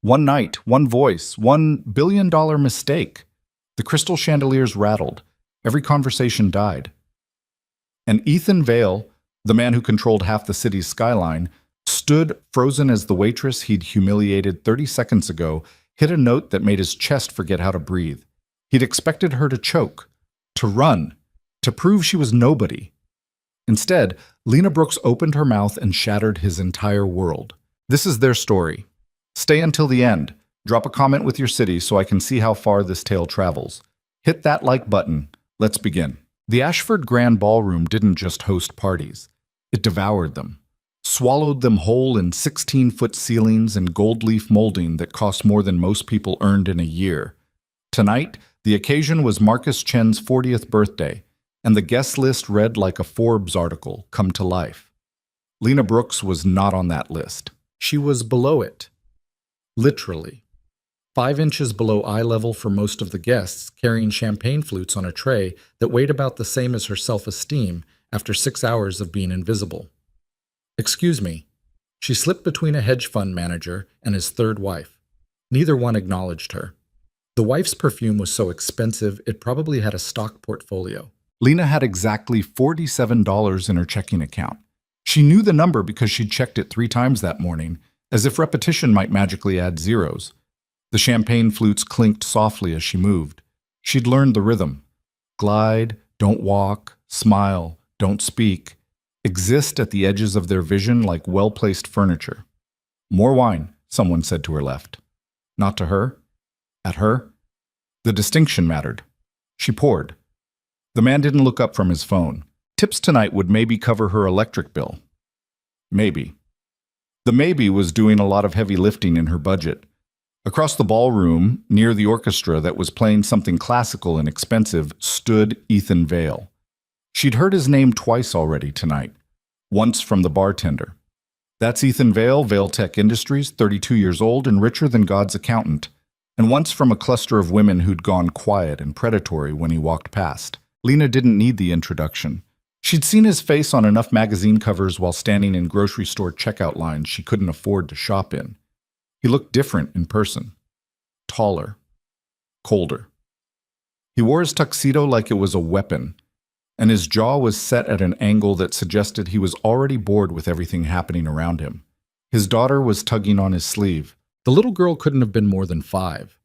One night, one voice, $1 billion mistake. The crystal chandeliers rattled. Every conversation died. And Ethan Vale, the man who controlled half the city's skyline, stood frozen as the waitress he'd humiliated 30 seconds ago hit a note that made his chest forget how to breathe. He'd expected her to choke, to run, to prove she was nobody. Instead, Lena Brooks opened her mouth and shattered his entire world. This is their story. Stay until the end. Drop a comment with your city so I can see how far this tale travels. Hit that like button. Let's begin. The Ashford Grand Ballroom didn't just host parties. It devoured them. Swallowed them whole in 16-foot ceilings and gold leaf molding that cost more than most people earned in a year. Tonight, the occasion was Marcus Chen's 40th birthday, and the guest list read like a Forbes article come to life. Lena Brooks was not on that list. She was below it. Literally. 5 inches below eye level for most of the guests, carrying champagne flutes on a tray that weighed about the same as her self-esteem after 6 hours of being invisible. Excuse me. She slipped between a hedge fund manager and his third wife. Neither one acknowledged her. The wife's perfume was so expensive it probably had a stock portfolio. Lena had exactly $47 in her checking account. She knew the number because she'd checked it 3 times that morning, as if repetition might magically add zeros. The champagne flutes clinked softly as she moved. She'd learned the rhythm. Glide, don't walk, smile, don't speak. Exist at the edges of their vision like well-placed furniture. More wine, someone said to her left. Not to her. At her. The distinction mattered. She poured. The man didn't look up from his phone. Tips tonight would maybe cover her electric bill. Maybe. The maybe was doing a lot of heavy lifting in her budget. Across the ballroom, near the orchestra that was playing something classical and expensive, stood Ethan Vale. She'd heard his name twice already tonight, once from the bartender. That's Ethan Vale, Vale Tech Industries, 32 years old and richer than God's accountant, and once from a cluster of women who'd gone quiet and predatory when he walked past. Lena didn't need the introduction. She'd seen his face on enough magazine covers while standing in grocery store checkout lines she couldn't afford to shop in. He looked different in person. Taller. Colder. He wore his tuxedo like it was a weapon, and his jaw was set at an angle that suggested he was already bored with everything happening around him. His daughter was tugging on his sleeve. The little girl couldn't have been more than 5.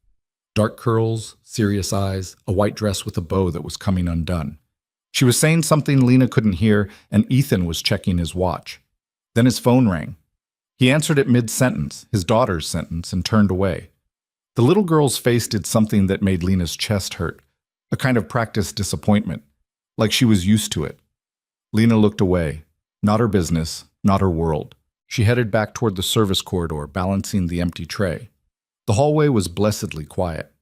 Dark curls, serious eyes, a white dress with a bow that was coming undone. She was saying something Lena couldn't hear, and Ethan was checking his watch. Then his phone rang. He answered it mid-sentence, his daughter's sentence, and turned away. The little girl's face did something that made Lena's chest hurt, a kind of practiced disappointment, like she was used to it. Lena looked away. Not her business, not her world. She headed back toward the service corridor, balancing the empty tray. The hallway was blessedly quiet.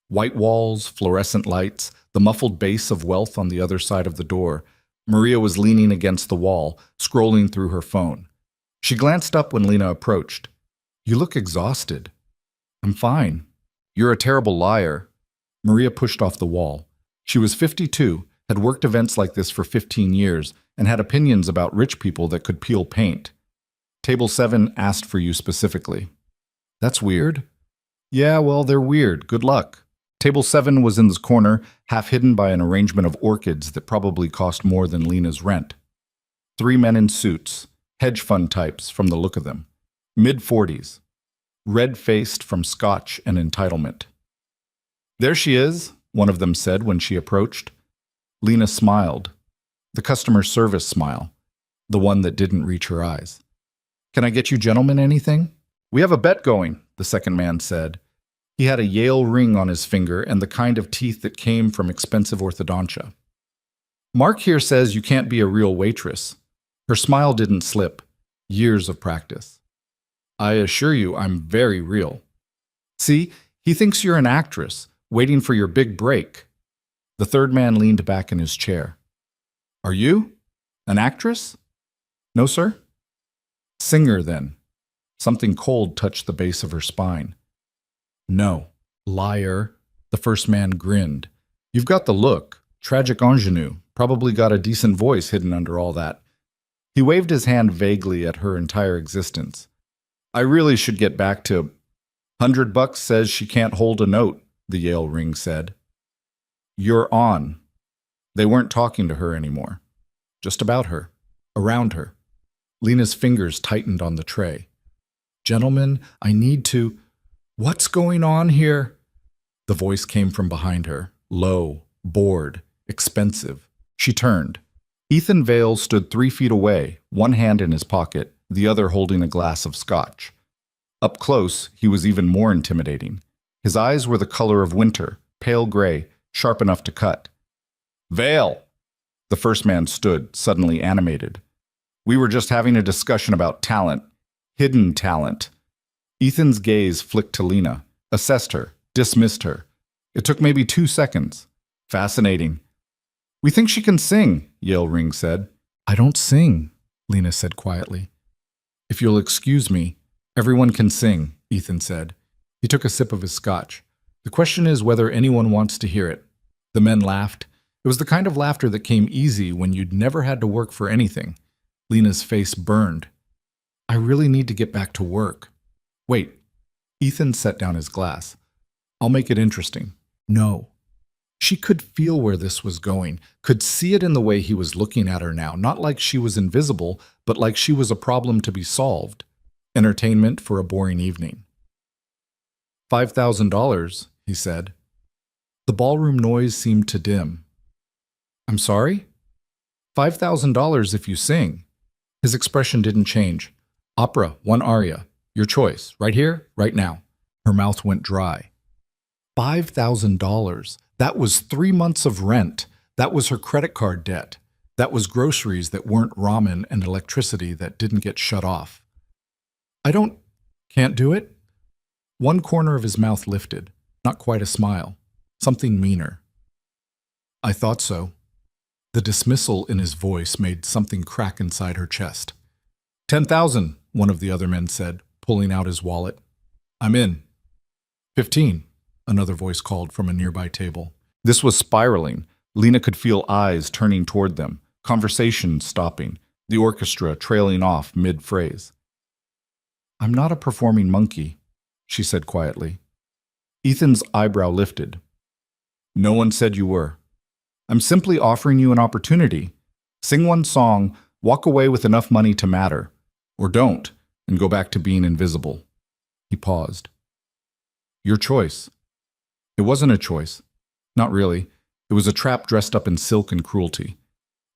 White walls, fluorescent lights, the muffled bass of wealth on the other side of the door. Maria was leaning against the wall, scrolling through her phone. She glanced up when Lena approached. You look exhausted. I'm fine. You're a terrible liar. Maria pushed off the wall. She was 52, had worked events like this for 15 years, and had opinions about rich people that could peel paint. Table 7 asked for you specifically. That's weird. Yeah, well, they're weird. Good luck. Table 7 was in the corner, half hidden by an arrangement of orchids that probably cost more than Lena's rent. 3 men in suits, hedge fund types from the look of them. Mid-40s. Red-faced from scotch and entitlement. There she is, one of them said when she approached. Lena smiled. The customer service smile. The one that didn't reach her eyes. Can I get you gentlemen anything? We have a bet going, the second man said. He had a Yale ring on his finger and the kind of teeth that came from expensive orthodontia. Mark here says you can't be a real waitress. Her smile didn't slip. Years of practice. I assure you I'm very real. See, he thinks you're an actress, waiting for your big break. The third man leaned back in his chair. Are you? An actress? No, sir? Singer, then. Something cold touched the base of her spine. No. Liar. The first man grinned. You've got the look. Tragic ingenue. Probably got a decent voice hidden under all that. He waved his hand vaguely at her entire existence. I really should get back to... $100 says she can't hold a note, the Yale ring said. You're on. They weren't talking to her anymore. Just about her. Around her. Lena's fingers tightened on the tray. Gentlemen, I need to... What's going on here? The voice came from behind her. Low, bored, expensive. She turned. Ethan Vale stood 3 feet away, one hand in his pocket, the other holding a glass of scotch. Up close, he was even more intimidating. His eyes were the color of winter, pale gray, sharp enough to cut. Vale! The first man stood, suddenly animated. We were just having a discussion about talent. Hidden talent. Ethan's gaze flicked to Lena, assessed her, dismissed her. It took maybe 2 seconds. Fascinating. We think she can sing, Yale Ring said. I don't sing, Lena said quietly. If you'll excuse me, everyone can sing, Ethan said. He took a sip of his scotch. The question is whether anyone wants to hear it. The men laughed. It was the kind of laughter that came easy when you'd never had to work for anything. Lena's face burned. I really need to get back to work. Wait. Ethan set down his glass. I'll make it interesting. No. She could feel where this was going, could see it in the way he was looking at her now, not like she was invisible, but like she was a problem to be solved. Entertainment for a boring evening. $5,000, he said. The ballroom noise seemed to dim. I'm sorry? $5,000 if you sing. His expression didn't change. Opera, 1 aria. Your choice, right here, right now. Her mouth went dry. $5,000. That was 3 months of rent. That was her credit card debt. That was groceries that weren't ramen and electricity that didn't get shut off. Can't do it? One corner of his mouth lifted, not quite a smile, something meaner. I thought so. The dismissal in his voice made something crack inside her chest. 10,000, one of the other men said, pulling out his wallet. I'm in. 15, another voice called from a nearby table. This was spiraling. Lena could feel eyes turning toward them, conversation stopping, the orchestra trailing off mid-phrase. I'm not a performing monkey, she said quietly. Ethan's eyebrow lifted. No one said you were. I'm simply offering you an opportunity. Sing 1 song, walk away with enough money to matter. Or don't, and go back to being invisible. He paused. Your choice. It wasn't a choice. Not really. It was a trap dressed up in silk and cruelty.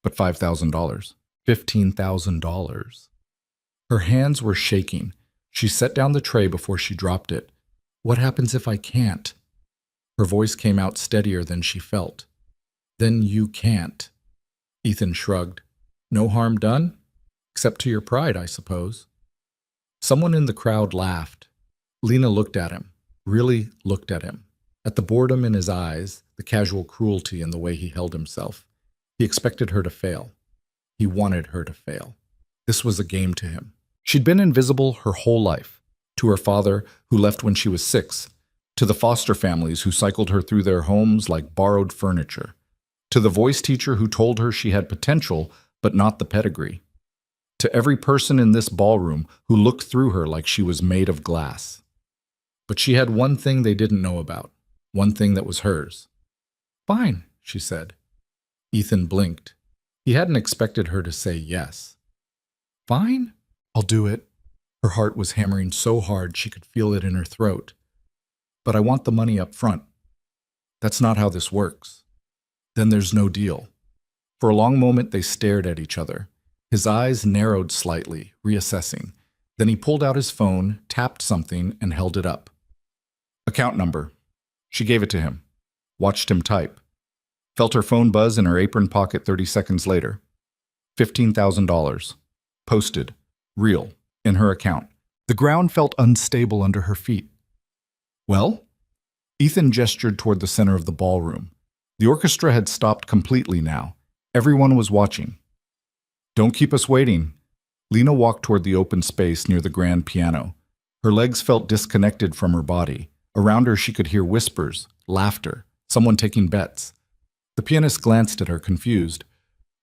But $5,000. $15,000. Her hands were shaking. She set down the tray before she dropped it. What happens if I can't? Her voice came out steadier than she felt. Then you can't. Ethan shrugged. No harm done? Except to your pride, I suppose. Someone in the crowd laughed. Lena looked at him, really looked at him. At the boredom in his eyes, the casual cruelty in the way he held himself. He expected her to fail. He wanted her to fail. This was a game to him. She'd been invisible her whole life. To her father, who left when she was 6. To the foster families who cycled her through their homes like borrowed furniture. To the voice teacher who told her she had potential, but not the pedigree. To every person in this ballroom who looked through her like she was made of glass. But she had one thing they didn't know about. One thing that was hers. Fine, she said. Ethan blinked. He hadn't expected her to say yes. Fine? I'll do it. Her heart was hammering so hard she could feel it in her throat. But I want the money up front. That's not how this works. Then there's no deal. For a long moment they stared at each other. His eyes narrowed slightly, reassessing. Then he pulled out his phone, tapped something, and held it up. Account number. She gave it to him. Watched him type. Felt her phone buzz in her apron pocket 30 seconds later. $15,000. Posted. Real. In her account. The ground felt unstable under her feet. Well? Ethan gestured toward the center of the ballroom. The orchestra had stopped completely now. Everyone was watching. Don't keep us waiting. Lena walked toward the open space near the grand piano. Her legs felt disconnected from her body. Around her she could hear whispers, laughter, someone taking bets. The pianist glanced at her, confused.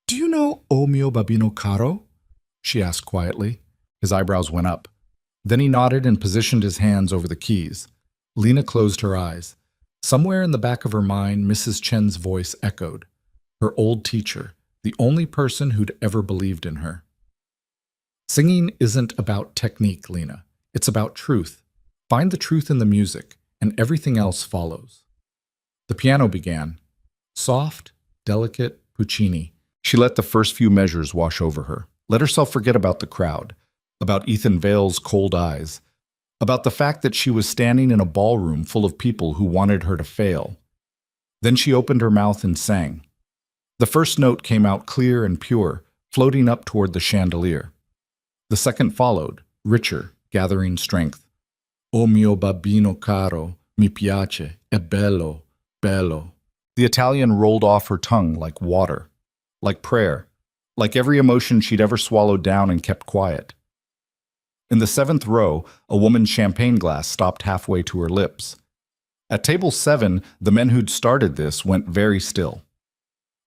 Do you know O mio babino caro? She asked quietly. His eyebrows went up. Then he nodded and positioned his hands over the keys. Lena closed her eyes. Somewhere in the back of her mind, Mrs. Chen's voice echoed. Her old teacher, the only person who'd ever believed in her. Singing isn't about technique, Lena. It's about truth. Find the truth in the music, and everything else follows. The piano began. Soft, delicate Puccini. She let the first few measures wash over her. Let herself forget about the crowd, about Ethan Vale's cold eyes, about the fact that she was standing in a ballroom full of people who wanted her to fail. Then she opened her mouth and sang. The first note came out clear and pure, floating up toward the chandelier. The second followed, richer, gathering strength. O mio babbino caro, mi piace, è bello, bello. The Italian rolled off her tongue like water, like prayer, like every emotion she'd ever swallowed down and kept quiet. In the seventh row, a woman's champagne glass stopped halfway to her lips. At table 7, the men who'd started this went very still.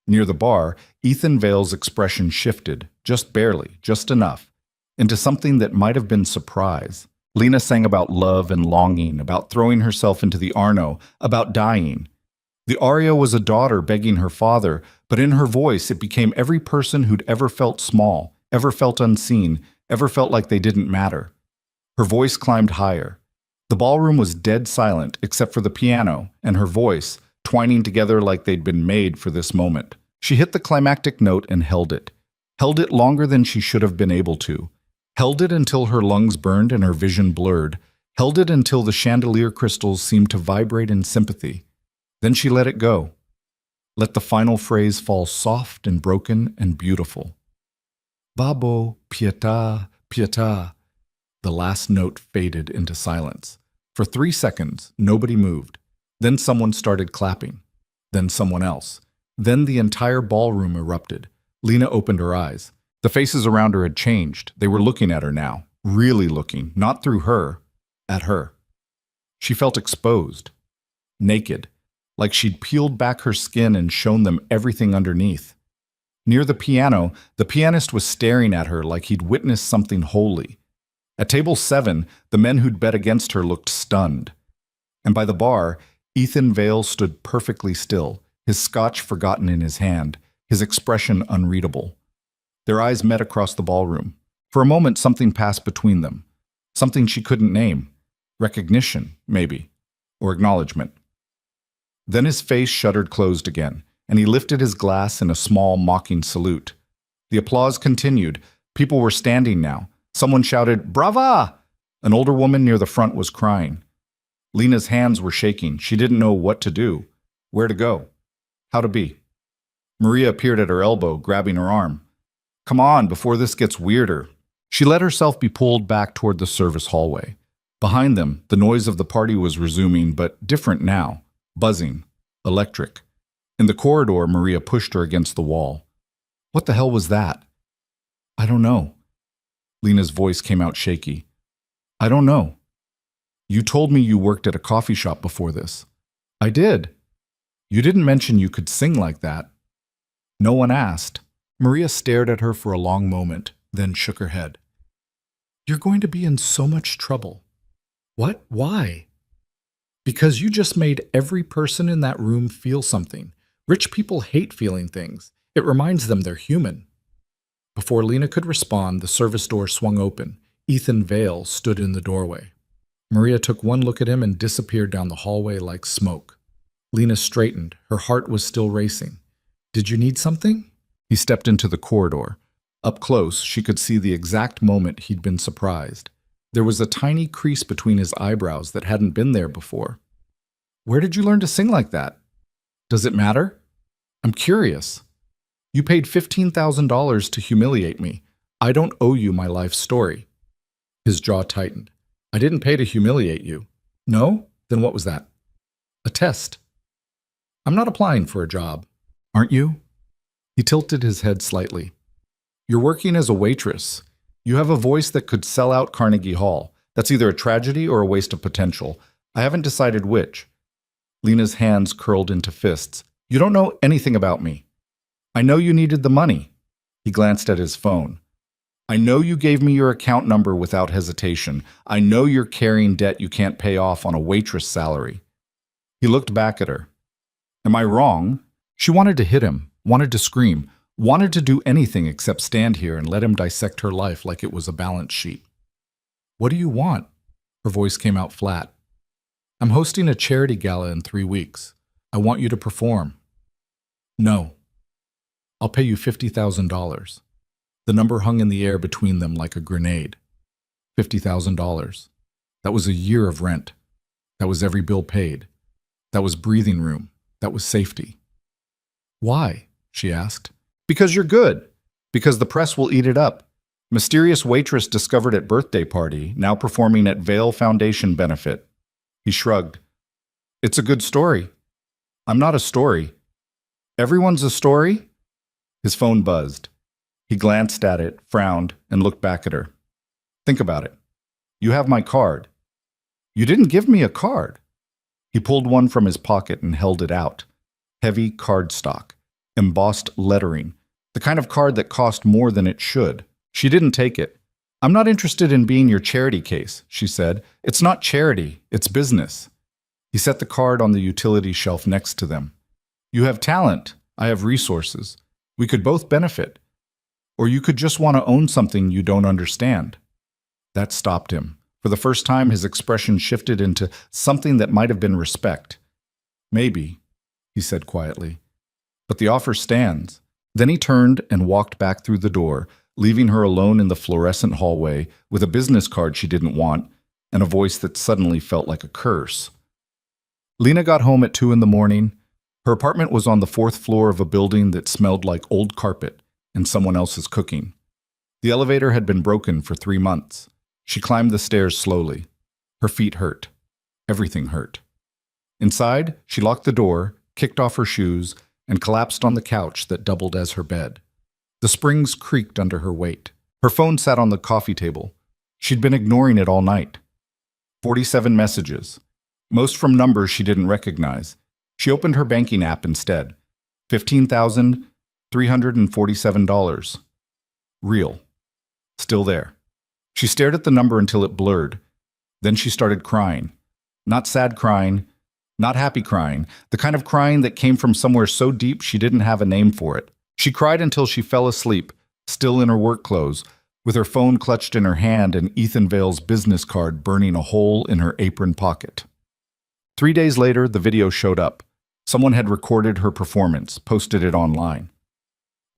Near the bar, Ethan Vale's expression shifted, just barely, just enough, into something that might have been surprise. Lena sang about love and longing, about throwing herself into the Arno, about dying. The Aria was a daughter begging her father, but in her voice it became every person who'd ever felt small, ever felt unseen, ever felt like they didn't matter. Her voice climbed higher. The ballroom was dead silent except for the piano and her voice, twining together like they'd been made for this moment. She hit the climactic note and held it longer than she should have been able to, held it until her lungs burned and her vision blurred, held it until the chandelier crystals seemed to vibrate in sympathy. Then she let it go. Let the final phrase fall soft and broken and beautiful. Babbo, pietà, pietà. The last note faded into silence. For 3 seconds, nobody moved. Then someone started clapping. Then someone else. Then the entire ballroom erupted. Lena opened her eyes. The faces around her had changed. They were looking at her now. Really looking, not through her, at her. She felt exposed. Naked. Like she'd peeled back her skin and shown them everything underneath. Near the piano, the pianist was staring at her like he'd witnessed something holy. At table 7, the men who'd bet against her looked stunned. And by the bar, Ethan Vale stood perfectly still, his scotch forgotten in his hand, his expression unreadable. Their eyes met across the ballroom. For a moment, something passed between them. Something she couldn't name. Recognition, maybe. Or acknowledgement. Then his face shuttered closed again, and he lifted his glass in a small, mocking salute. The applause continued. People were standing now. Someone shouted, "Brava!" An older woman near the front was crying. Lena's hands were shaking. She didn't know what to do, where to go, how to be. Maria appeared at her elbow, grabbing her arm. "Come on, before this gets weirder." She let herself be pulled back toward the service hallway. Behind them, the noise of the party was resuming, but different now. Buzzing. Electric. In the corridor, Maria pushed her against the wall. "What the hell was that?" "I don't know." Lena's voice came out shaky. "I don't know. You told me you worked at a coffee shop before this." "I did." "You didn't mention you could sing like that." "No one asked." Maria stared at her for a long moment, then shook her head. "You're going to be in so much trouble." "What? Why?" "Because you just made every person in that room feel something. Rich people hate feeling things. It reminds them they're human." Before Lena could respond, the service door swung open. Ethan Vale stood in the doorway. Maria took one look at him and disappeared down the hallway like smoke. Lena straightened. Her heart was still racing. "Did you need something?" He stepped into the corridor. Up close, she could see the exact moment he'd been surprised. There was a tiny crease between his eyebrows that hadn't been there before. "Where did you learn to sing like that?" "Does it matter?" "I'm curious." "You paid $15,000 to humiliate me. I don't owe you my life story." His jaw tightened. "I didn't pay to humiliate you." "No? Then what was that?" "A test." "I'm not applying for a job." "Aren't you?" He tilted his head slightly. "You're working as a waitress. You have a voice that could sell out Carnegie Hall. That's either a tragedy or a waste of potential. I haven't decided which." Lena's hands curled into fists. "You don't know anything about me. I know you needed the money." He glanced at his phone. I know you gave me your account number without hesitation. I know you're carrying debt you can't pay off on a waitress salary. He looked back at her. Am I wrong? She wanted to hit him, wanted to scream, wanted to do anything except stand here and let him dissect her life like it was a balance sheet. What do you want? Her voice came out flat. I'm hosting a charity gala in 3 weeks. I want you to perform. No. I'll pay you $50,000. The number hung in the air between them like a grenade. $50,000. That was a year of rent. That was every bill paid. That was breathing room. That was safety. Why? She asked. Because you're good. Because the press will eat it up. Mysterious waitress discovered at birthday party, now performing at Vail Foundation benefit. He shrugged. It's a good story. I'm not a story. Everyone's a story? His phone buzzed. He glanced at it, frowned, and looked back at her. Think about it. You have my card. You didn't give me a card. He pulled one from his pocket and held it out. Heavy cardstock, embossed lettering, the kind of card that cost more than it should. She didn't take it. I'm not interested in being your charity case, she said. It's not charity, it's business. He set the card on the utility shelf next to them. You have talent. I have resources. We could both benefit. Or you could just want to own something you don't understand. That stopped him. For the first time, his expression shifted into something that might have been respect. Maybe, he said quietly. But the offer stands. Then he turned and walked back through the door, leaving her alone in the fluorescent hallway with a business card she didn't want and a voice that suddenly felt like a curse. Lena got home at 2 a.m. Her apartment was on the 4th floor of a building that smelled like old carpet and someone else's cooking. The elevator had been broken for 3 months. She climbed the stairs slowly. Her feet hurt. Everything hurt. Inside, she locked the door, kicked off her shoes, and collapsed on the couch that doubled as her bed. The springs creaked under her weight. Her phone sat on the coffee table. She'd been ignoring it all night. 47 messages, most from numbers she didn't recognize. She opened her banking app instead. $15,347. Real. Still there. She stared at the number until it blurred. Then she started crying. Not sad crying, not happy crying, the kind of crying that came from somewhere so deep she didn't have a name for it. She cried until she fell asleep, still in her work clothes, with her phone clutched in her hand and Ethan Vale's business card burning a hole in her apron pocket. 3 days later, the video showed up. Someone had recorded her performance, posted it online.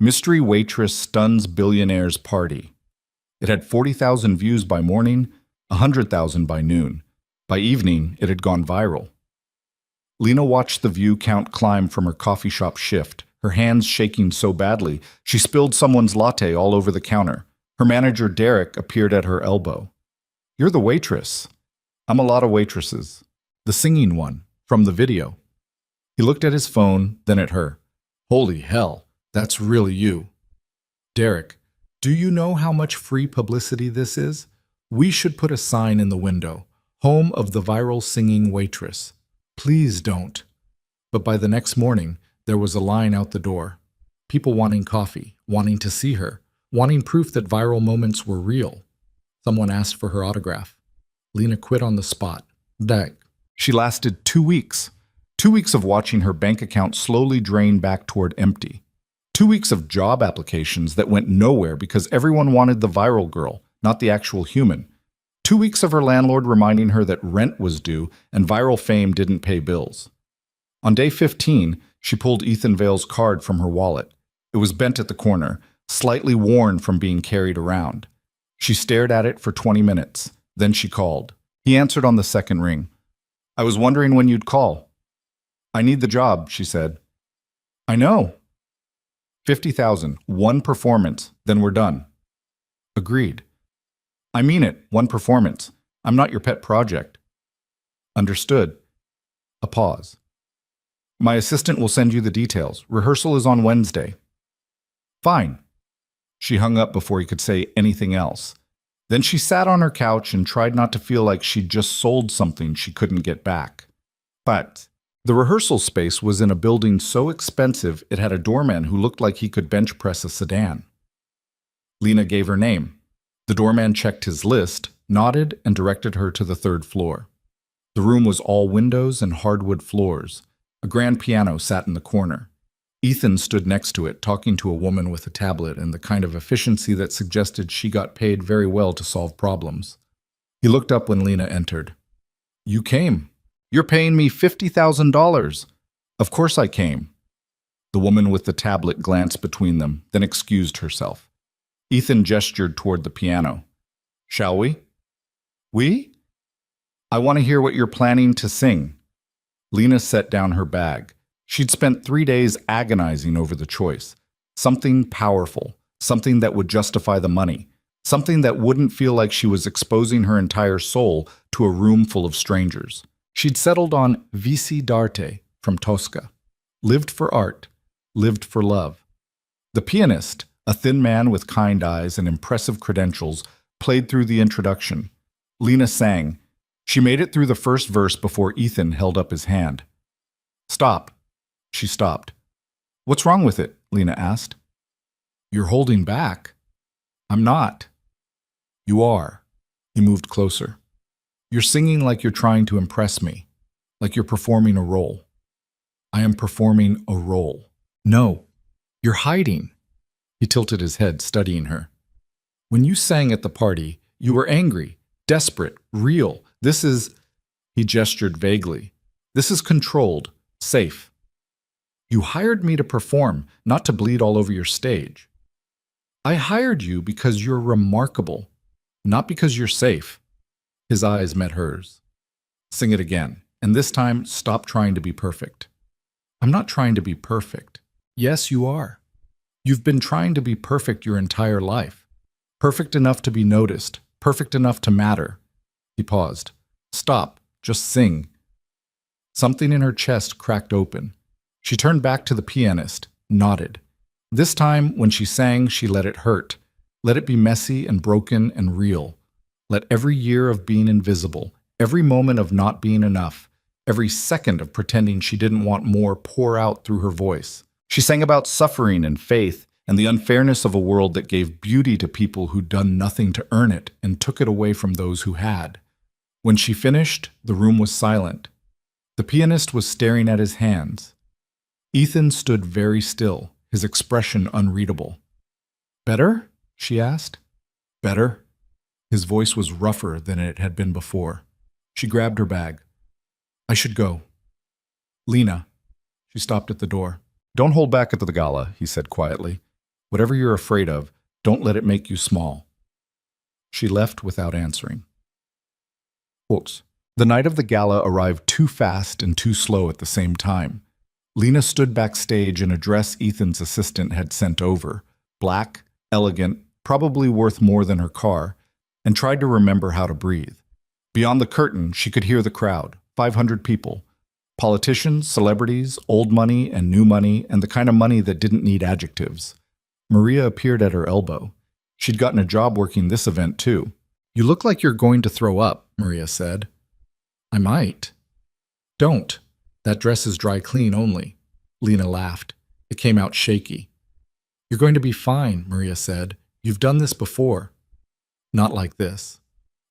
Mystery waitress stuns billionaire's party. It had 40,000 views by morning, 100,000 by noon. By evening, it had gone viral. Lena watched the view count climb from her coffee shop shift, her hands shaking so badly she spilled someone's latte all over the counter. Her manager, Derek, appeared at her elbow. You're the waitress. I'm a lot of waitresses. The singing one, from the video. He looked at his phone, then at her. Holy hell, that's really you. Derek, do you know how much free publicity this is? We should put a sign in the window. Home of the viral singing waitress. Please don't. But by the next morning, there was a line out the door. People wanting coffee, wanting to see her, wanting proof that viral moments were real. Someone asked for her autograph. Lena quit on the spot. Dang. She lasted 2 weeks. 2 weeks of watching her bank account slowly drain back toward empty. 2 weeks of job applications that went nowhere because everyone wanted the viral girl, not the actual human. 2 weeks of her landlord reminding her that rent was due and viral fame didn't pay bills. On day 15, she pulled Ethan Vale's card from her wallet. It was bent at the corner, slightly worn from being carried around. She stared at it for 20 minutes. Then she called. He answered on the second ring. I was wondering when you'd call. I need the job, she said. I know. 50,000, one performance, then we're done. Agreed. I mean it, one performance. I'm not your pet project. Understood. A pause. My assistant will send you the details. Rehearsal is on Wednesday. Fine. She hung up before he could say anything else. Then she sat on her couch and tried not to feel like she'd just sold something she couldn't get back. But the rehearsal space was in a building so expensive it had a doorman who looked like he could bench press a sedan. Lena gave her name. The doorman checked his list, nodded, and directed her to the third floor. The room was all windows and hardwood floors. A grand piano sat in the corner. Ethan stood next to it, talking to a woman with a tablet and the kind of efficiency that suggested she got paid very well to solve problems. He looked up when Lena entered. "You came. You're paying me $50,000. Of course I came." The woman with the tablet glanced between them, then excused herself. Ethan gestured toward the piano. "Shall we?" "We? I want to hear what you're planning to sing." Lena set down her bag. She'd spent 3 days agonizing over the choice. Something powerful, something that would justify the money, something that wouldn't feel like she was exposing her entire soul to a room full of strangers. She'd settled on Vici d'arte from Tosca. Lived for art, lived for love. The pianist, a thin man with kind eyes and impressive credentials, played through the introduction. Lena sang. She made it through the first verse before Ethan held up his hand. "Stop." She stopped. "What's wrong with it?" Lena asked. "You're holding back." "I'm not." "You are." He moved closer. "You're singing like you're trying to impress me, like you're performing a role." "I am performing a role." "No, you're hiding." He tilted his head, studying her. "When you sang at the party, you were angry, desperate, real. This is," he gestured vaguely, "this is controlled, safe. You hired me to perform, not to bleed all over your stage. I hired you because you're remarkable, not because you're safe." His eyes met hers. "Sing it again, and this time stop trying to be perfect." "I'm not trying to be perfect." "Yes, you are. You've been trying to be perfect your entire life. Perfect enough to be noticed, perfect enough to matter." He paused. "Stop, just sing." Something in her chest cracked open. She turned back to the pianist, nodded. This time, when she sang, she let it hurt. Let it be messy and broken and real. Let every year of being invisible, every moment of not being enough, every second of pretending she didn't want more pour out through her voice. She sang about suffering and faith and the unfairness of a world that gave beauty to people who'd done nothing to earn it and took it away from those who had. When she finished, the room was silent. The pianist was staring at his hands. Ethan stood very still, his expression unreadable. "Better?" she asked. "Better?" His voice was rougher than it had been before. She grabbed her bag. "I should go." "Lena." She stopped at the door. "Don't hold back at the gala," he said quietly. "Whatever you're afraid of, don't let it make you small." She left without answering. Quotes. The night of the gala arrived too fast and too slow at the same time. Lena stood backstage in a dress Ethan's assistant had sent over, black, elegant, probably worth more than her car, and tried to remember how to breathe. Beyond the curtain, she could hear the crowd, 500 people. Politicians, celebrities, old money and new money, and the kind of money that didn't need adjectives. Maria appeared at her elbow. She'd gotten a job working this event, too. "You look like you're going to throw up," Maria said. "I might." "Don't. That dress is dry clean only." Lena laughed. It came out shaky. "You're going to be fine," Maria said. "You've done this before." "Not like this."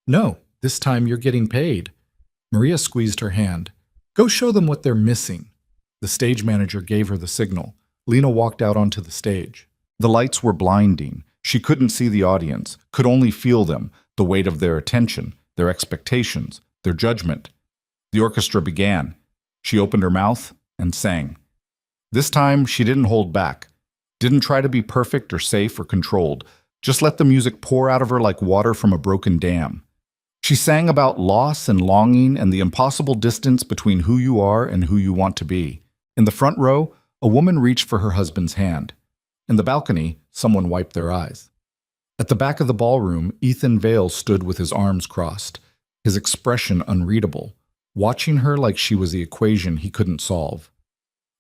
"No, this time you're getting paid." Maria squeezed her hand. "Go show them what they're missing." The stage manager gave her the signal. Lena walked out onto the stage. The lights were blinding. She couldn't see the audience, could only feel them, the weight of their attention, their expectations, their judgment. The orchestra began. She opened her mouth and sang. This time, she didn't hold back. Didn't try to be perfect or safe or controlled. Just let the music pour out of her like water from a broken dam. She sang about loss and longing and the impossible distance between who you are and who you want to be. In the front row, a woman reached for her husband's hand. In the balcony, someone wiped their eyes. At the back of the ballroom, Ethan Vale stood with his arms crossed, his expression unreadable, watching her like she was the equation he couldn't solve.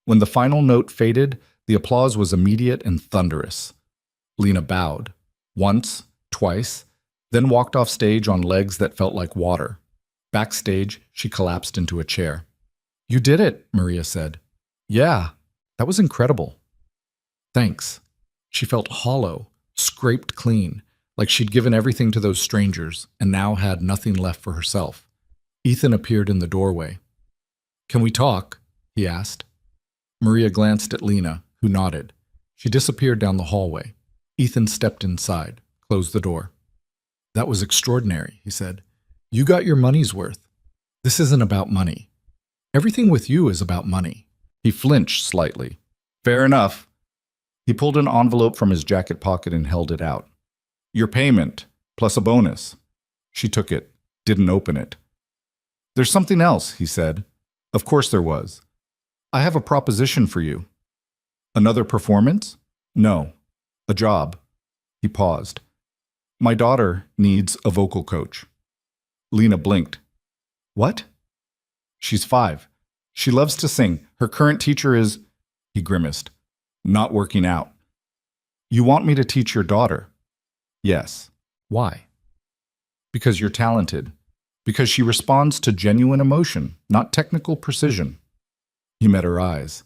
When the final note faded, the applause was immediate and thunderous. Lena bowed, once, twice, then walked off stage on legs that felt like water. Backstage, she collapsed into a chair. "You did it," Maria said. "Yeah, that was incredible." "Thanks." She felt hollow, scraped clean, like she'd given everything to those strangers and now had nothing left for herself. Ethan appeared in the doorway. "Can we talk?" he asked. Maria glanced at Lena, who nodded. She disappeared down the hallway. Ethan stepped inside, closed the door. "That was extraordinary," he said. "You got your money's worth. This isn't about money. Everything with you is about money." He flinched slightly. "Fair enough." He pulled an envelope from his jacket pocket and held it out. "Your payment, plus a bonus." She took it, didn't open it. "There's something else," he said. Of course there was. "I have a proposition for you." "Another performance?" "No. A job." He paused. "My daughter needs a vocal coach." Lena blinked. "What?" "She's 5. She loves to sing. Her current teacher is," he grimaced, "not working out." "You want me to teach your daughter?" "Yes." "Why?" "Because you're talented. Because she responds to genuine emotion, not technical precision." He met her eyes.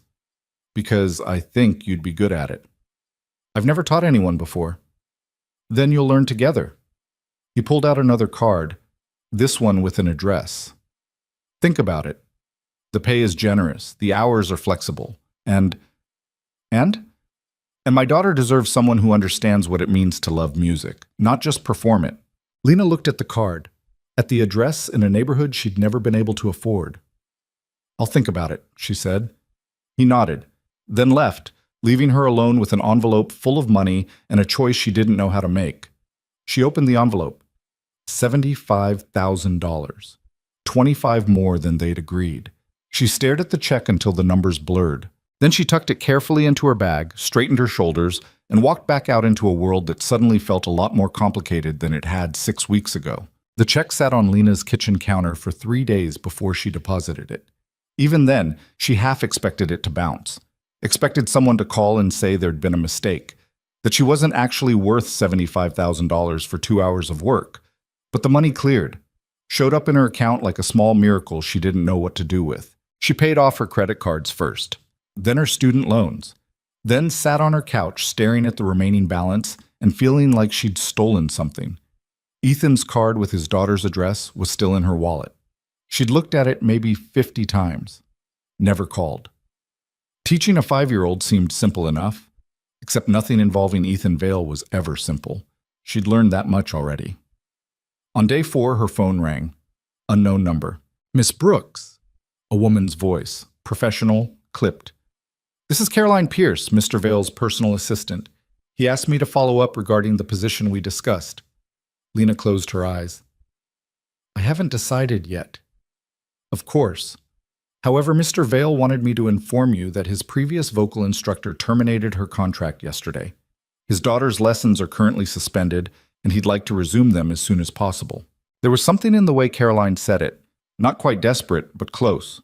"Because I think you'd be good at it." "I've never taught anyone before." "Then you'll learn together." He pulled out another card, this one with an address. "Think about it. The pay is generous, the hours are flexible, and my daughter deserves someone who understands what it means to love music, not just perform it." Lena looked at the card, at the address in a neighborhood she'd never been able to afford. "I'll think about it," she said. He nodded, then left, leaving her alone with an envelope full of money and a choice she didn't know how to make. She opened the envelope. $75,000. 25 more than they'd agreed. She stared at the check until the numbers blurred. Then she tucked it carefully into her bag, straightened her shoulders, and walked back out into a world that suddenly felt a lot more complicated than it had 6 weeks ago. The check sat on Lena's kitchen counter for 3 days before she deposited it. Even then, she half expected it to bounce. Expected someone to call and say there'd been a mistake, that she wasn't actually worth $75,000 for 2 hours of work. But the money cleared, showed up in her account like a small miracle she didn't know what to do with. She paid off her credit cards first, then her student loans, then sat on her couch staring at the remaining balance and feeling like she'd stolen something. Ethan's card with his daughter's address was still in her wallet. She'd looked at it maybe 50 times. Never called. Teaching a 5-year-old seemed simple enough, except nothing involving Ethan Vale was ever simple. She'd learned that much already. On day 4, her phone rang. Unknown number. "Miss Brooks." A woman's voice, professional, clipped. "This is Caroline Pierce, Mr. Vale's personal assistant. He asked me to follow up regarding the position we discussed." Lena closed her eyes. "I haven't decided yet." "Of course. However, Mr. Vale wanted me to inform you that his previous vocal instructor terminated her contract yesterday. His daughter's lessons are currently suspended, and he'd like to resume them as soon as possible." There was something in the way Caroline said it, not quite desperate, but close.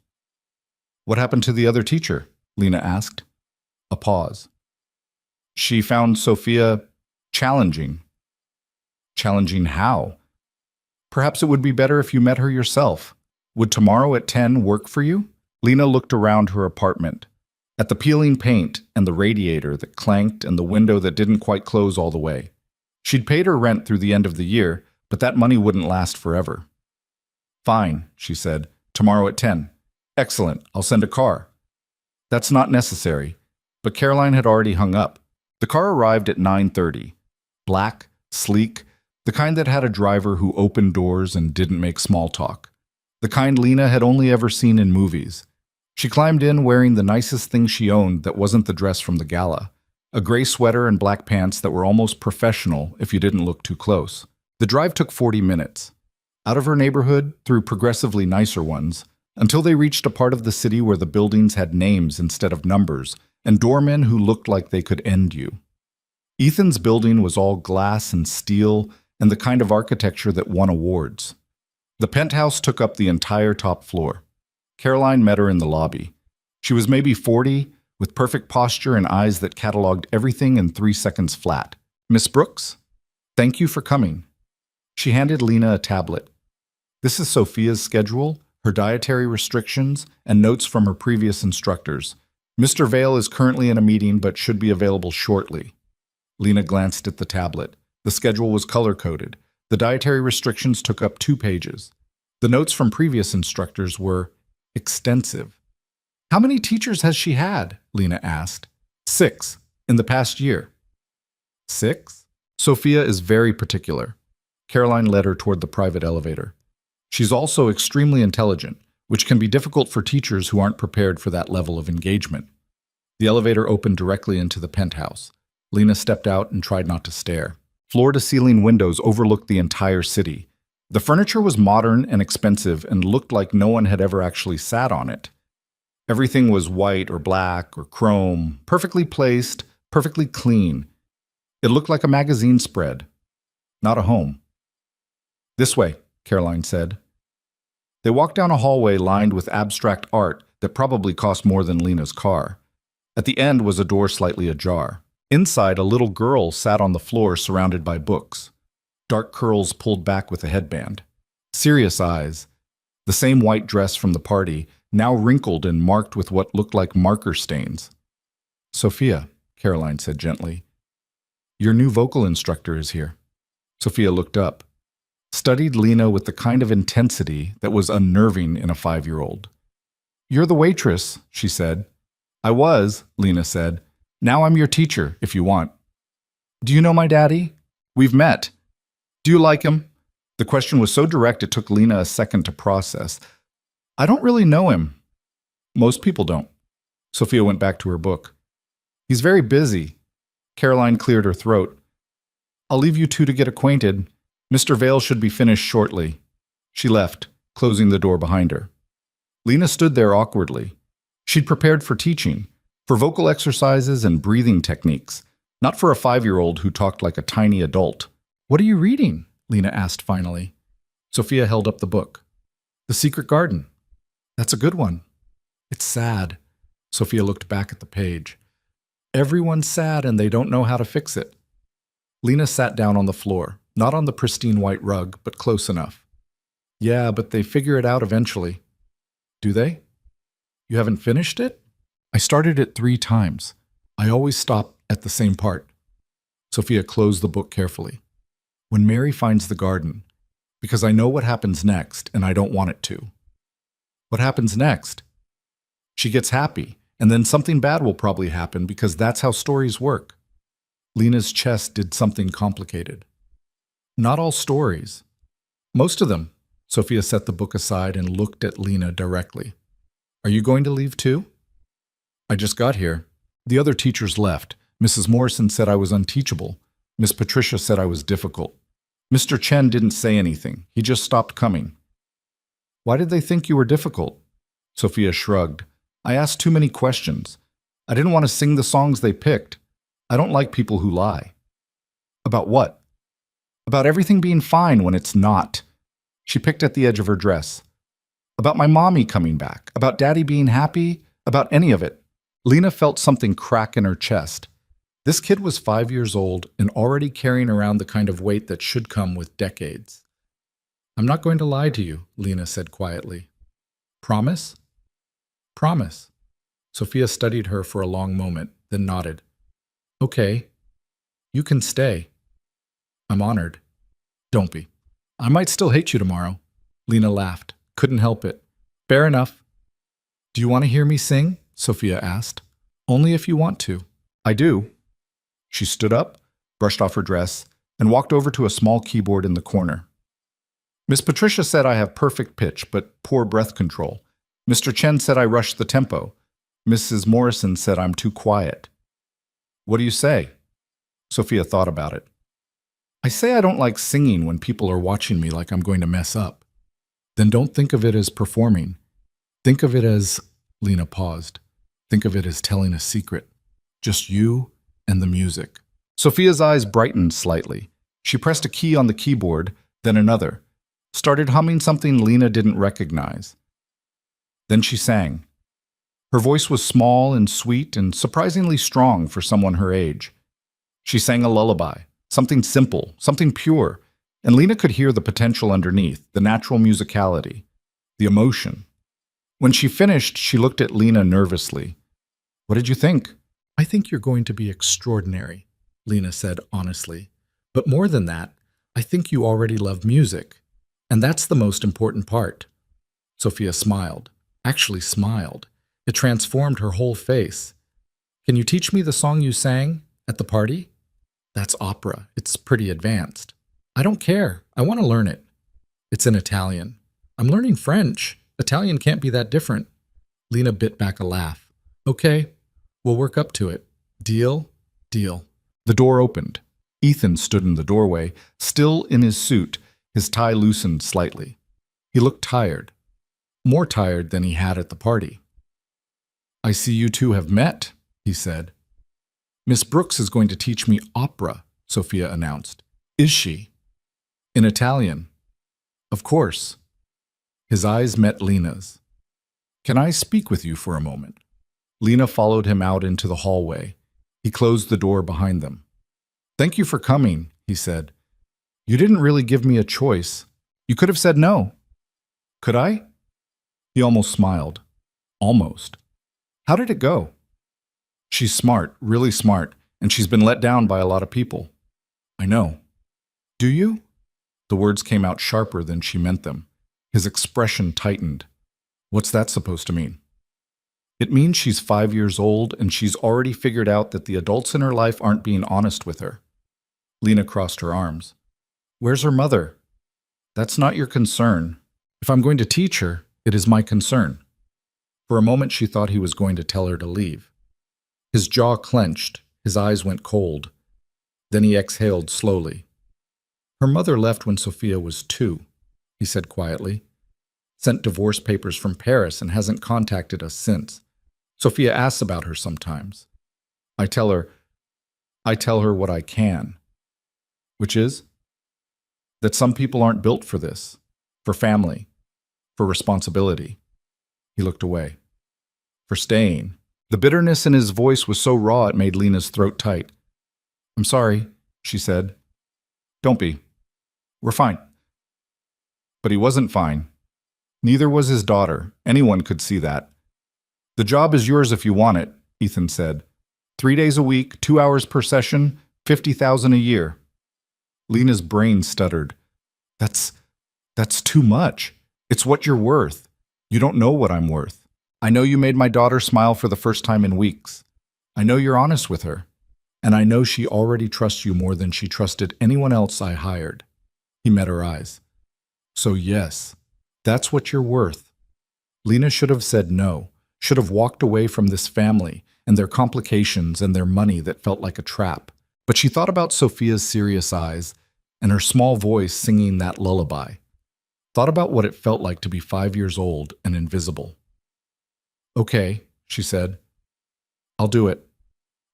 "What happened to the other teacher?" Lena asked. A pause. "She found Sophia challenging." "Challenging how?" "Perhaps it would be better if you met her yourself. Would tomorrow at 10 work for you?" Lena looked around her apartment, at the peeling paint and the radiator that clanked and the window that didn't quite close all the way. She'd paid her rent through the end of the year, but that money wouldn't last forever. "Fine," she said. "Tomorrow at 10. "Excellent. I'll send a car." "That's not necessary." But Caroline had already hung up. The car arrived at 9:30. Black, sleek, the kind that had a driver who opened doors and didn't make small talk. The kind Lena had only ever seen in movies. She climbed in wearing the nicest thing she owned that wasn't the dress from the gala, a gray sweater and black pants that were almost professional if you didn't look too close. The drive took 40 minutes. Out of her neighborhood, through progressively nicer ones, until they reached a part of the city where the buildings had names instead of numbers, and doormen who looked like they could end you. Ethan's building was all glass and steel and the kind of architecture that won awards. The penthouse took up the entire top floor. Caroline met her in the lobby. She was maybe 40, with perfect posture and eyes that cataloged everything in 3 seconds flat. "Miss Brooks? Thank you for coming." She handed Lena a tablet. "This is Sophia's schedule, her dietary restrictions, and notes from her previous instructors. Mr. Vale is currently in a meeting but should be available shortly." Lena glanced at the tablet. The schedule was color-coded. The dietary restrictions took up 2 pages. The notes from previous instructors were extensive. "How many teachers has she had?" Lena asked. 6, in the past year. 6? Sophia is very particular. Caroline led her toward the private elevator. She's also extremely intelligent, which can be difficult for teachers who aren't prepared for that level of engagement. The elevator opened directly into the penthouse. Lena stepped out and tried not to stare. Floor-to-ceiling windows overlooked the entire city. The furniture was modern and expensive and looked like no one had ever actually sat on it. Everything was white or black or chrome, perfectly placed, perfectly clean. It looked like a magazine spread, not a home. "This way," Caroline said. They walked down a hallway lined with abstract art that probably cost more than Lena's car. At the end was a door slightly ajar. Inside, a little girl sat on the floor surrounded by books. Dark curls pulled back with a headband. Serious eyes. The same white dress from the party, now wrinkled and marked with what looked like marker stains. "Sophia," Caroline said gently, "your new vocal instructor is here." Sophia looked up, studied Lena with the kind of intensity that was unnerving in a 5-year-old. "You're the waitress," she said. "I was," Lena said. "Now I'm your teacher, if you want." "Do you know my daddy?" "We've met." "Do you like him?" The question was so direct it took Lena a second to process. "I don't really know him." "Most people don't." Sophia went back to her book. "He's very busy." Caroline cleared her throat. "I'll leave you two to get acquainted. Mr. Vale should be finished shortly." She left, closing the door behind her. Lena stood there awkwardly. She'd prepared for teaching, for vocal exercises and breathing techniques, not for a 5-year-old who talked like a tiny adult. "What are you reading?" Lena asked finally. Sophia held up the book. "The Secret Garden." "That's a good one." "It's sad." Sophia looked back at the page. "Everyone's sad and they don't know how to fix it." Lena sat down on the floor, not on the pristine white rug, but close enough. "Yeah, but they figure it out eventually." "Do they? You haven't finished it?" "I started it 3 times. I always stop at the same part." Sophia closed the book carefully. "When Mary finds the garden, because I know what happens next and I don't want it to." "What happens next?" "She gets happy, and then something bad will probably happen because that's how stories work." Lena's chest did something complicated. "Not all stories." "Most of them." Sophia set the book aside and looked at Lena directly. "Are you going to leave too?" "I just got here. The other teachers left. Mrs. Morrison said I was unteachable. Miss Patricia said I was difficult. Mr. Chen didn't say anything. He just stopped coming." "Why did they think you were difficult?" Sophia shrugged. "I asked too many questions. I didn't want to sing the songs they picked. I don't like people who lie." "About what?" "About everything being fine when it's not." She picked at the edge of her dress. "About my mommy coming back. About daddy being happy. About any of it." Lena felt something crack in her chest. This kid was 5 years old and already carrying around the kind of weight that should come with decades. "I'm not going to lie to you," Lena said quietly. "Promise?" "Promise." Sophia studied her for a long moment, then nodded. "Okay. You can stay." "I'm honored." "Don't be. I might still hate you tomorrow." Lena laughed. Couldn't help it. "Fair enough." "Do you want to hear me sing?" Sophia asked. "Only if you want to." "I do." She stood up, brushed off her dress, and walked over to a small keyboard in the corner. "Miss Patricia said I have perfect pitch, but poor breath control. Mr. Chen said I rush the tempo. Mrs. Morrison said I'm too quiet." "What do you say?" Sophia thought about it. "I say I don't like singing when people are watching me like I'm going to mess up." "Then don't think of it as performing. Think of it as—" Lena paused. "Think of it as telling a secret. Just you and the music." Sophia's eyes brightened slightly. She pressed a key on the keyboard, then another, started humming something Lena didn't recognize. Then she sang. Her voice was small and sweet and surprisingly strong for someone her age. She sang a lullaby, something simple, something pure, and Lena could hear the potential underneath, the natural musicality, the emotion. When she finished, she looked at Lena nervously. "What did you think?" "I think you're going to be extraordinary," Lena said honestly. But more than that, I think you already love music. And that's the most important part. Sophia smiled. Actually smiled. It transformed her whole face. Can you teach me the song you sang at the party? That's opera. It's pretty advanced. I don't care. I want to learn it. It's in Italian. I'm learning French. Italian can't be that different. Lena bit back a laugh. Okay, we'll work up to it. Deal? Deal. The door opened. Ethan stood in the doorway, still in his suit, his tie loosened slightly. He looked tired. More tired than he had at the party. I see you two have met, he said. Miss Brooks is going to teach me opera, Sophia announced. Is she? In Italian. Of course. His eyes met Lena's. Can I speak with you for a moment? Lena followed him out into the hallway. He closed the door behind them. Thank you for coming, he said. You didn't really give me a choice. You could have said no. Could I? He almost smiled. Almost. How did it go? She's smart, really smart, and she's been let down by a lot of people. I know. Do you? The words came out sharper than she meant them. His expression tightened. What's that supposed to mean? It means she's 5 years old and she's already figured out that the adults in her life aren't being honest with her. Lena crossed her arms. Where's her mother? That's not your concern. If I'm going to teach her, it is my concern. For a moment she thought he was going to tell her to leave. His jaw clenched, his eyes went cold. Then he exhaled slowly. Her mother left when Sophia was 2, he said quietly. Sent divorce papers from Paris and hasn't contacted us since. Sophia asks about her sometimes. I tell her what I can. Which is? That some people aren't built for this, for family, for responsibility. He looked away. For staying. The bitterness in his voice was so raw it made Lena's throat tight. I'm sorry, she said. Don't be. We're fine. But he wasn't fine. Neither was his daughter. Anyone could see that. The job is yours if you want it, Ethan said. 3 days a week, 2 hours per session, $50,000 a year. Lena's brain stuttered. That's too much. It's what you're worth. You don't know what I'm worth. I know you made my daughter smile for the first time in weeks. I know you're honest with her. And I know she already trusts you more than she trusted anyone else I hired. He met her eyes. So yes, that's what you're worth. Lena should have said no, should have walked away from this family and their complications and their money that felt like a trap. But she thought about Sophia's serious eyes and her small voice singing that lullaby. Thought about what it felt like to be 5 years old and invisible. Okay, she said. I'll do it.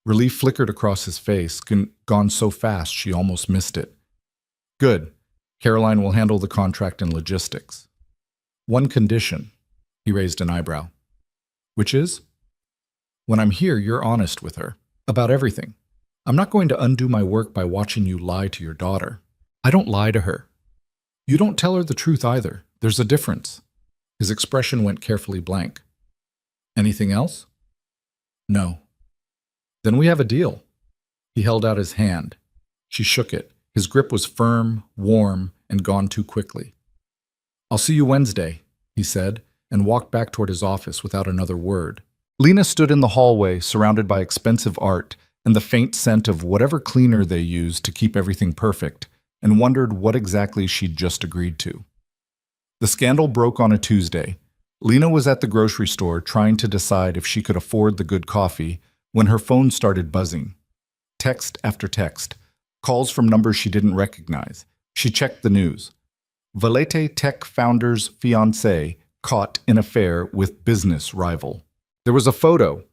Relief flickered across his face, gone so fast she almost missed it. Good. Caroline will handle the contract and logistics. One condition. He raised an eyebrow. Which is? When I'm here, you're honest with her. About everything. I'm not going to undo my work by watching you lie to your daughter. I don't lie to her. You don't tell her the truth either. There's a difference. His expression went carefully blank. Anything else? No. Then we have a deal. He held out his hand. She shook it. His grip was firm, warm, and gone too quickly. I'll see you Wednesday, he said, and walked back toward his office without another word. Lena stood in the hallway, surrounded by expensive art and the faint scent of whatever cleaner they used to keep everything perfect, and wondered what exactly she'd just agreed to. The scandal broke on a Tuesday. Lena was at the grocery store trying to decide if she could afford the good coffee when her phone started buzzing. Text after text. Calls from numbers she didn't recognize. She checked the news. Valete Tech founder's fiancé caught in affair with business rival. There was a photo.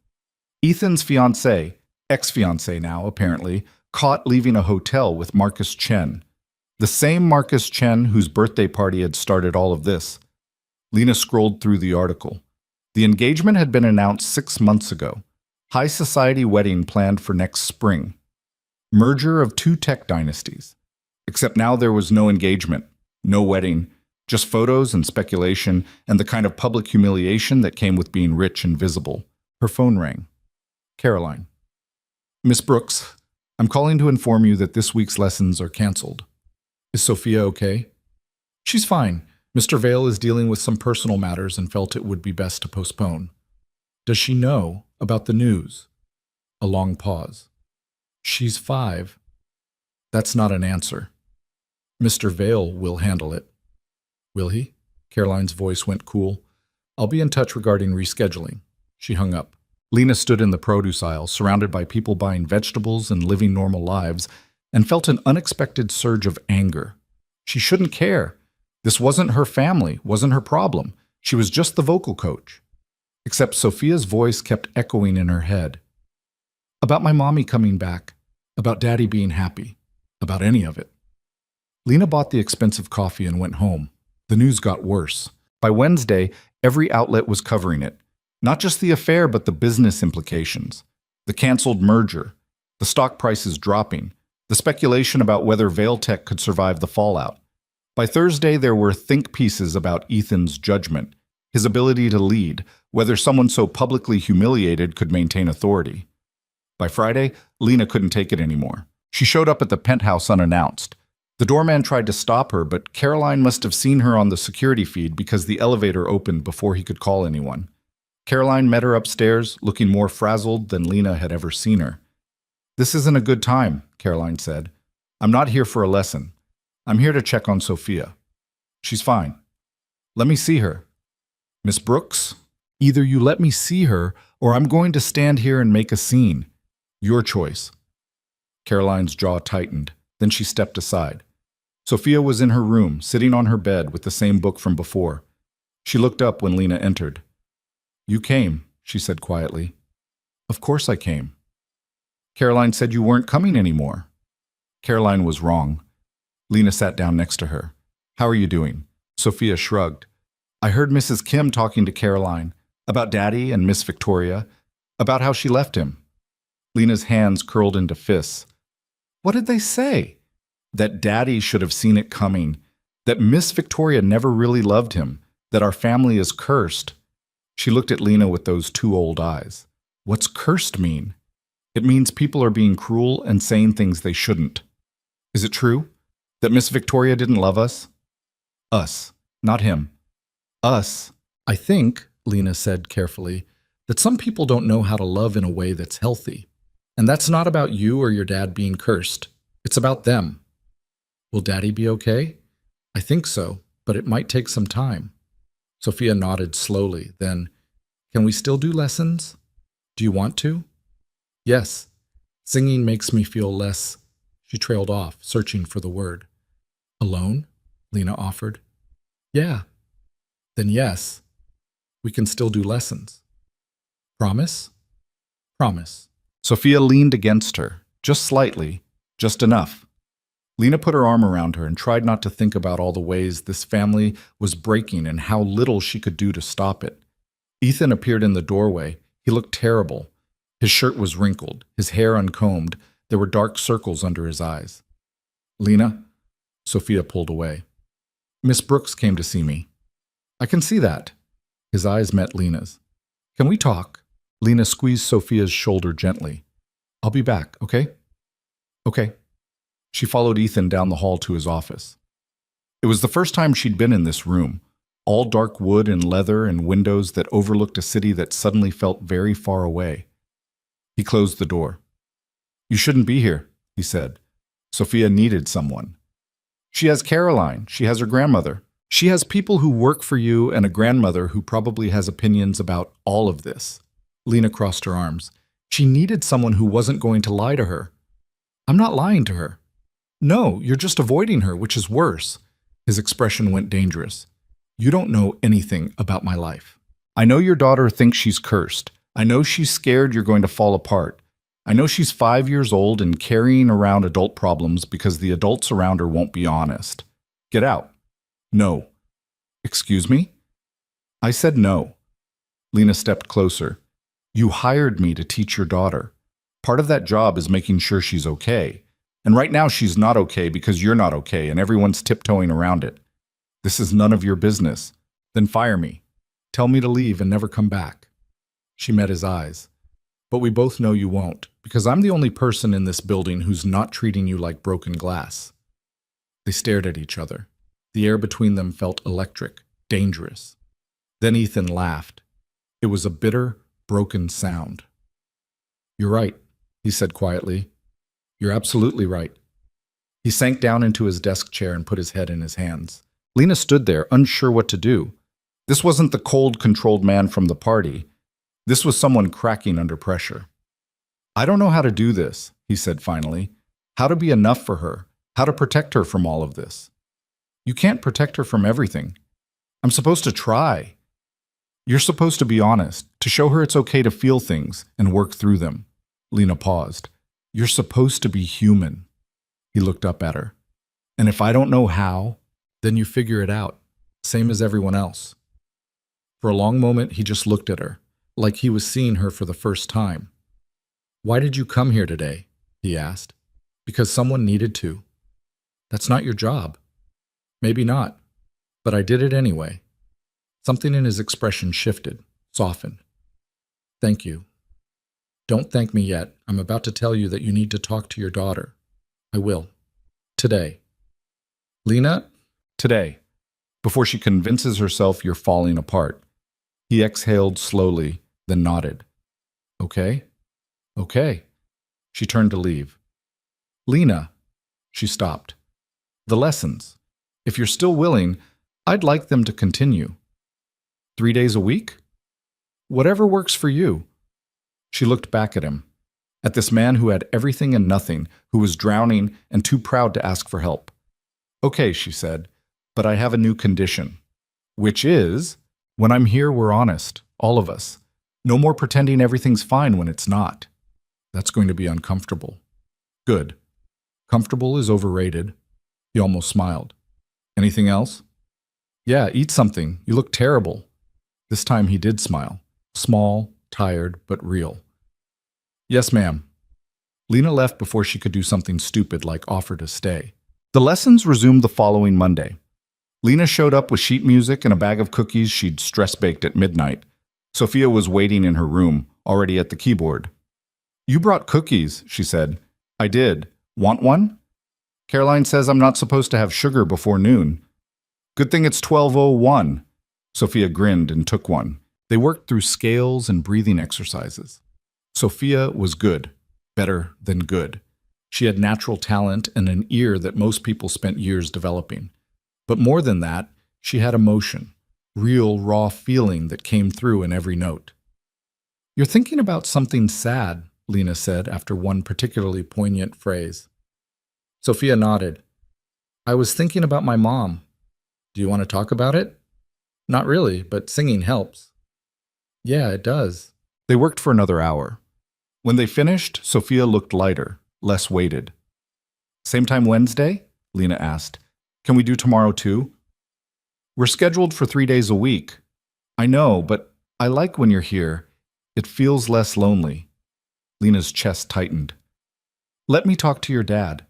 Ethan's fiancé, ex-fiancé now apparently, caught leaving a hotel with Marcus Chen. The same Marcus Chen whose birthday party had started all of this. Lena scrolled through the article. The engagement had been announced 6 months ago. High society wedding planned for next spring. Merger of 2 tech dynasties. Except now there was no engagement, no wedding, just photos and speculation and the kind of public humiliation that came with being rich and visible. Her phone rang. Caroline. Miss Brooks, I'm calling to inform you that this week's lessons are canceled. Is Sophia okay? She's fine. Mr. Vale is dealing with some personal matters and felt it would be best to postpone. Does she know about the news? A long pause. She's 5. That's not an answer. Mr. Vale will handle it. Will he? Caroline's voice went cool. I'll be in touch regarding rescheduling. She hung up. Lena stood in the produce aisle, surrounded by people buying vegetables and living normal lives, and felt an unexpected surge of anger. She shouldn't care. This wasn't her family, wasn't her problem. She was just the vocal coach. Except Sophia's voice kept echoing in her head. About my mommy coming back. About Daddy being happy. About any of it. Lena bought the expensive coffee and went home. The news got worse. By Wednesday, every outlet was covering it. Not just the affair, but the business implications. The canceled merger. The stock prices dropping. The speculation about whether Vale Tech could survive the fallout. By Thursday, there were think pieces about Ethan's judgment, his ability to lead, whether someone so publicly humiliated could maintain authority. By Friday, Lena couldn't take it anymore. She showed up at the penthouse unannounced. The doorman tried to stop her, but Caroline must have seen her on the security feed because the elevator opened before he could call anyone. Caroline met her upstairs, looking more frazzled than Lena had ever seen her. This isn't a good time, Caroline said. I'm not here for a lesson. I'm here to check on Sophia. She's fine. Let me see her. Miss Brooks, either you let me see her, or I'm going to stand here and make a scene. Your choice. Caroline's jaw tightened. Then she stepped aside. Sophia was in her room, sitting on her bed with the same book from before. She looked up when Lena entered. You came, she said quietly. Of course I came. Caroline said you weren't coming anymore. Caroline was wrong. Lena sat down next to her. How are you doing? Sophia shrugged. I heard Mrs. Kim talking to Caroline about Daddy and Miss Victoria, about how she left him. Lena's hands curled into fists. What did they say? That Daddy should have seen it coming, that Miss Victoria never really loved him, that our family is cursed. She looked at Lena with those 2 old eyes. What's cursed mean? It means people are being cruel and saying things they shouldn't. Is it true? That Miss Victoria didn't love us? Us, not him. Us. I think, Lena said carefully, that some people don't know how to love in a way that's healthy. And that's not about you or your dad being cursed. It's about them. Will Daddy be okay? I think so, but it might take some time. Sophia nodded slowly, then, can we still do lessons? Do you want to? Yes. Singing makes me feel less. She trailed off, searching for the word. Alone? Lena offered. Yeah. Then yes. We can still do lessons. Promise? Promise. Sophia leaned against her, just slightly, just enough. Lena put her arm around her and tried not to think about all the ways this family was breaking and how little she could do to stop it. Ethan appeared in the doorway. He looked terrible. His shirt was wrinkled, his hair uncombed. There were dark circles under his eyes. Lena? Sophia pulled away. Miss Brooks came to see me. I can see that. His eyes met Lena's. Can we talk? Lena squeezed Sophia's shoulder gently. I'll be back, okay? Okay. She followed Ethan down the hall to his office. It was the first time she'd been in this room, all dark wood and leather and windows that overlooked a city that suddenly felt very far away. He closed the door. You shouldn't be here, he said. Sophia needed someone. She has Caroline. She has her grandmother. She has people who work for you and a grandmother who probably has opinions about all of this. Lena crossed her arms. She needed someone who wasn't going to lie to her. I'm not lying to her. No, you're just avoiding her, which is worse. His expression went dangerous. You don't know anything about my life. I know your daughter thinks she's cursed. I know she's scared you're going to fall apart. I know she's 5 years old and carrying around adult problems because the adults around her won't be honest. Get out. No. Excuse me? I said no. Lena stepped closer. You hired me to teach your daughter. Part of that job is making sure she's okay. And right now she's not okay because you're not okay and everyone's tiptoeing around it. This is none of your business. Then fire me. Tell me to leave and never come back. She met his eyes. But we both know you won't, Because I'm the only person in this building who's not treating you like broken glass. They stared at each other. The air between them felt electric, dangerous. Then Ethan laughed. It was a bitter, broken sound. "You're right," he said quietly. "You're absolutely right." He sank down into his desk chair and put his head in his hands. Lena stood there, unsure what to do. This wasn't the cold, controlled man from the party. This was someone cracking under pressure. "I don't know how to do this," he said finally. "How to be enough for her, how to protect her from all of this." "You can't protect her from everything. I'm supposed to try." "You're supposed to be honest, to show her it's okay to feel things and work through them." Lena paused. "You're supposed to be human." He looked up at her. "And if I don't know how, then you figure it out, same as everyone else." For a long moment, he just looked at her, like he was seeing her for the first time. "Why did you come here today?" he asked. "Because someone needed to." "That's not your job." "Maybe not, but I did it anyway." Something in his expression shifted, softened. "Thank you." "Don't thank me yet. I'm about to tell you that you need to talk to your daughter." "I will. Today." "Lena, today, before she convinces herself you're falling apart." He exhaled slowly, then nodded. "Okay. Okay." She turned to leave. "Lena," she stopped. "The lessons. If you're still willing, I'd like them to continue." 3 days a week? "Whatever works for you." She looked back at him, at this man who had everything and nothing, who was drowning and too proud to ask for help. "Okay," she said, "but I have a new condition. Which is, when I'm here, we're honest, all of us. No more pretending everything's fine when it's not." "That's going to be uncomfortable." "Good. Comfortable is overrated." He almost smiled. "Anything else?" "Yeah, eat something. You look terrible." This time he did smile. Small, tired, but real. "Yes, ma'am." Lena left before she could do something stupid like offer to stay. The lessons resumed the following Monday. Lena showed up with sheet music and a bag of cookies she'd stress-baked at midnight. Sophia was waiting in her room, already at the keyboard. "You brought cookies," she said. "I did. Want one?" "Caroline says I'm not supposed to have sugar before noon." "Good thing it's 12:01. Sophia grinned and took one. They worked through scales and breathing exercises. Sophia was good, better than good. She had natural talent and an ear that most people spent years developing. But more than that, she had emotion, real, raw feeling that came through in every note. "You're thinking about something sad," Lena said after one particularly poignant phrase. Sophia nodded. "I was thinking about my mom." "Do you want to talk about it?" "Not really, but singing helps." "Yeah, it does." They worked for another hour. When they finished, Sophia looked lighter, less weighted. "Same time Wednesday?" Lena asked. "Can we do tomorrow too?" "We're scheduled for 3 days a week." "I know, but I like when you're here. It feels less lonely." Lena's chest tightened. "Let me talk to your dad."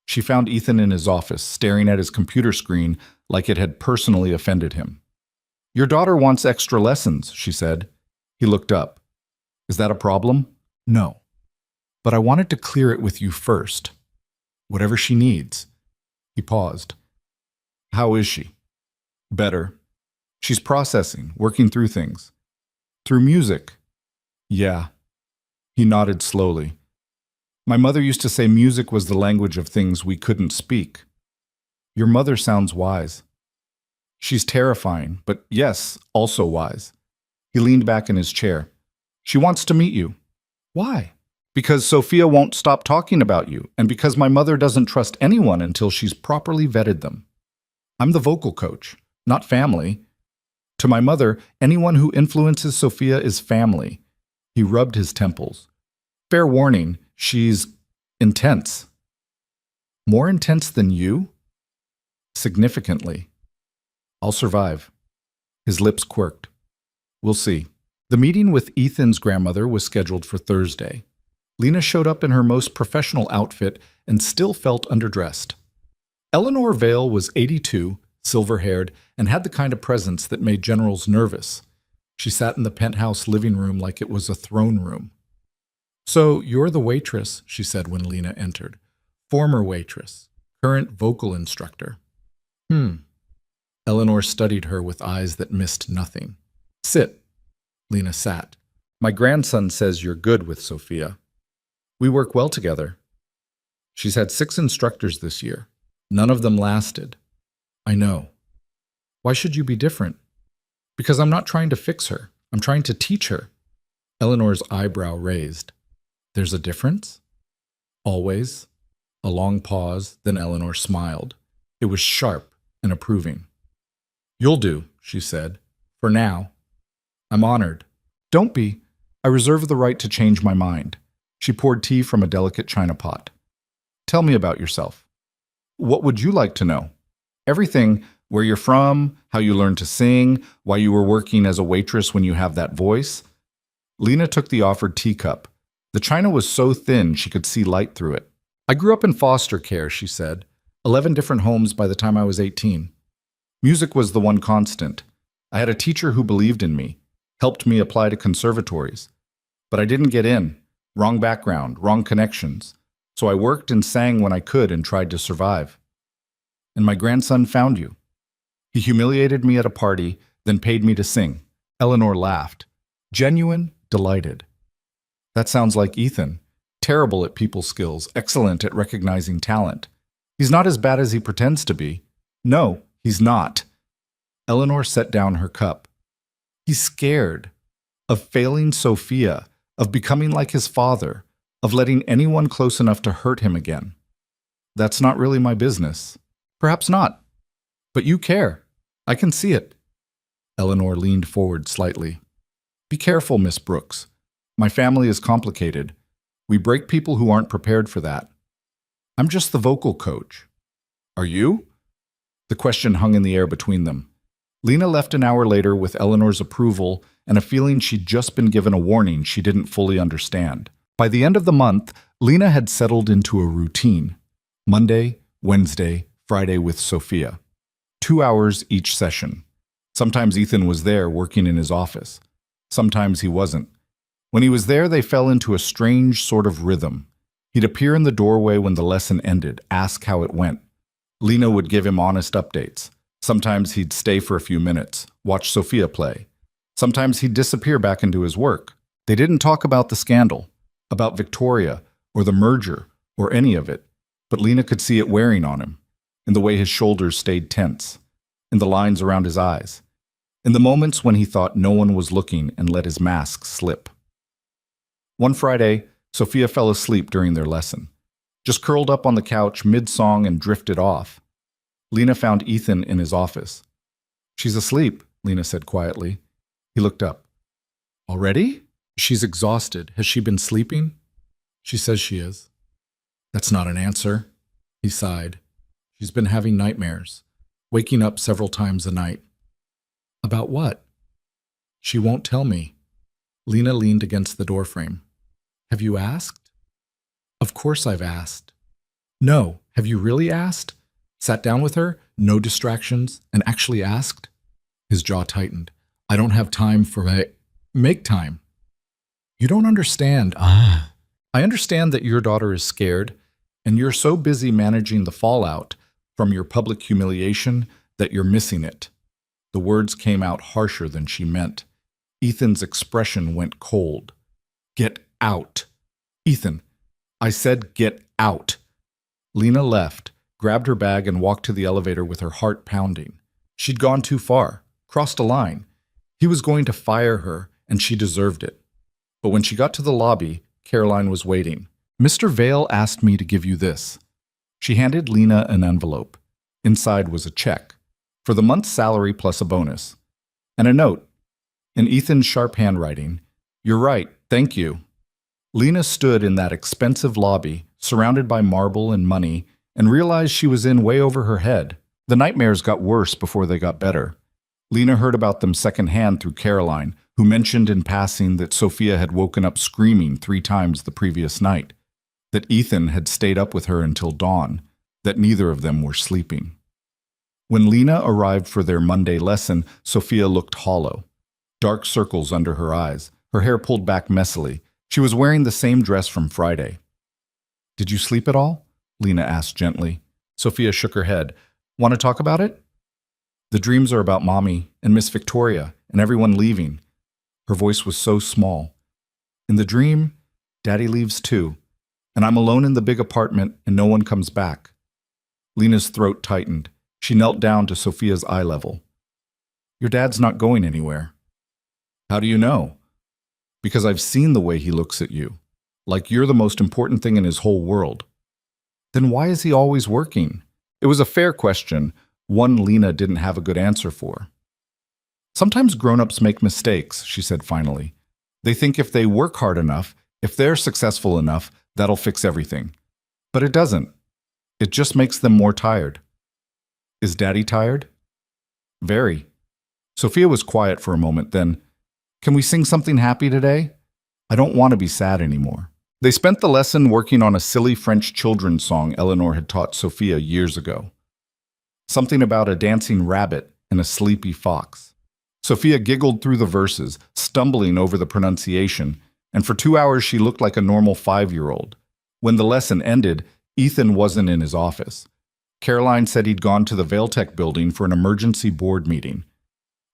She found Ethan in his office, staring at his computer screen like it had personally offended him. "Your daughter wants extra lessons," she said. He looked up. "Is that a problem?" "No. But I wanted to clear it with you first. Whatever she needs." He paused. "How is she?" "Better. She's processing, working through things." "Through music?" "Yeah." He nodded slowly. "My mother used to say music was the language of things we couldn't speak." "Your mother sounds wise." "She's terrifying, but yes, also wise." He leaned back in his chair. "She wants to meet you." "Why?" "Because Sophia won't stop talking about you, and because my mother doesn't trust anyone until she's properly vetted them. I'm the vocal coach, not family. To my mother, anyone who influences Sophia is family." He rubbed his temples. "Fair warning, she's intense." "More intense than you?" "Significantly." "I'll survive." His lips quirked. "We'll see." The meeting with Ethan's grandmother was scheduled for Thursday. Lena showed up in her most professional outfit and still felt underdressed. Eleanor Vale was 82, silver-haired, and had the kind of presence that made generals nervous. She sat in the penthouse living room like it was a throne room. So you're the waitress, she said when Lena entered. Former waitress, current vocal instructor. Eleanor studied her with eyes that missed nothing. Sit. Lena sat. My grandson says you're good with Sophia. We work well together. She's had 6 instructors this year. None of them lasted. I know. Why should you be different? Because I'm not trying to fix her. I'm trying to teach her. Eleanor's eyebrow raised. There's a difference? Always. A long pause, then Eleanor smiled. It was sharp and approving. You'll do, she said. For now. I'm honored. Don't be. I reserve the right to change my mind. She poured tea from a delicate china pot. Tell me about yourself. What would you like to know? Everything. Where you're from, how you learned to sing, why you were working as a waitress when you have that voice. Lena took the offered teacup. The china was so thin she could see light through it. I grew up in foster care, she said. 11 different homes by the time I was 18. Music was the one constant. I had a teacher who believed in me, helped me apply to conservatories. But I didn't get in. Wrong background, wrong connections. So I worked and sang when I could and tried to survive. And my grandson found you. He humiliated me at a party, then paid me to sing. Eleanor laughed. Genuine, delighted. That sounds like Ethan. Terrible at people skills, excellent at recognizing talent. He's not as bad as he pretends to be. No, he's not. Eleanor set down her cup. He's scared of failing Sophia, of becoming like his father, of letting anyone close enough to hurt him again. That's not really my business. Perhaps not. But you care. I can see it. Eleanor leaned forward slightly. Be careful, Miss Brooks. My family is complicated. We break people who aren't prepared for that. I'm just the vocal coach. Are you? The question hung in the air between them. Lena left an hour later with Eleanor's approval and a feeling she'd just been given a warning she didn't fully understand. By the end of the month, Lena had settled into a routine. Monday, Wednesday, Friday with Sophia. 2 hours each session. Sometimes Ethan was there working in his office. Sometimes he wasn't. When he was there, they fell into a strange sort of rhythm. He'd appear in the doorway when the lesson ended, ask how it went. Lena would give him honest updates. Sometimes he'd stay for a few minutes, watch Sophia play. Sometimes he'd disappear back into his work. They didn't talk about the scandal, about Victoria, or the merger, or any of it, but Lena could see it wearing on him, in the way his shoulders stayed tense, in the lines around his eyes, in the moments when he thought no one was looking and let his mask slip. One Friday, Sophia fell asleep during their lesson, just curled up on the couch mid-song and drifted off. Lena found Ethan in his office. She's asleep, Lena said quietly. He looked up. Already? She's exhausted. Has she been sleeping? She says she is. That's not an answer. He sighed. She's been having nightmares, waking up several times a night. About what? She won't tell me. Lena leaned against the doorframe. Have you asked? Of course I've asked. No, have you really asked? Sat down with her, no distractions, and actually asked? His jaw tightened. I don't have time for make time. You don't understand. I understand that your daughter is scared, and you're so busy managing the fallout from your public humiliation that you're missing it. The words came out harsher than she meant. Ethan's expression went cold. Get out. Ethan, I said get out. Lena left, grabbed her bag and walked to the elevator with her heart pounding. She'd gone too far, crossed a line. He was going to fire her, and she deserved it. But when she got to the lobby, Caroline was waiting. Mr. Vale asked me to give you this. She handed Lena an envelope. Inside was a check, for the month's salary plus a bonus. And a note, in Ethan's sharp handwriting, You're right, thank you. Lena stood in that expensive lobby, surrounded by marble and money, and realized she was in way over her head. The nightmares got worse before they got better. Lena heard about them secondhand through Caroline, who mentioned in passing that Sophia had woken up screaming 3 times the previous night, that Ethan had stayed up with her until dawn, that neither of them were sleeping. When Lena arrived for their Monday lesson, Sophia looked hollow. Dark circles under her eyes, her hair pulled back messily. She was wearing the same dress from Friday. Did you sleep at all? Lena asked gently. Sophia shook her head. Want to talk about it? The dreams are about Mommy and Miss Victoria and everyone leaving. Her voice was so small. In the dream, Daddy leaves too, and I'm alone in the big apartment and no one comes back. Lena's throat tightened. She knelt down to Sophia's eye level. Your dad's not going anywhere. How do you know? Because I've seen the way he looks at you, like you're the most important thing in his whole world. Then why is he always working? It was a fair question, one Lena didn't have a good answer for. Sometimes grown-ups make mistakes, she said finally. They think if they work hard enough, if they're successful enough, that'll fix everything. But it doesn't. It just makes them more tired. Is Daddy tired? Very. Sophia was quiet for a moment, then, can we sing something happy today? I don't want to be sad anymore. They spent the lesson working on a silly French children's song Eleanor had taught Sophia years ago. Something about a dancing rabbit and a sleepy fox. Sophia giggled through the verses, stumbling over the pronunciation, and for 2 hours she looked like a normal 5-year-old. When the lesson ended, Ethan wasn't in his office. Caroline said he'd gone to the Vailtech building for an emergency board meeting.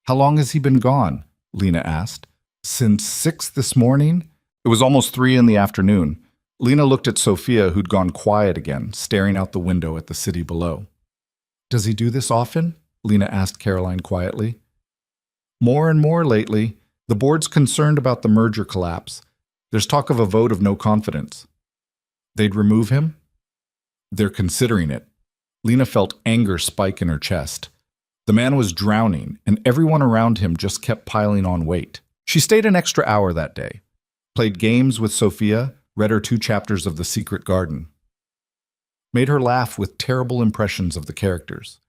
How long has he been gone? Lena asked. Since 6 this morning? It was almost 3 in the afternoon. Lena looked at Sophia, who'd gone quiet again, staring out the window at the city below. Does he do this often? Lena asked Caroline quietly. More and more lately. The board's concerned about the merger collapse. There's talk of a vote of no confidence. They'd remove him? They're considering it. Lena felt anger spike in her chest. The man was drowning, and everyone around him just kept piling on weight. She stayed an extra hour that day, played games with Sophia, read her 2 chapters of The Secret Garden. Made her laugh with terrible impressions of the characters.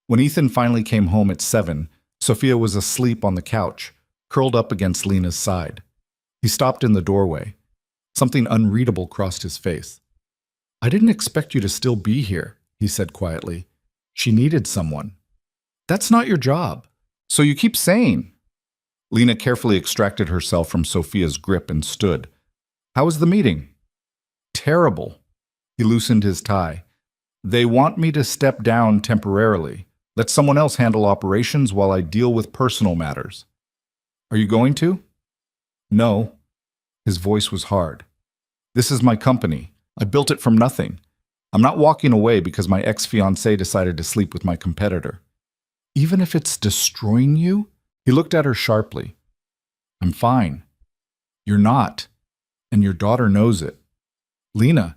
When Ethan finally came home at 7, Sophia was asleep on the couch, curled up against Lena's side. He stopped in the doorway. Something unreadable crossed his face. I didn't expect you to still be here, he said quietly. She needed someone. That's not your job. So you keep saying. Lena carefully extracted herself from Sophia's grip and stood. How was the meeting? Terrible. He loosened his tie. They want me to step down temporarily. Let someone else handle operations while I deal with personal matters. Are you going to? No. His voice was hard. This is my company. I built it from nothing. I'm not walking away because my ex-fiancé decided to sleep with my competitor. Even if it's destroying you? He looked at her sharply. I'm fine. You're not. And your daughter knows it. Lena,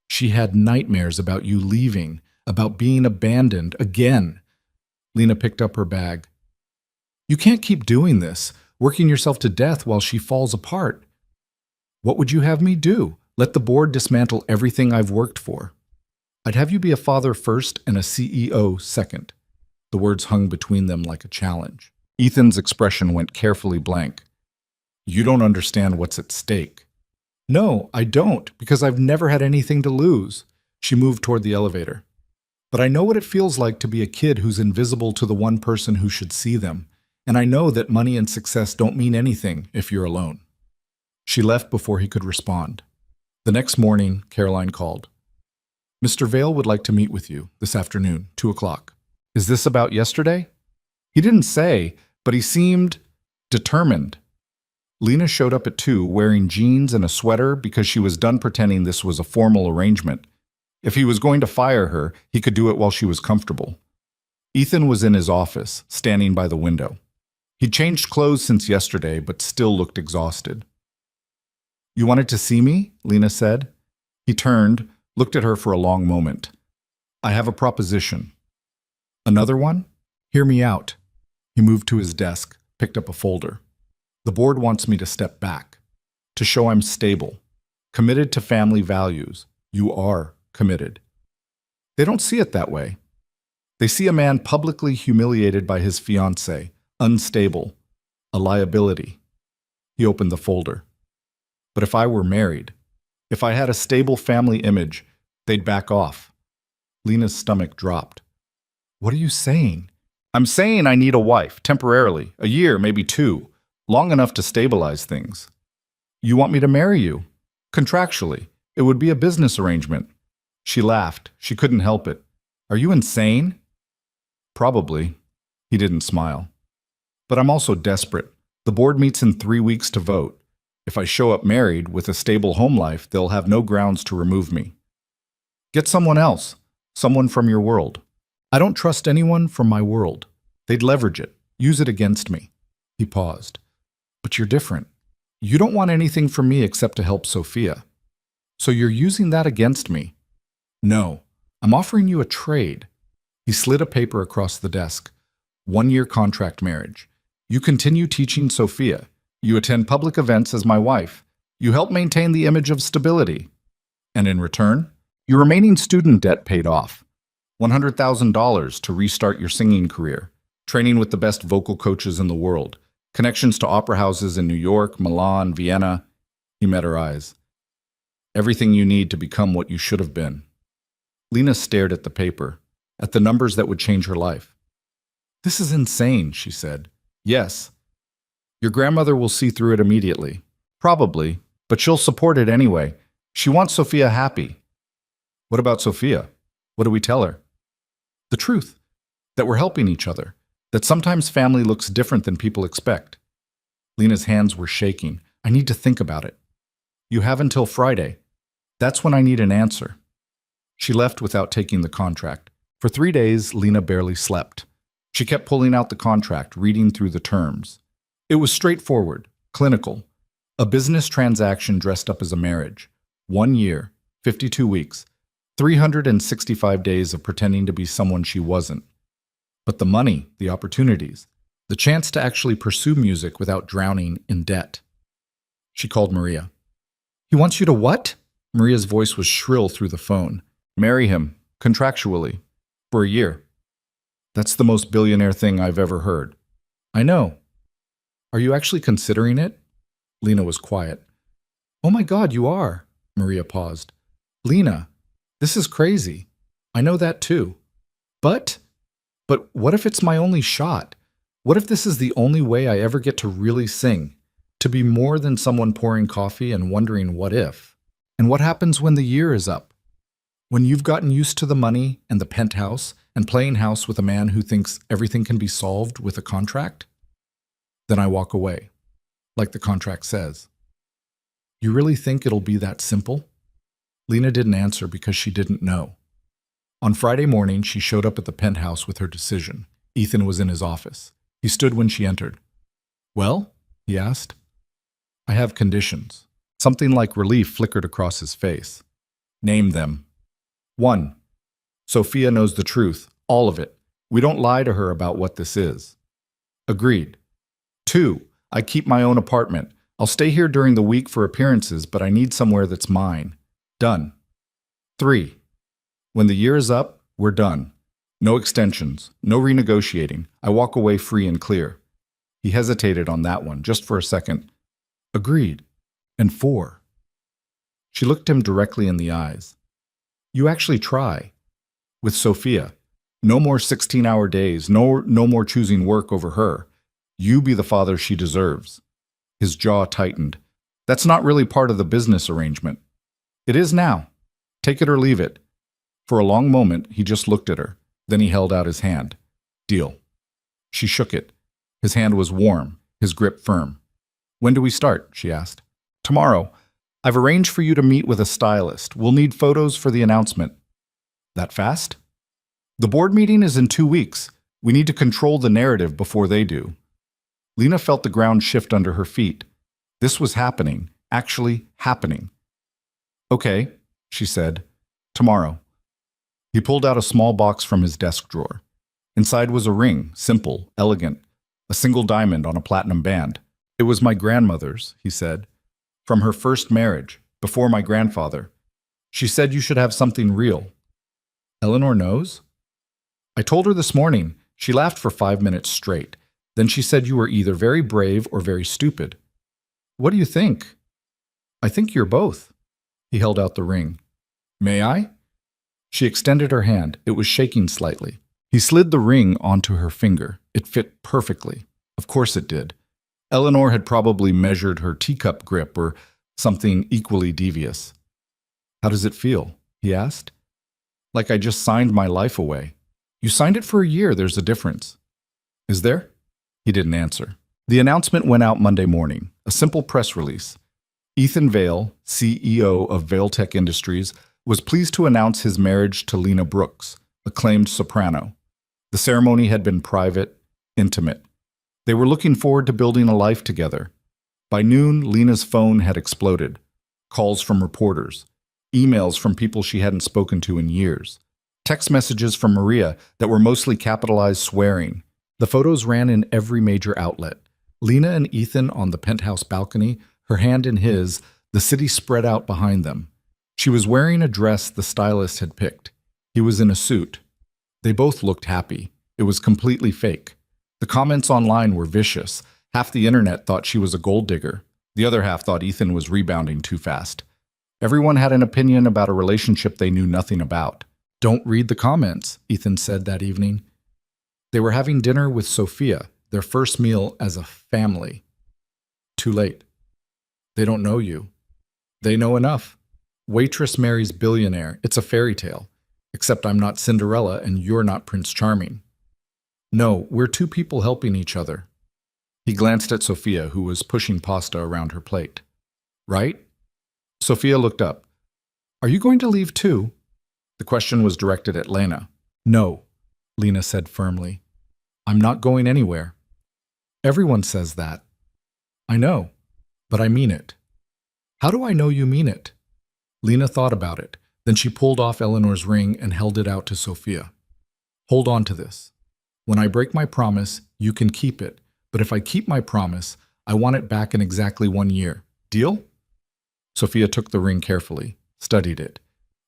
she had nightmares about you leaving, about being abandoned again. Lena picked up her bag. You can't keep doing this, working yourself to death while she falls apart. What would you have me do? Let the board dismantle everything I've worked for. I'd have you be a father first and a CEO second. The words hung between them like a challenge. Ethan's expression went carefully blank. You don't understand what's at stake. No, I don't, because I've never had anything to lose. She moved toward the elevator. But I know what it feels like to be a kid who's invisible to the one person who should see them. And I know that money and success don't mean anything if you're alone. She left before he could respond. The next morning, Caroline called. Mr. Vale would like to meet with you this afternoon, 2 o'clock. Is this about yesterday? He didn't say, but he seemed determined. Lena showed up at 2 wearing jeans and a sweater because she was done pretending this was a formal arrangement. If he was going to fire her, he could do it while she was comfortable. Ethan was in his office, standing by the window. He'd changed clothes since yesterday, but still looked exhausted. You wanted to see me? Lena said. He turned, looked at her for a long moment. I have a proposition. Another one? Hear me out. He moved to his desk, picked up a folder. The board wants me to step back, to show I'm stable, committed to family values. You are committed. They don't see it that way. They see a man publicly humiliated by his fiancée, unstable, a liability. He opened the folder. But if I were married, if I had a stable family image, they'd back off. Lena's stomach dropped. What are you saying? I'm saying I need a wife, temporarily, a year, maybe 2, long enough to stabilize things. You want me to marry you? Contractually. It would be a business arrangement. She laughed. She couldn't help it. Are you insane? Probably. He didn't smile. But I'm also desperate. The board meets in 3 weeks to vote. If I show up married with a stable home life, they'll have no grounds to remove me. Get someone else. Someone from your world. I don't trust anyone from my world. They'd leverage it, use it against me. He paused. But you're different. You don't want anything from me except to help Sophia. So you're using that against me? No. I'm offering you a trade. He slid a paper across the desk. 1-year contract marriage. You continue teaching Sophia. You attend public events as my wife. You help maintain the image of stability. And in return, your remaining student debt paid off. $100,000 to restart your singing career. Training with the best vocal coaches in the world. Connections to opera houses in New York, Milan, Vienna. He met her eyes. Everything you need to become what you should have been. Lena stared at the paper, at the numbers that would change her life. This is insane, she said. Yes. Your grandmother will see through it immediately. Probably, but she'll support it anyway. She wants Sophia happy. What about Sophia? What do we tell her? The truth. That we're helping each other. That sometimes family looks different than people expect. Lena's hands were shaking. I need to think about it. You have until Friday. That's when I need an answer. She left without taking the contract. For 3 days, Lena barely slept. She kept pulling out the contract, reading through the terms. It was straightforward, clinical. A business transaction dressed up as a marriage. 1 year, 52 weeks, 365 days of pretending to be someone she wasn't. But the money, the opportunities, the chance to actually pursue music without drowning in debt. She called Maria. He wants you to what? Maria's voice was shrill through the phone. Marry him, contractually, for a year. That's the most billionaire thing I've ever heard. I know. Are you actually considering it? Lena was quiet. Oh my God, you are. Maria paused. Lena, this is crazy. I know that too. But what if it's my only shot? What if this is the only way I ever get to really sing? To be more than someone pouring coffee and wondering what if? And what happens when the year is up? When you've gotten used to the money and the penthouse and playing house with a man who thinks everything can be solved with a contract? Then I walk away, like the contract says. You really think it'll be that simple? Lena didn't answer because she didn't know. On Friday morning, she showed up at the penthouse with her decision. Ethan was in his office. He stood when she entered. Well? He asked. I have conditions. Something like relief flickered across his face. Name them. 1. Sophia knows the truth, all of it. We don't lie to her about what this is. Agreed. 2. I keep my own apartment. I'll stay here during the week for appearances, but I need somewhere that's mine. Done. 3. When the year is up, we're done. No extensions, no renegotiating. I walk away free and clear. He hesitated on that one, just for a second. Agreed. And 4. She looked him directly in the eyes. You actually try. With Sophia. No more 16-hour days, no more choosing work over her. You be the father she deserves. His jaw tightened. That's not really part of the business arrangement. It is now. Take it or leave it. For a long moment, he just looked at her. Then he held out his hand. Deal. She shook it. His hand was warm, his grip firm. When do we start? She asked. Tomorrow. I've arranged for you to meet with a stylist. We'll need photos for the announcement. That fast? The board meeting is in 2 weeks. We need to control the narrative before they do. Lena felt the ground shift under her feet. This was happening, actually happening. Okay, she said. Tomorrow. He pulled out a small box from his desk drawer. Inside was a ring, simple, elegant, a single diamond on a platinum band. It was my grandmother's, he said. From her first marriage, before my grandfather. She said you should have something real. Eleanor knows? I told her this morning. She laughed for 5 minutes straight. Then she said you were either very brave or very stupid. What do you think? I think you're both. He held out the ring. May I? She extended her hand. It was shaking slightly. He slid the ring onto her finger. It fit perfectly. Of course it did. Eleanor had probably measured her teacup grip or something equally devious. How does it feel? He asked. Like I just signed my life away. You signed it for a year, there's a difference. Is there? He didn't answer. The announcement went out Monday morning, a simple press release. Ethan Vale, CEO of Valetech Industries, was pleased to announce his marriage to Lena Brooks, acclaimed soprano. The ceremony had been private, intimate. They were looking forward to building a life together. By noon, Lena's phone had exploded. Calls from reporters, emails from people she hadn't spoken to in years, text messages from Aria that were mostly capitalized swearing. The photos ran in every major outlet. Lena and Ethan on the penthouse balcony, her hand in his, the city spread out behind them. She was wearing a dress the stylist had picked. He was in a suit. They both looked happy. It was completely fake. The comments online were vicious. Half the internet thought she was a gold digger. The other half thought Ethan was rebounding too fast. Everyone had an opinion about a relationship they knew nothing about. Don't read the comments, Ethan said that evening. They were having dinner with Sophia, their first meal as a family. Too late. They don't know you. They know enough. Waitress marries billionaire. It's a fairy tale. Except I'm not Cinderella and you're not Prince Charming. No, we're two people helping each other. He glanced at Sophia, who was pushing pasta around her plate. Right? Sophia looked up. Are you going to leave too? The question was directed at Lena. No, Lena said firmly. I'm not going anywhere. Everyone says that. I know, but I mean it. How do I know you mean it? Lena thought about it. Then she pulled off Eleanor's ring and held it out to Sophia. Hold on to this. When I break my promise, you can keep it. But if I keep my promise, I want it back in exactly 1 year. Deal? Sophia took the ring carefully, studied it.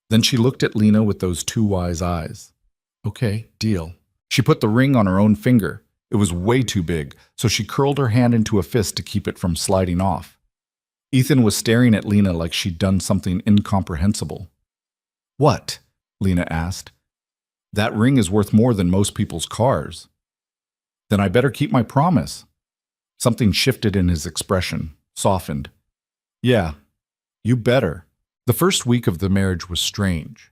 Then she looked at Lena with those two wise eyes. Okay, deal. She put the ring on her own finger. It was way too big, so she curled her hand into a fist to keep it from sliding off. Ethan was staring at Lena like she'd done something incomprehensible. What? Lena asked. That ring is worth more than most people's cars. Then I better keep my promise. Something shifted in his expression, softened. Yeah, you better. The first week of the marriage was strange.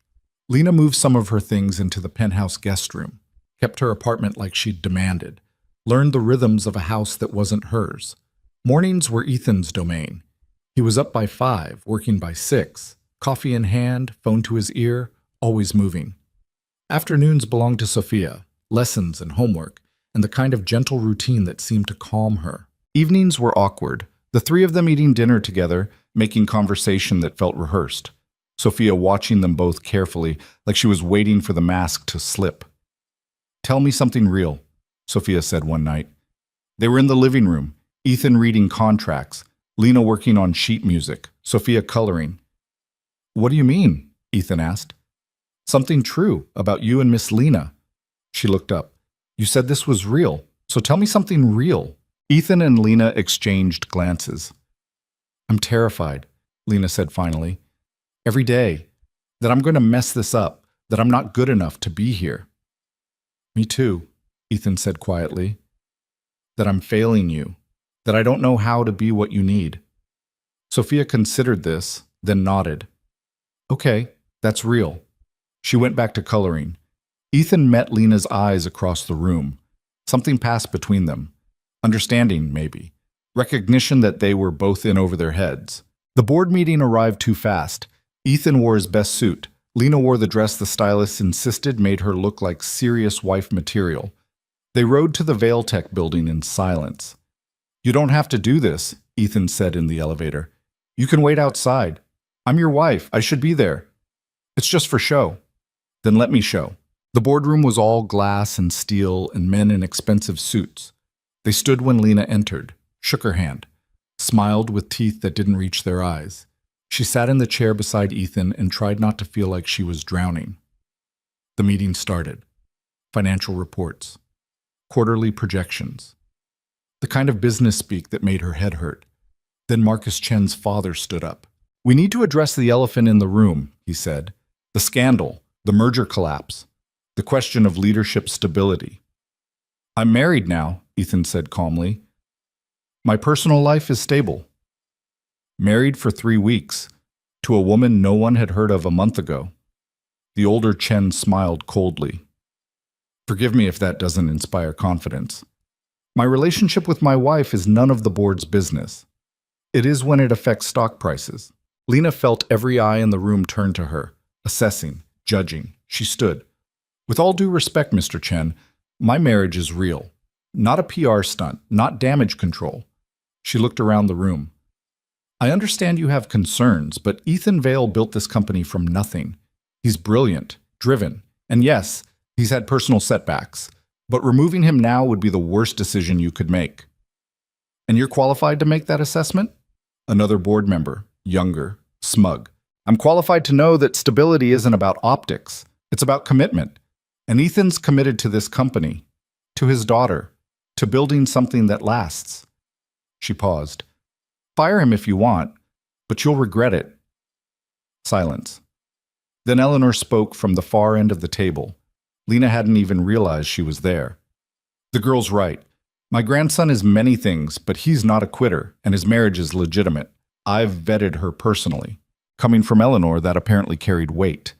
Lena moved some of her things into the penthouse guest room, kept her apartment like she'd demanded, learned the rhythms of a house that wasn't hers. Mornings were Ethan's domain. He was up by 5, working by 6, coffee in hand, phone to his ear, always moving. Afternoons belonged to Sophia, lessons and homework, and the kind of gentle routine that seemed to calm her. Evenings were awkward, the three of them eating dinner together, making conversation that felt rehearsed. Sophia watching them both carefully, like she was waiting for the mask to slip. Tell me something real, Sophia said one night. They were in the living room, Ethan reading contracts, Lena working on sheet music, Sophia coloring. What do you mean? Ethan asked. Something true about you and Miss Lena. She looked up. You said this was real, so tell me something real. Ethan and Lena exchanged glances. I'm terrified, Lena said finally. Every day. That I'm going to mess this up, that I'm not good enough to be here. Me too, Ethan said quietly. That I'm failing you, that I don't know how to be what you need. Sophia considered this, then nodded. Okay, that's real. She went back to coloring. Ethan met Lena's eyes across the room. Something passed between them. Understanding, maybe. Recognition that they were both in over their heads. The board meeting arrived too fast. Ethan wore his best suit. Lena wore the dress the stylist insisted made her look like serious wife material. They rode to the Valetech building in silence. You don't have to do this, Ethan said in the elevator. You can wait outside. I'm your wife. I should be there. It's just for show. Then let me show. The boardroom was all glass and steel and men in expensive suits. They stood when Lena entered, shook her hand, smiled with teeth that didn't reach their eyes. She sat in the chair beside Ethan and tried not to feel like she was drowning. The meeting started. Financial reports. Quarterly projections. The kind of business speak that made her head hurt. Then Marcus Chen's father stood up. We need to address the elephant in the room, he said. The scandal, the merger collapse, the question of leadership stability. I'm married now, Ethan said calmly. My personal life is stable. Married for 3 weeks, to a woman no one had heard of a month ago. The older Chen smiled coldly. Forgive me if that doesn't inspire confidence. My relationship with my wife is none of the board's business. It is when it affects stock prices. Lena felt every eye in the room turn to her, assessing, judging. She stood. With all due respect, Mr. Chen, my marriage is real. Not a PR stunt, not damage control. She looked around the room. I understand you have concerns, but Ethan Vale built this company from nothing. He's brilliant, driven, and yes, he's had personal setbacks, but removing him now would be the worst decision you could make. And you're qualified to make that assessment? Another board member, younger, smug. I'm qualified to know that stability isn't about optics. It's about commitment. And Ethan's committed to this company, to his daughter, to building something that lasts. She paused. Fire him if you want, but you'll regret it. Silence. Then Eleanor spoke from the far end of the table. Lena hadn't even realized she was there. The girl's right. My grandson is many things, but he's not a quitter, and his marriage is legitimate. I've vetted her personally. Coming from Eleanor, that apparently carried weight.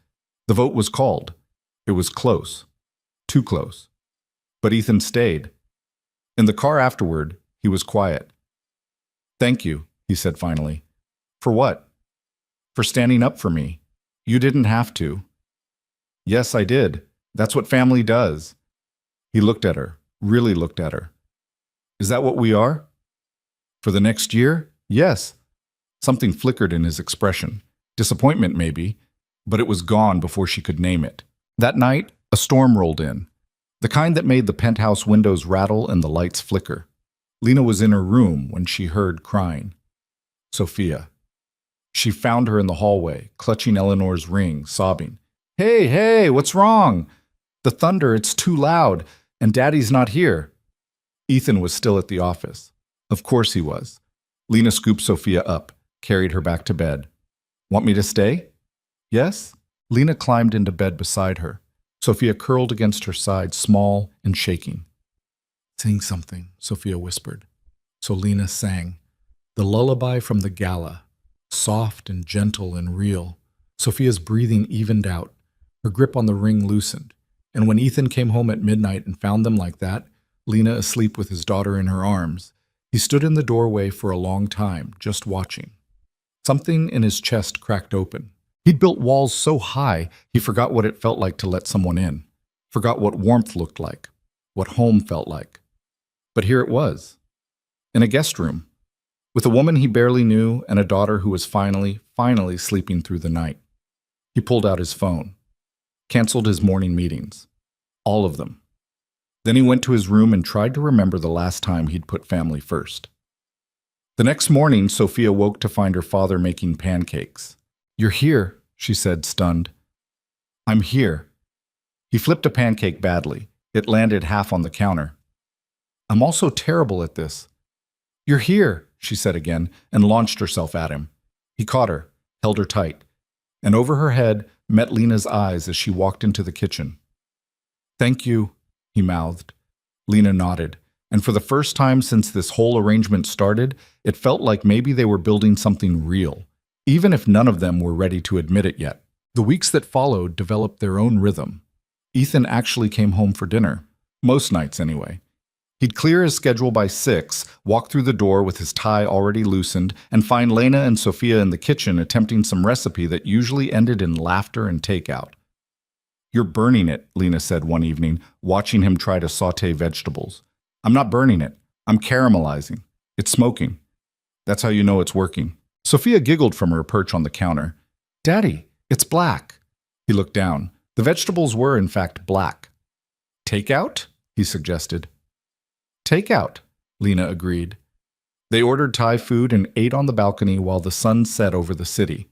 The vote was called. It was close. Too close. But Ethan stayed. In the car afterward, he was quiet. Thank you, he said finally. For what? For standing up for me. You didn't have to. Yes, I did. That's what family does. He looked at her, really looked at her. Is that what we are? For the next year? Yes. Something flickered in his expression. Disappointment, maybe, but it was gone before she could name it. That night, a storm rolled in. The kind that made the penthouse windows rattle and the lights flicker. Lena was in her room when she heard crying. Sophia. She found her in the hallway, clutching Eleanor's ring, sobbing. Hey, what's wrong? The thunder, it's too loud, and Daddy's not here. Ethan was still at the office. Of course he was. Lena scooped Sophia up, carried her back to bed. Want me to stay? Yes? Lena climbed into bed beside her. Sophia curled against her side, small and shaking. Sing something, Sophia whispered. So Lena sang. The lullaby from the gala, soft and gentle and real. Sophia's breathing evened out. Her grip on the ring loosened. And when Ethan came home at midnight and found them like that, Lena asleep with his daughter in her arms, he stood in the doorway for a long time, just watching. Something in his chest cracked open. He'd built walls so high, he forgot what it felt like to let someone in. Forgot what warmth looked like, what home felt like. But here it was, in a guest room, with a woman he barely knew and a daughter who was finally sleeping through the night. He pulled out his phone, canceled his morning meetings, all of them. Then he went to his room and tried to remember the last time he'd put family first. The next morning, Sophia woke to find her father making pancakes. You're here, she said, stunned. I'm here. He flipped a pancake badly. It landed half on the counter. I'm also terrible at this. You're here, she said again, and launched herself at him. He caught her, held her tight, and over her head met Lena's eyes as she walked into the kitchen. Thank you, he mouthed. Lena nodded, and for the first time since this whole arrangement started, it felt like maybe they were building something real, even if none of them were ready to admit it yet. The weeks that followed developed their own rhythm. Ethan actually came home for dinner, most nights anyway. He'd clear his schedule by 6, walk through the door with his tie already loosened, and find Lena and Sophia in the kitchen attempting some recipe that usually ended in laughter and takeout. You're burning it, Lena said one evening, watching him try to saute vegetables. I'm not burning it. I'm caramelizing. It's smoking. That's how you know it's working. Sophia giggled from her perch on the counter. Daddy, it's black. He looked down. The vegetables were, in fact, black. Takeout? He suggested. Takeout, Lena agreed. They ordered Thai food and ate on the balcony while the sun set over the city.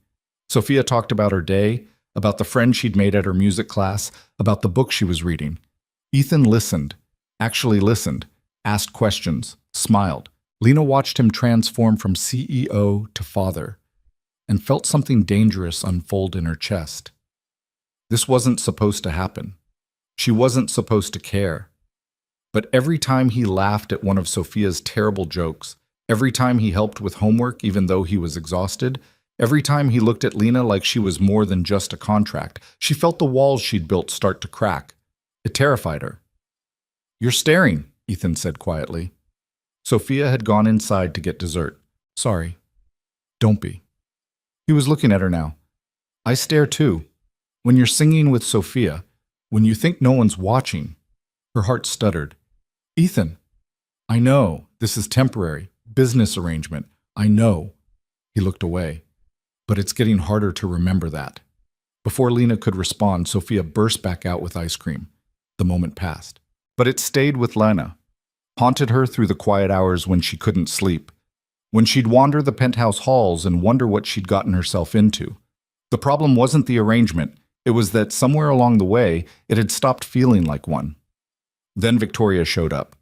Sophia talked about her day, about the friend she'd made at her music class, about the book she was reading. Ethan listened, actually listened, asked questions, smiled. Lena watched him transform from CEO to father and felt something dangerous unfold in her chest. This wasn't supposed to happen. She wasn't supposed to care. But every time he laughed at one of Sophia's terrible jokes, Every time he helped with homework, even though he was exhausted, every time he looked at Lena like she was more than just a contract, she felt the walls she'd built start to crack. It terrified her. "You're staring," Ethan said quietly. Sophia had gone inside to get dessert. "Sorry." "Don't be." He was looking at her now. "I stare too. When you're singing with Sophia, when you think no one's watching." Her heart stuttered. "Ethan, I know, this is temporary, business arrangement. I know." He looked away. "But it's getting harder to remember that." Before Lena could respond, Sophia burst back out with ice cream. The moment passed. But it stayed with Lena, haunted her through the quiet hours when she couldn't sleep, when she'd wander the penthouse halls and wonder what she'd gotten herself into. The problem wasn't the arrangement, it was that somewhere along the way, it had stopped feeling like one. Then Victoria showed up.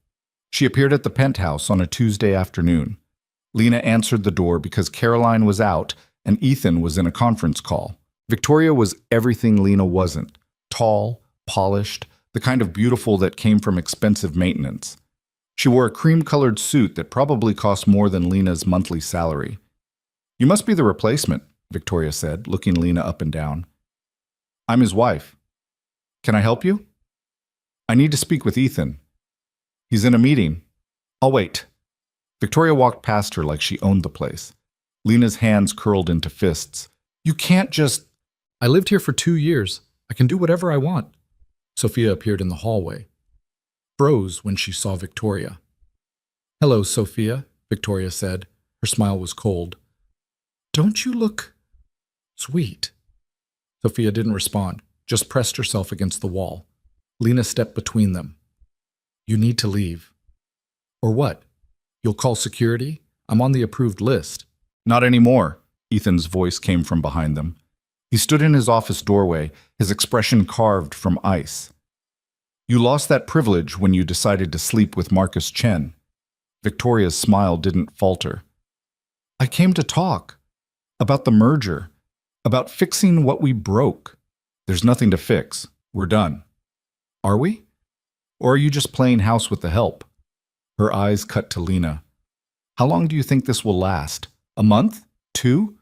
She appeared at the penthouse on a Tuesday afternoon. Lena answered the door because Caroline was out and Ethan was in a conference call. Victoria was everything Lena wasn't: tall, polished, the kind of beautiful that came from expensive maintenance. She wore a cream-colored suit that probably cost more than Lena's monthly salary. "You must be the replacement," Victoria said, looking Lena up and down. "I'm his wife. Can I help you?" "I need to speak with Ethan. He's in a meeting. I'll wait." Victoria walked past her like she owned the place. Lena's hands curled into fists. "You can't just—" "I lived here for 2 years. I can do whatever I want." Sophia appeared in the hallway. Froze when she saw Victoria. "Hello, Sophia," Victoria said. Her smile was cold. "Don't you look sweet?" Sophia didn't respond, just pressed herself against the wall. Lena stepped between them. "You need to leave." "Or what? You'll call security? I'm on the approved list." "Not anymore," Ethan's voice came from behind them. He stood in his office doorway, his expression carved from ice. "You lost that privilege when you decided to sleep with Marcus Chen." Victoria's smile didn't falter. "I came to talk. About the merger. About fixing what we broke. There's nothing to fix. We're done." "Are we? Or are you just playing house with the help?" Her eyes cut to Lena. "How long do you think this will last? A month? 2?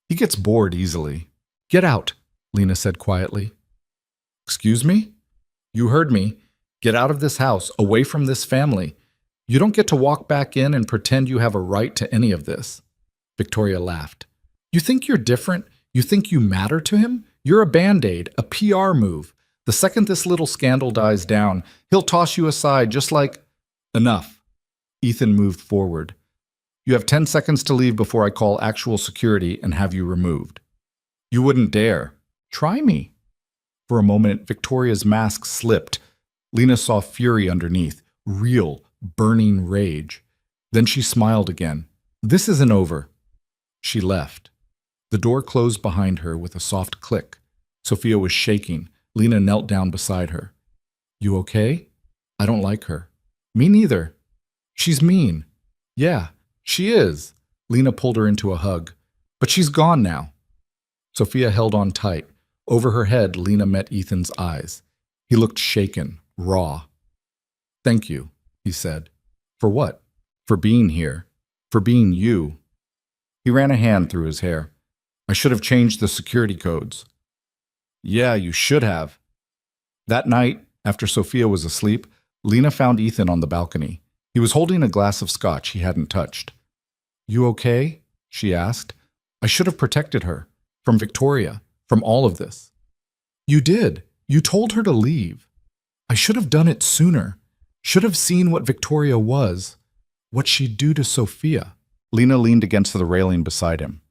He gets bored easily." "Get out," Lena said quietly. "Excuse me? You heard me. Get out of this house, away from this family. You don't get to walk back in and pretend you have a right to any of this." Victoria laughed. "You think you're different? You think you matter to him? You're a Band-Aid, a PR move. The second this little scandal dies down, he'll toss you aside just like—" "Enough." Ethan moved forward. "You have 10 seconds to leave before I call actual security and have you removed." "You wouldn't dare." "Try me." For a moment, Victoria's mask slipped. Lena saw fury underneath, real, burning rage. Then she smiled again. "This isn't over." She left. The door closed behind her with a soft click. Sophia was shaking. Lena knelt down beside her. "You okay?" "I don't like her." "Me neither." "She's mean." "Yeah, she is." Lena pulled her into a hug. "But she's gone now." Sophia held on tight. Over her head, Lena met Ethan's eyes. He looked shaken, raw. "Thank you," he said. "For what?" "For being here. For being you." He ran a hand through his hair. "I should have changed the security codes." "Yeah, you should have." That night, after Sophia was asleep, Lena found Ethan on the balcony. He was holding a glass of scotch he hadn't touched. "You okay?" she asked. "I should have protected her. From Victoria. From all of this." "You did. You told her to leave." "I should have done it sooner. Should have seen what Victoria was. What she'd do to Sophia." Lena leaned against the railing beside him.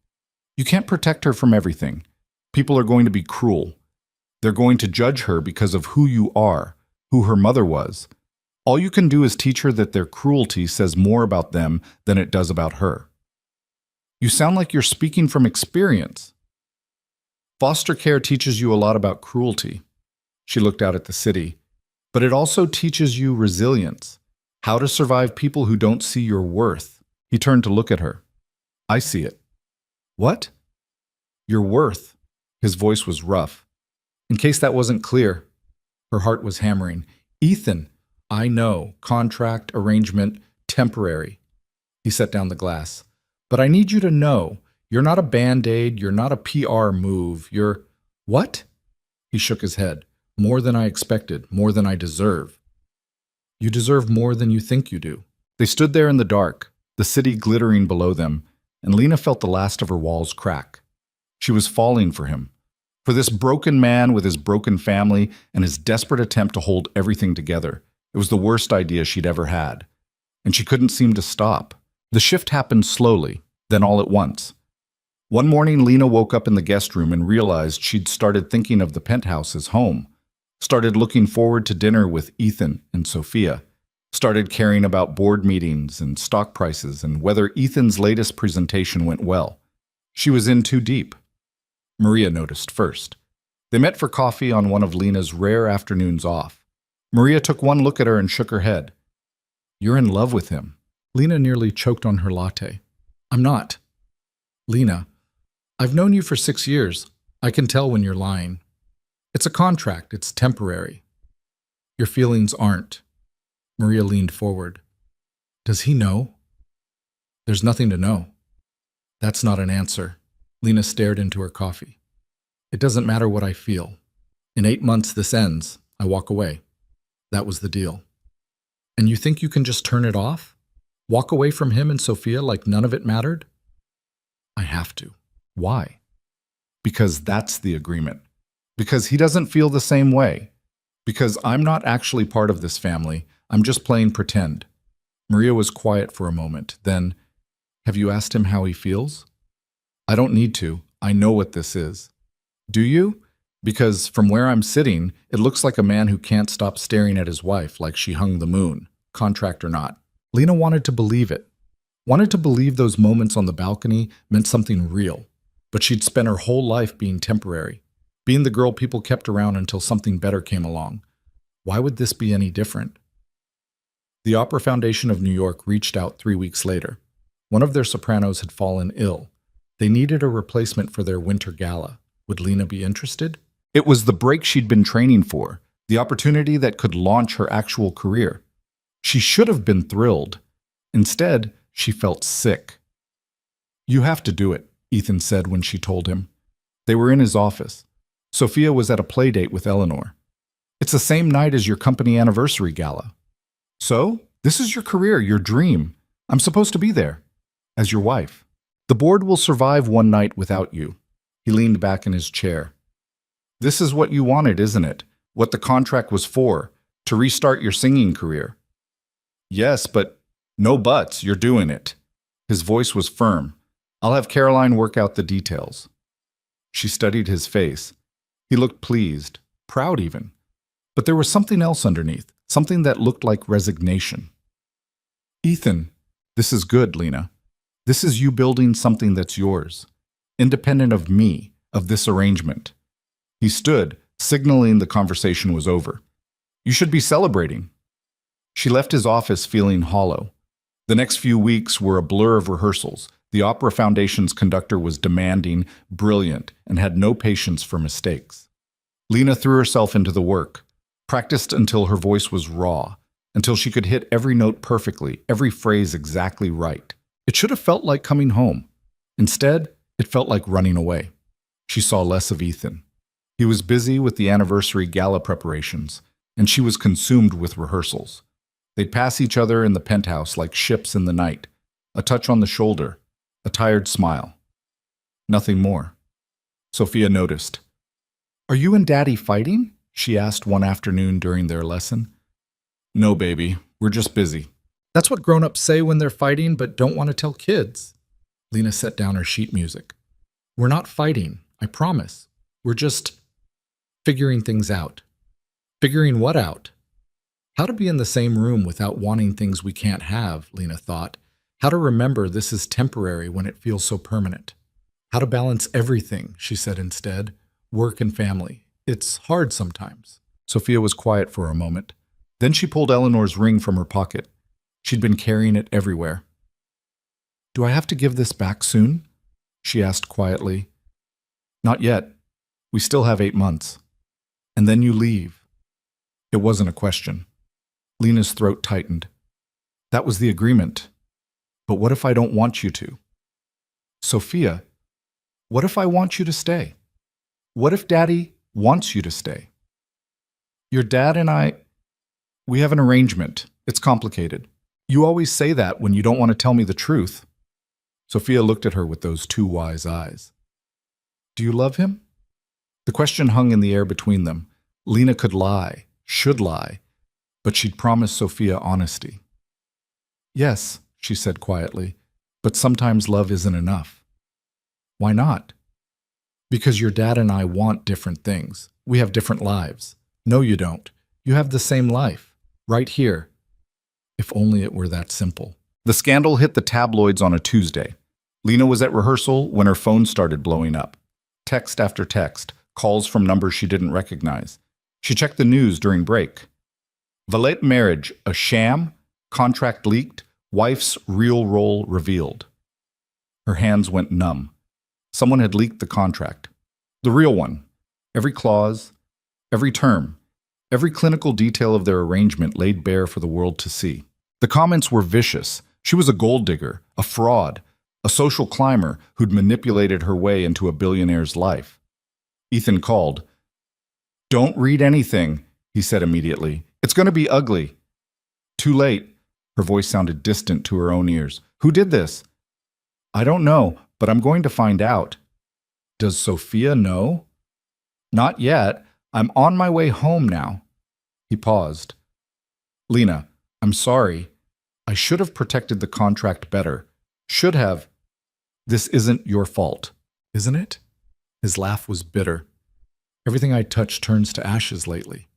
"You can't protect her from everything. People are going to be cruel. They're going to judge her because of who you are, who her mother was. All you can do is teach her that their cruelty says more about them than it does about her." "You sound like you're speaking from experience." "Foster care teaches you a lot about cruelty." She looked out at the city. "But it also teaches you resilience, how to survive people who don't see your worth." He turned to look at her. "I see it." "What?" "Your worth." His voice was rough. In case that wasn't clear, her heart was hammering. "Ethan, I know, contract, arrangement, temporary." He set down the glass. But I need you to know, you're not a Band-Aid, you're not a PR move, you're… What? He shook his head. More than I expected, more than I deserve. You deserve more than you think you do. They stood there in the dark, the city glittering below them, and Lena felt the last of her walls crack. She was falling for him. For this broken man with his broken family and his desperate attempt to hold everything together. It was the worst idea she'd ever had. And she couldn't seem to stop. The shift happened slowly, then all at once. One morning, Lena woke up in the guest room and realized she'd started thinking of the penthouse as home. Started looking forward to dinner with Ethan and Sophia. Started caring about board meetings and stock prices and whether Ethan's latest presentation went well. She was in too deep. Maria noticed first. They met for coffee on one of Lena's rare afternoons off. Maria took one look at her and shook her head. You're in love with him. Lena nearly choked on her latte. I'm not. Lena, I've known you for 6 years. I can tell when you're lying. It's a contract. It's temporary. Your feelings aren't. Maria leaned forward. Does he know? There's nothing to know. That's not an answer. Lena stared into her coffee. It doesn't matter what I feel. In 8 months, this ends. I walk away. That was the deal. And you think you can just turn it off? Walk away from him and Sophia like none of it mattered? I have to. Why? Because that's the agreement. Because he doesn't feel the same way. Because I'm not actually part of this family. I'm just playing pretend. Maria was quiet for a moment. Then, have you asked him how he feels? I don't need to. I know what this is. Do you? Because from where I'm sitting, it looks like a man who can't stop staring at his wife like she hung the moon, contract or not. Lena wanted to believe it. Wanted to believe those moments on the balcony meant something real. But she'd spent her whole life being temporary, being the girl people kept around until something better came along. Why would this be any different? The Opera Foundation of New York reached out 3 weeks later. One of their sopranos had fallen ill. They needed a replacement for their winter gala. Would Lena be interested? It was the break she'd been training for, the opportunity that could launch her actual career. She should have been thrilled. Instead, she felt sick. You have to do it, Ethan said when she told him. They were in his office. Sophia was at a play date with Eleanor. It's the same night as your company anniversary gala. So, this is your career, your dream. I'm supposed to be there. As your wife. The board will survive one night without you. He leaned back in his chair. This is what you wanted, isn't it? What the contract was for, to restart your singing career. Yes, but no buts, you're doing it. His voice was firm. I'll have Caroline work out the details. She studied his face. He looked pleased, proud even. But there was something else underneath, something that looked like resignation. Ethan, this is good, Lena. This is you building something that's yours, independent of me, of this arrangement. He stood, signaling the conversation was over. You should be celebrating. She left his office feeling hollow. The next few weeks were a blur of rehearsals. The Opera Foundation's conductor was demanding, brilliant, and had no patience for mistakes. Lena threw herself into the work, practiced until her voice was raw, until she could hit every note perfectly, every phrase exactly right. It should have felt like coming home. Instead, it felt like running away. She saw less of Ethan. He was busy with the anniversary gala preparations, and she was consumed with rehearsals. They'd pass each other in the penthouse like ships in the night, a touch on the shoulder, a tired smile. Nothing more. Sophia noticed. Are you and Daddy fighting? She asked one afternoon during their lesson. No, baby, we're just busy. That's what grown-ups say when they're fighting but don't want to tell kids. Lena set down her sheet music. We're not fighting, I promise. We're just figuring things out. Figuring what out? How to be in the same room without wanting things we can't have, Lena thought. How to remember this is temporary when it feels so permanent. How to balance everything, she said instead. Work and family. It's hard sometimes. Sophia was quiet for a moment. Then she pulled Eleanor's ring from her pocket. She'd been carrying it everywhere. Do I have to give this back soon? She asked quietly. Not yet. We still have 8 months. And then you leave. It wasn't a question. Lena's throat tightened. That was the agreement. But what if I don't want you to? Sophia, what if I want you to stay? What if Daddy wants you to stay? Your dad and we have an arrangement. It's complicated. You always say that when you don't want to tell me the truth. Sophia looked at her with those two wise eyes. Do you love him? The question hung in the air between them. Lena could lie, should lie, but she'd promised Sophia honesty. Yes, she said quietly, but sometimes love isn't enough. Why not? Because your dad and I want different things. We have different lives. No, you don't. You have the same life, right here. If only it were that simple. The scandal hit the tabloids on a Tuesday. Lena was at rehearsal when her phone started blowing up. Text after text, calls from numbers she didn't recognize. She checked the news during break. Valette marriage, a sham, contract leaked, wife's real role revealed. Her hands went numb. Someone had leaked the contract. The real one. Every clause, every term, every clinical detail of their arrangement laid bare for the world to see. The comments were vicious. She was a gold digger, a fraud, a social climber who'd manipulated her way into a billionaire's life. Ethan called. Don't read anything, he said immediately. It's going to be ugly. Too late. Her voice sounded distant to her own ears. Who did this? I don't know, but I'm going to find out. Does Sophia know? Not yet. I'm on my way home now. He paused. Lena, I'm sorry. I should have protected the contract better. Should have. This isn't your fault, isn't it? His laugh was bitter. Everything I touch turns to ashes lately.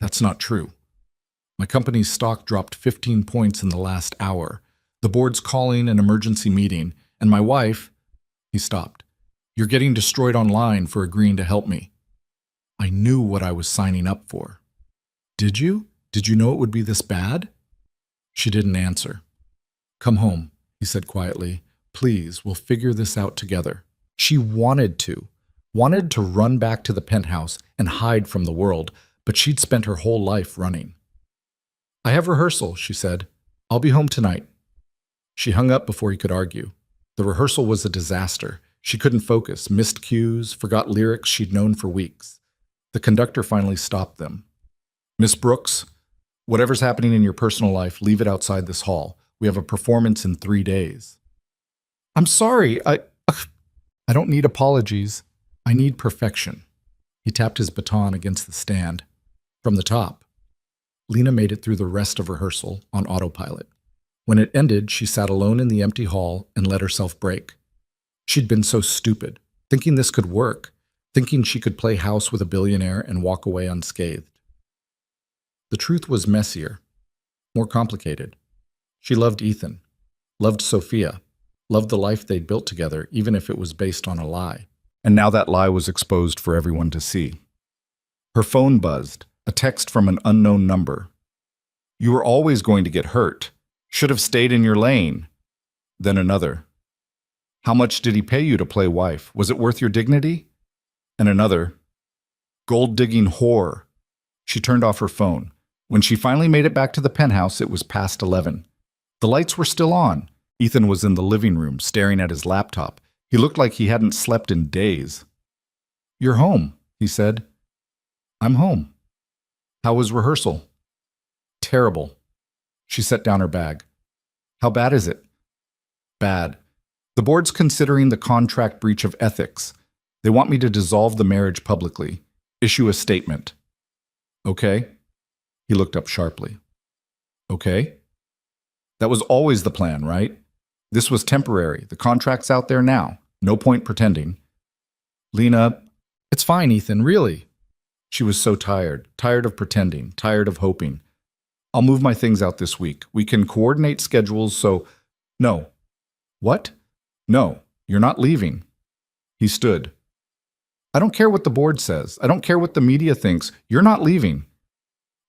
That's not true. My company's stock dropped 15 points in the last hour. The board's calling an emergency meeting, and my wife... He stopped. You're getting destroyed online for agreeing to help me. I knew what I was signing up for. Did you? Did you know it would be this bad? She didn't answer. Come home, he said quietly. Please, we'll figure this out together. She wanted to run back to the penthouse and hide from the world, but she'd spent her whole life running. I have rehearsal, she said. I'll be home tonight. She hung up before he could argue. The rehearsal was a disaster. She couldn't focus, missed cues, forgot lyrics she'd known for weeks. The conductor finally stopped them. Miss Brooks, whatever's happening in your personal life, leave it outside this hall. We have a performance in 3 days. I'm sorry. I don't need apologies. I need perfection. He tapped his baton against the stand. From the top. Lena made it through the rest of rehearsal on autopilot. When it ended, she sat alone in the empty hall and let herself break. She'd been so stupid, thinking this could work, thinking she could play house with a billionaire and walk away unscathed. The truth was messier, more complicated. She loved Ethan, loved Sophia, loved the life they'd built together, even if it was based on a lie. And now that lie was exposed for everyone to see. Her phone buzzed, a text from an unknown number. You were always going to get hurt. Should have stayed in your lane. Then another. How much did he pay you to play wife? Was it worth your dignity? And another. Gold-digging whore. She turned off her phone. When she finally made it back to the penthouse, it was past 11. The lights were still on. Ethan was in the living room, staring at his laptop. He looked like he hadn't slept in days. You're home, he said. I'm home. How was rehearsal? Terrible. She set down her bag. How bad is it? Bad. The board's considering the contract breach of ethics. They want me to dissolve the marriage publicly. Issue a statement. Okay? He looked up sharply. Okay? That was always the plan, right? This was temporary. The contract's out there now. No point pretending. Lena, it's fine, Ethan, really. She was so tired of pretending, tired of hoping. I'll move my things out this week. We can coordinate schedules so... No. What? No, you're not leaving. He stood. I don't care what the board says. I don't care what the media thinks. You're not leaving.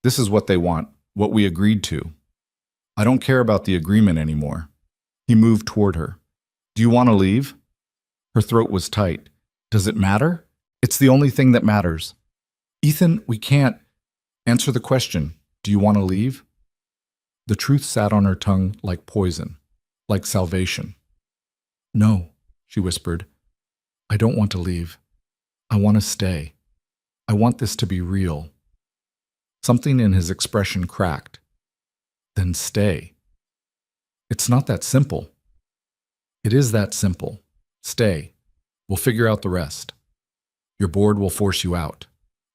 This is what they want, what we agreed to. I don't care about the agreement anymore. He moved toward her. Do you want to leave? Her throat was tight. Does it matter? It's the only thing that matters. Ethan, we can't. Answer the question. Do you want to leave? The truth sat on her tongue like poison. like salvation. No, she whispered. I don't want to leave. I want to stay. I want this to be real. Something in his expression cracked. Then stay. It's not that simple. It is that simple. Stay. We'll figure out the rest. Your board will force you out.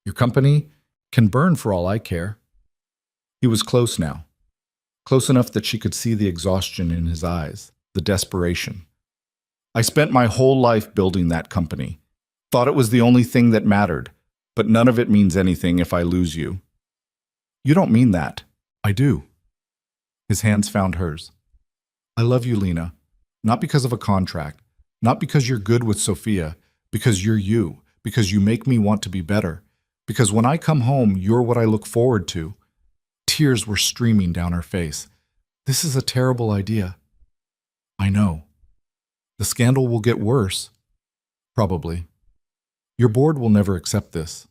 Your company can burn for all I care. He was close now. Close enough that she could see the exhaustion in his eyes, the desperation. I spent my whole life building that company. Thought it was the only thing that mattered, but none of it means anything if I lose you. You don't mean that. I do. His hands found hers. I love you, Lena. Not because of a contract, not because you're good with Sophia, because you're you, because you make me want to be better, because when I come home, you're what I look forward to. Tears were streaming down her face. This is a terrible idea. I know. The scandal will get worse. Probably. Your board will never accept this.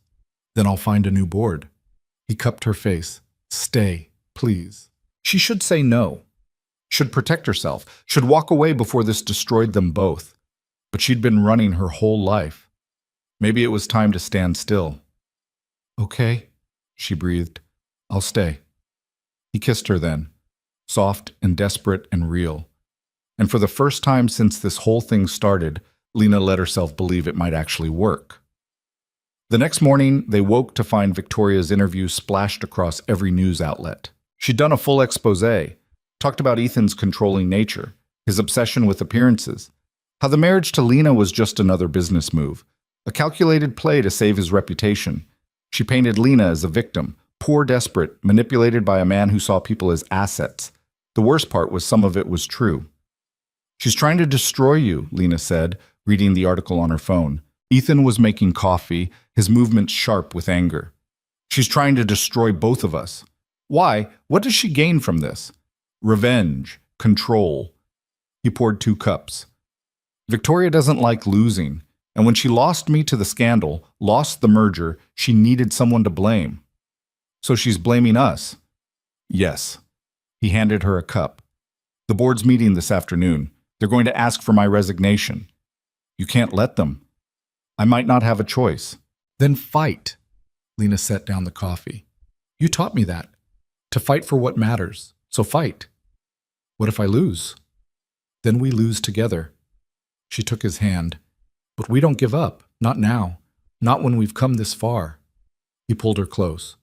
Then I'll find a new board. He cupped her face. Stay, please. She should say no. Should protect herself. Should walk away before this destroyed them both. But she'd been running her whole life. Maybe it was time to stand still. Okay, she breathed. I'll stay. He kissed her then, soft and desperate and real. And for the first time since this whole thing started, Lena let herself believe it might actually work. The next morning, they woke to find Victoria's interview splashed across every news outlet. She'd done a full exposé, talked about Ethan's controlling nature, his obsession with appearances, how the marriage to Lena was just another business move, a calculated play to save his reputation. She painted Lena as a victim, poor, desperate, manipulated by a man who saw people as assets. The worst part was some of it was true. She's trying to destroy you, Lena said, reading the article on her phone. Ethan was making coffee, his movements sharp with anger. She's trying to destroy both of us. Why? What does she gain from this? Revenge, control. He poured 2 cups. Victoria doesn't like losing, and when she lost me to the scandal, lost the merger, she needed someone to blame. So she's blaming us. Yes. He handed her a cup. The board's meeting this afternoon. They're going to ask for my resignation. You can't let them. I might not have a choice. Then fight. Lena set down the coffee. You taught me that. To fight for what matters. So fight. What if I lose? Then we lose together. She took his hand. But we don't give up. Not now. Not when we've come this far. He pulled her close,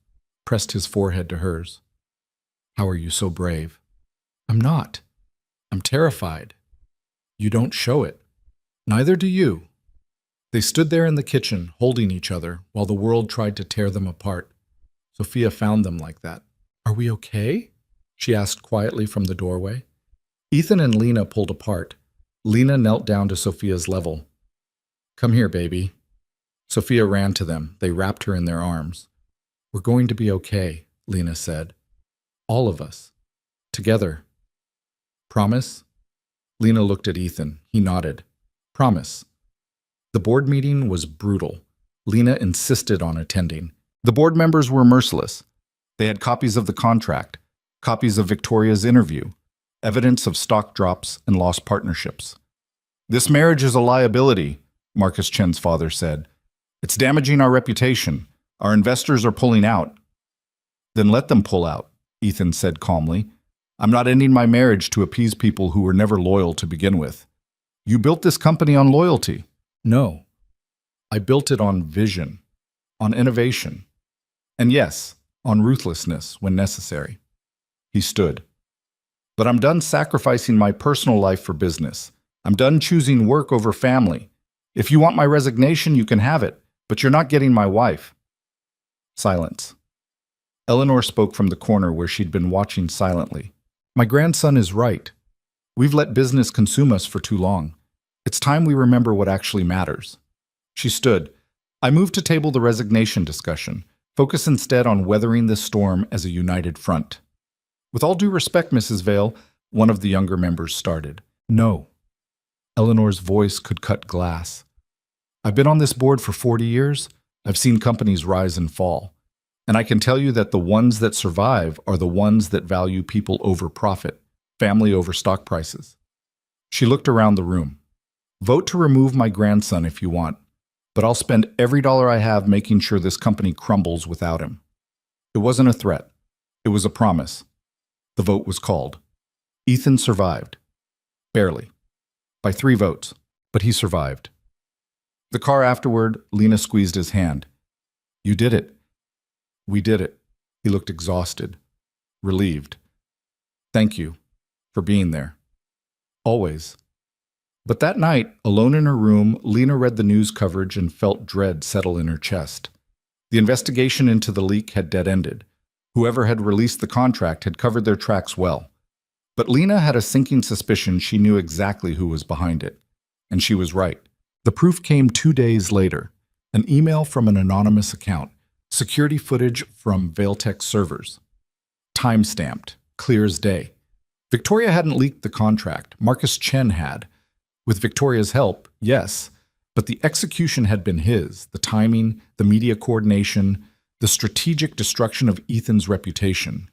pressed his forehead to hers. How are you so brave? I'm not. I'm terrified. You don't show it. Neither do you. They stood there in the kitchen, holding each other, while the world tried to tear them apart. Sophia found them like that. Are we okay? She asked quietly from the doorway. Ethan and Lena pulled apart. Lena knelt down to Sophia's level. Come here, baby. Sophia ran to them. They wrapped her in their arms. We're going to be okay, Lena said. All of us. Together. Promise? Lena looked at Ethan. He nodded. Promise. The board meeting was brutal. Lena insisted on attending. The board members were merciless. They had copies of the contract, copies of Victoria's interview, evidence of stock drops and lost partnerships. This marriage is a liability, Marcus Chen's father said. It's damaging our reputation. Our investors are pulling out. Then let them pull out, Ethan said calmly. I'm not ending my marriage to appease people who were never loyal to begin with. You built this company on loyalty. No. I built it on vision, on innovation, and yes, on ruthlessness when necessary. He stood. But I'm done sacrificing my personal life for business. I'm done choosing work over family. If you want my resignation, you can have it, but you're not getting my wife. Silence. Eleanor spoke from the corner where she'd been watching silently. My grandson is right. We've let business consume us for too long. It's time we remember what actually matters. She stood. I moved to table the resignation discussion, focus instead on weathering this storm as a united front. With all due respect, Mrs. Vale, one of the younger members started. No. Eleanor's voice could cut glass. I've been on this board for 40 years. I've seen companies rise and fall. And I can tell you that the ones that survive are the ones that value people over profit, family over stock prices. She looked around the room. Vote to remove my grandson if you want, but I'll spend every dollar I have making sure this company crumbles without him. It wasn't a threat. It was a promise. The vote was called. Ethan survived. Barely. By 3 votes. But he survived. The car afterward, Lena squeezed his hand. You did it. We did it. He looked exhausted. Relieved. Thank you for being there. Always. But that night, alone in her room, Lena read the news coverage and felt dread settle in her chest. The investigation into the leak had dead-ended. Whoever had released the contract had covered their tracks well. But Lena had a sinking suspicion she knew exactly who was behind it. And she was right. The proof came 2 days later. An email from an anonymous account. Security footage from Vailtech servers. Time-stamped. Clear as day. Victoria hadn't leaked the contract. Marcus Chen had. With Victoria's help, yes. But the execution had been his. The timing, the media coordination, the strategic destruction of Ethan's reputation.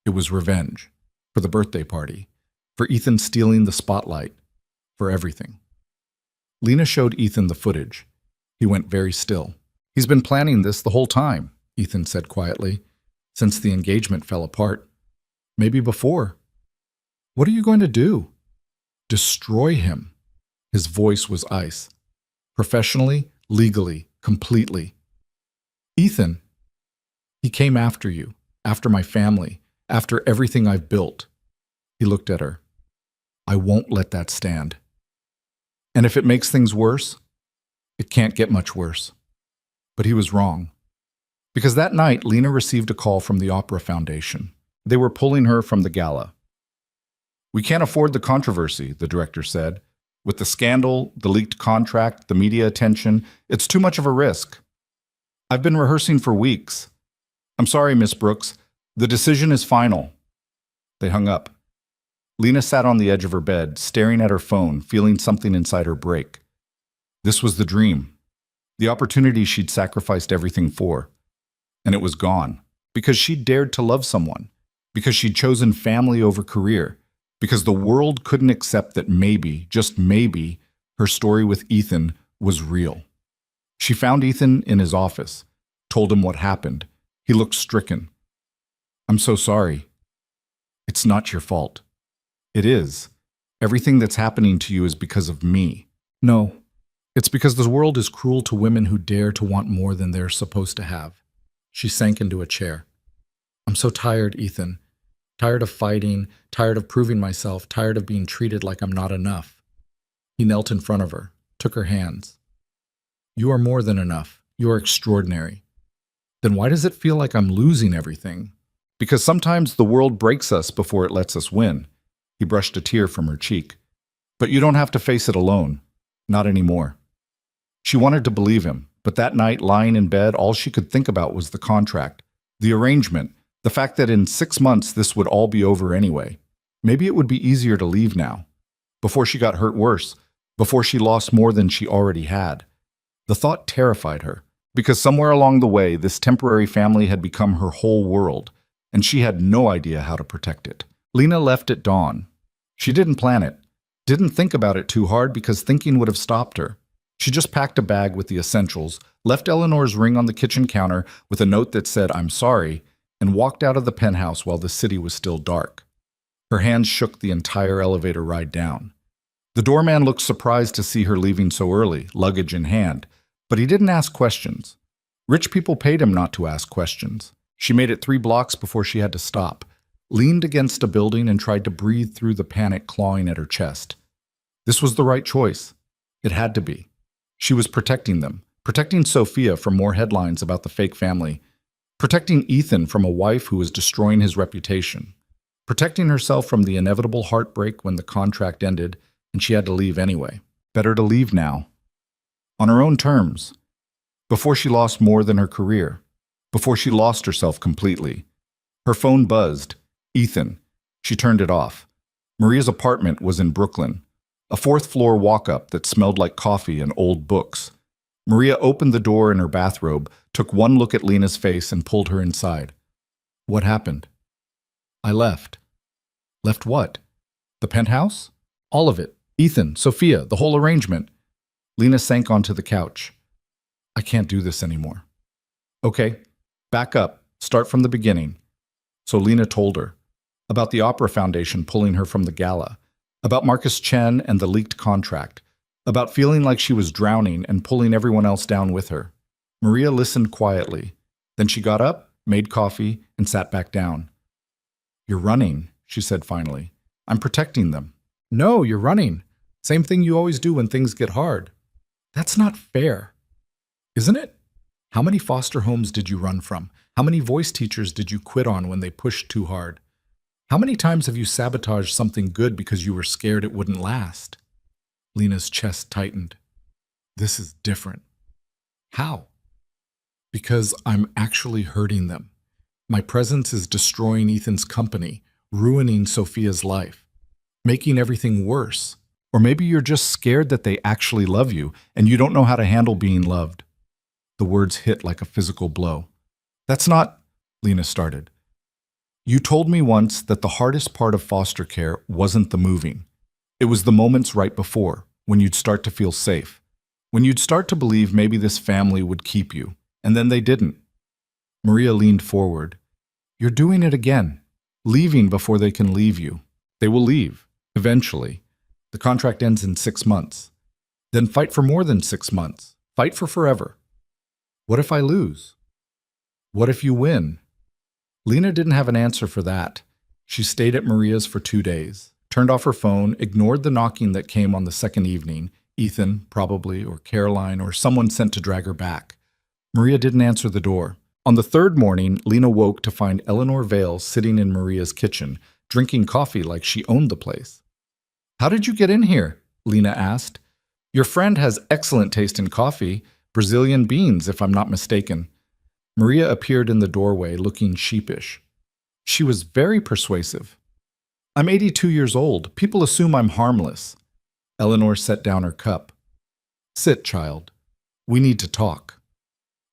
It was revenge. For the birthday party. For Ethan stealing the spotlight. For everything. Lena showed Ethan the footage. He went very still. He's been planning this the whole time, Ethan said quietly, since the engagement fell apart. Maybe before. What are you going to do? Destroy him. His voice was ice. Professionally, legally, completely. Ethan, he came after you, after my family, after everything I've built. He looked at her. I won't let that stand. And if it makes things worse, it can't get much worse. But he was wrong. Because that night, Lena received a call from the Opera Foundation. They were pulling her from the gala. We can't afford the controversy, the director said. With the scandal, the leaked contract, the media attention, it's too much of a risk. I've been rehearsing for weeks. I'm sorry, Miss Brooks. The decision is final. They hung up. Lena sat on the edge of her bed, staring at her phone, feeling something inside her break. This was the dream. The opportunity she'd sacrificed everything for. And it was gone. Because she'd dared to love someone. Because she'd chosen family over career. Because the world couldn't accept that maybe, just maybe, her story with Ethan was real. She found Ethan in his office, told him what happened. He looked stricken. I'm so sorry. It's not your fault. It is. Everything that's happening to you is because of me. No, it's because the world is cruel to women who dare to want more than they're supposed to have. She sank into a chair. I'm so tired, Ethan. Tired of fighting, tired of proving myself, tired of being treated like I'm not enough. He knelt in front of her, took her hands. You are more than enough. You are extraordinary. Then why does it feel like I'm losing everything? Because sometimes the world breaks us before it lets us win. He brushed a tear from her cheek. But you don't have to face it alone. Not anymore. She wanted to believe him, but that night, lying in bed, all she could think about was the contract, the arrangement, the fact that in 6 months this would all be over anyway. Maybe it would be easier to leave now, before she got hurt worse, before she lost more than she already had. The thought terrified her, because somewhere along the way, this temporary family had become her whole world, and she had no idea how to protect it. Lena left at dawn. She didn't plan it, didn't think about it too hard because thinking would have stopped her. She just packed a bag with the essentials, left Eleanor's ring on the kitchen counter with a note that said, I'm sorry, and walked out of the penthouse while the city was still dark. Her hands shook the entire elevator ride down. The doorman looked surprised to see her leaving so early, luggage in hand, but he didn't ask questions. Rich people paid him not to ask questions. She made it 3 blocks before she had to stop, leaned against a building and tried to breathe through the panic clawing at her chest. This was the right choice. It had to be. She was protecting them, protecting Sophia from more headlines about the fake family, protecting Ethan from a wife who was destroying his reputation, protecting herself from the inevitable heartbreak when the contract ended and she had to leave anyway. Better to leave now. On her own terms. Before she lost more than her career. Before she lost herself completely. Her phone buzzed. Ethan. She turned it off. Maria's apartment was in Brooklyn. A 4th-floor walk-up that smelled like coffee and old books. Maria opened the door in her bathrobe, took one look at Lena's face and pulled her inside. What happened? I left. Left what? The penthouse? All of it. Ethan, Sophia, the whole arrangement. Lena sank onto the couch. I can't do this anymore. Okay, back up. Start from the beginning. So Lena told her about the Opera Foundation pulling her from the gala, about Marcus Chen and the leaked contract, about feeling like she was drowning and pulling everyone else down with her. Maria listened quietly. Then she got up, made coffee, and sat back down. You're running, she said finally. I'm protecting them. No, you're running. Same thing you always do when things get hard. That's not fair. Isn't it? How many foster homes did you run from? How many voice teachers did you quit on when they pushed too hard? How many times have you sabotaged something good because you were scared it wouldn't last? Lena's chest tightened. This is different. How? Because I'm actually hurting them. My presence is destroying Ethan's company, ruining Sophia's life, making everything worse. Or maybe you're just scared that they actually love you and you don't know how to handle being loved. The words hit like a physical blow. That's not, Lena started. You told me once that the hardest part of foster care wasn't the moving. It was the moments right before, when you'd start to feel safe, when you'd start to believe maybe this family would keep you, and then they didn't. Maria leaned forward. You're doing it again, leaving before they can leave you. They will leave, eventually. The contract ends in 6 months. Then fight for more than 6 months. Fight for forever. What if I lose? What if you win? Lena didn't have an answer for that. She stayed at Maria's for 2 days, turned off her phone, ignored the knocking that came on the second evening, Ethan, probably, or Caroline, or someone sent to drag her back. Maria didn't answer the door. On the third morning, Lena woke to find Eleanor Vale sitting in Maria's kitchen, drinking coffee like she owned the place. How did you get in here? Lena asked. Your friend has excellent taste in coffee, Brazilian beans, if I'm not mistaken. Maria appeared in the doorway, looking sheepish. She was very persuasive. I'm 82 years old. People assume I'm harmless. Eleanor set down her cup. Sit, child. We need to talk.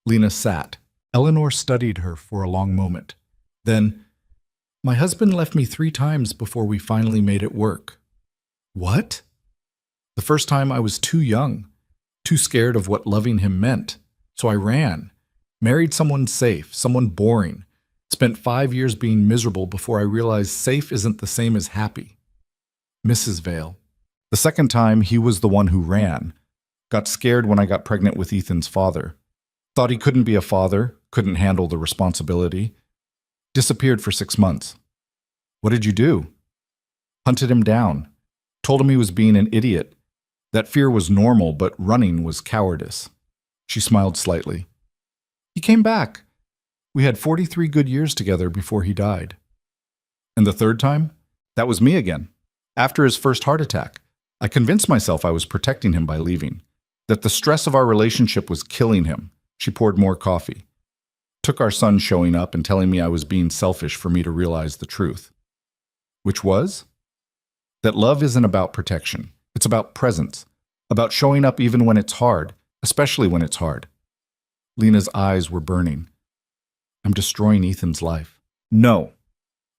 Lena sat. Eleanor studied her for a long moment. Then, my husband left me 3 times before we finally made it work. What? The first time I was too young, too scared of what loving him meant. So I ran. Married someone safe, someone boring. Spent 5 years being miserable before I realized safe isn't the same as happy. Mrs. Vale. The second time, he was the one who ran. Got scared when I got pregnant with Ethan's father. Thought he couldn't be a father, couldn't handle the responsibility. Disappeared for 6 months. What did you do? Hunted him down. Told him he was being an idiot. That fear was normal, but running was cowardice. She smiled slightly. He came back. We had 43 good years together before he died. And the third time? That was me again. After his first heart attack, I convinced myself I was protecting him by leaving. That the stress of our relationship was killing him. She poured more coffee. Took our son showing up and telling me I was being selfish for me to realize the truth. Which was? That love isn't about protection. It's about presence. About showing up even when it's hard, especially when it's hard. Lena's eyes were burning. I'm destroying Ethan's life. No.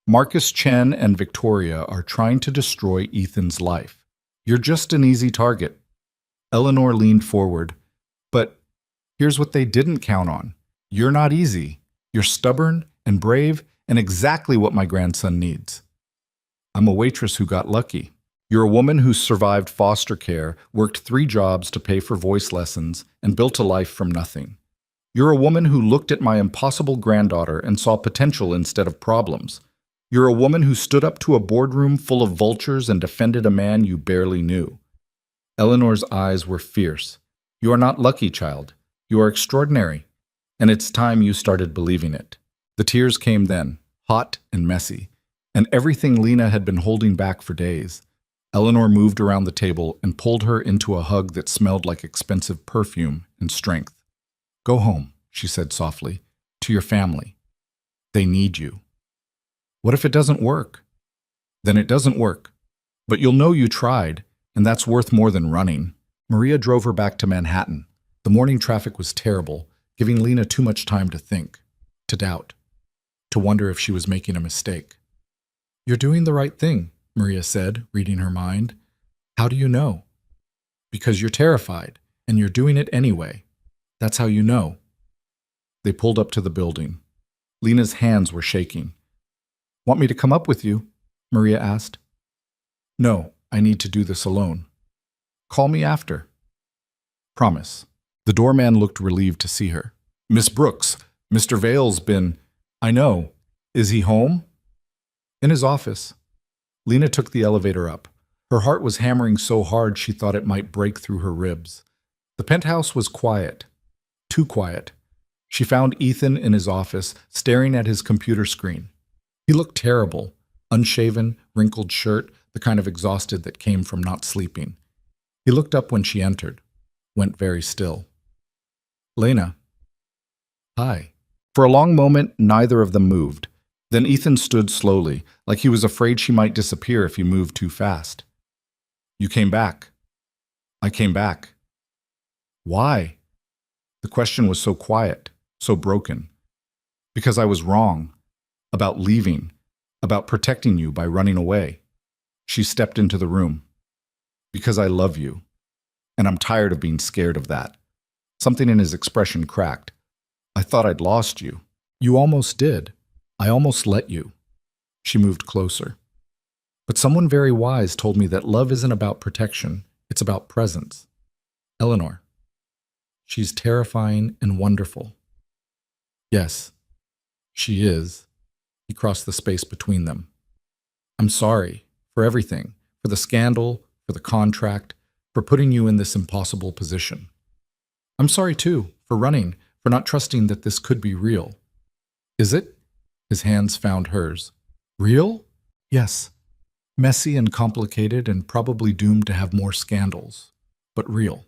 Marcus Chen and Victoria are trying to destroy Ethan's life. You're just an easy target. Eleanor leaned forward. But here's what they didn't count on. You're not easy. You're stubborn and brave and exactly what my grandson needs. I'm a waitress who got lucky. You're a woman who survived foster care, worked 3 jobs to pay for voice lessons, and built a life from nothing. You're a woman who looked at my impossible granddaughter and saw potential instead of problems. You're a woman who stood up to a boardroom full of vultures and defended a man you barely knew. Eleanor's eyes were fierce. You are not lucky, child. You are extraordinary. And it's time you started believing it. The tears came then, hot and messy, and everything Lena had been holding back for days. Eleanor moved around the table and pulled her into a hug that smelled like expensive perfume and strength. Go home, she said softly, to your family. They need you. What if it doesn't work? Then it doesn't work. But you'll know you tried, and that's worth more than running. Maria drove her back to Manhattan. The morning traffic was terrible, giving Lena too much time to think, to doubt, to wonder if she was making a mistake. You're doing the right thing, Maria said, reading her mind. How do you know? Because you're terrified, and you're doing it anyway. That's how you know. They pulled up to the building. Lena's hands were shaking. Want me to come up with you? Maria asked. No, I need to do this alone. Call me after. Promise. The doorman looked relieved to see her. Miss Brooks, Mr. Vale's been... I know. Is he home? In his office. Lena took the elevator up. Her heart was hammering so hard she thought it might break through her ribs. The penthouse was quiet. Too quiet. She found Ethan in his office, staring at his computer screen. He looked terrible. Unshaven, wrinkled shirt, the kind of exhausted that came from not sleeping. He looked up when she entered. Went very still. Lena. Hi. For a long moment, neither of them moved. Then Ethan stood slowly, like he was afraid she might disappear if he moved too fast. You came back. I came back. Why? The question was so quiet, so broken. Because I was wrong. About leaving. About protecting you by running away. She stepped into the room. Because I love you. And I'm tired of being scared of that. Something in his expression cracked. I thought I'd lost you. You almost did. I almost let you. She moved closer. But someone very wise told me that love isn't about protection, it's about presence. Eleanor. She's terrifying and wonderful. Yes, she is. He crossed the space between them. I'm sorry for everything, for the scandal, for the contract, for putting you in this impossible position. I'm sorry too, for running, for not trusting that this could be real. Is it? His hands found hers. Real? Yes. Messy and complicated and probably doomed to have more scandals. But real.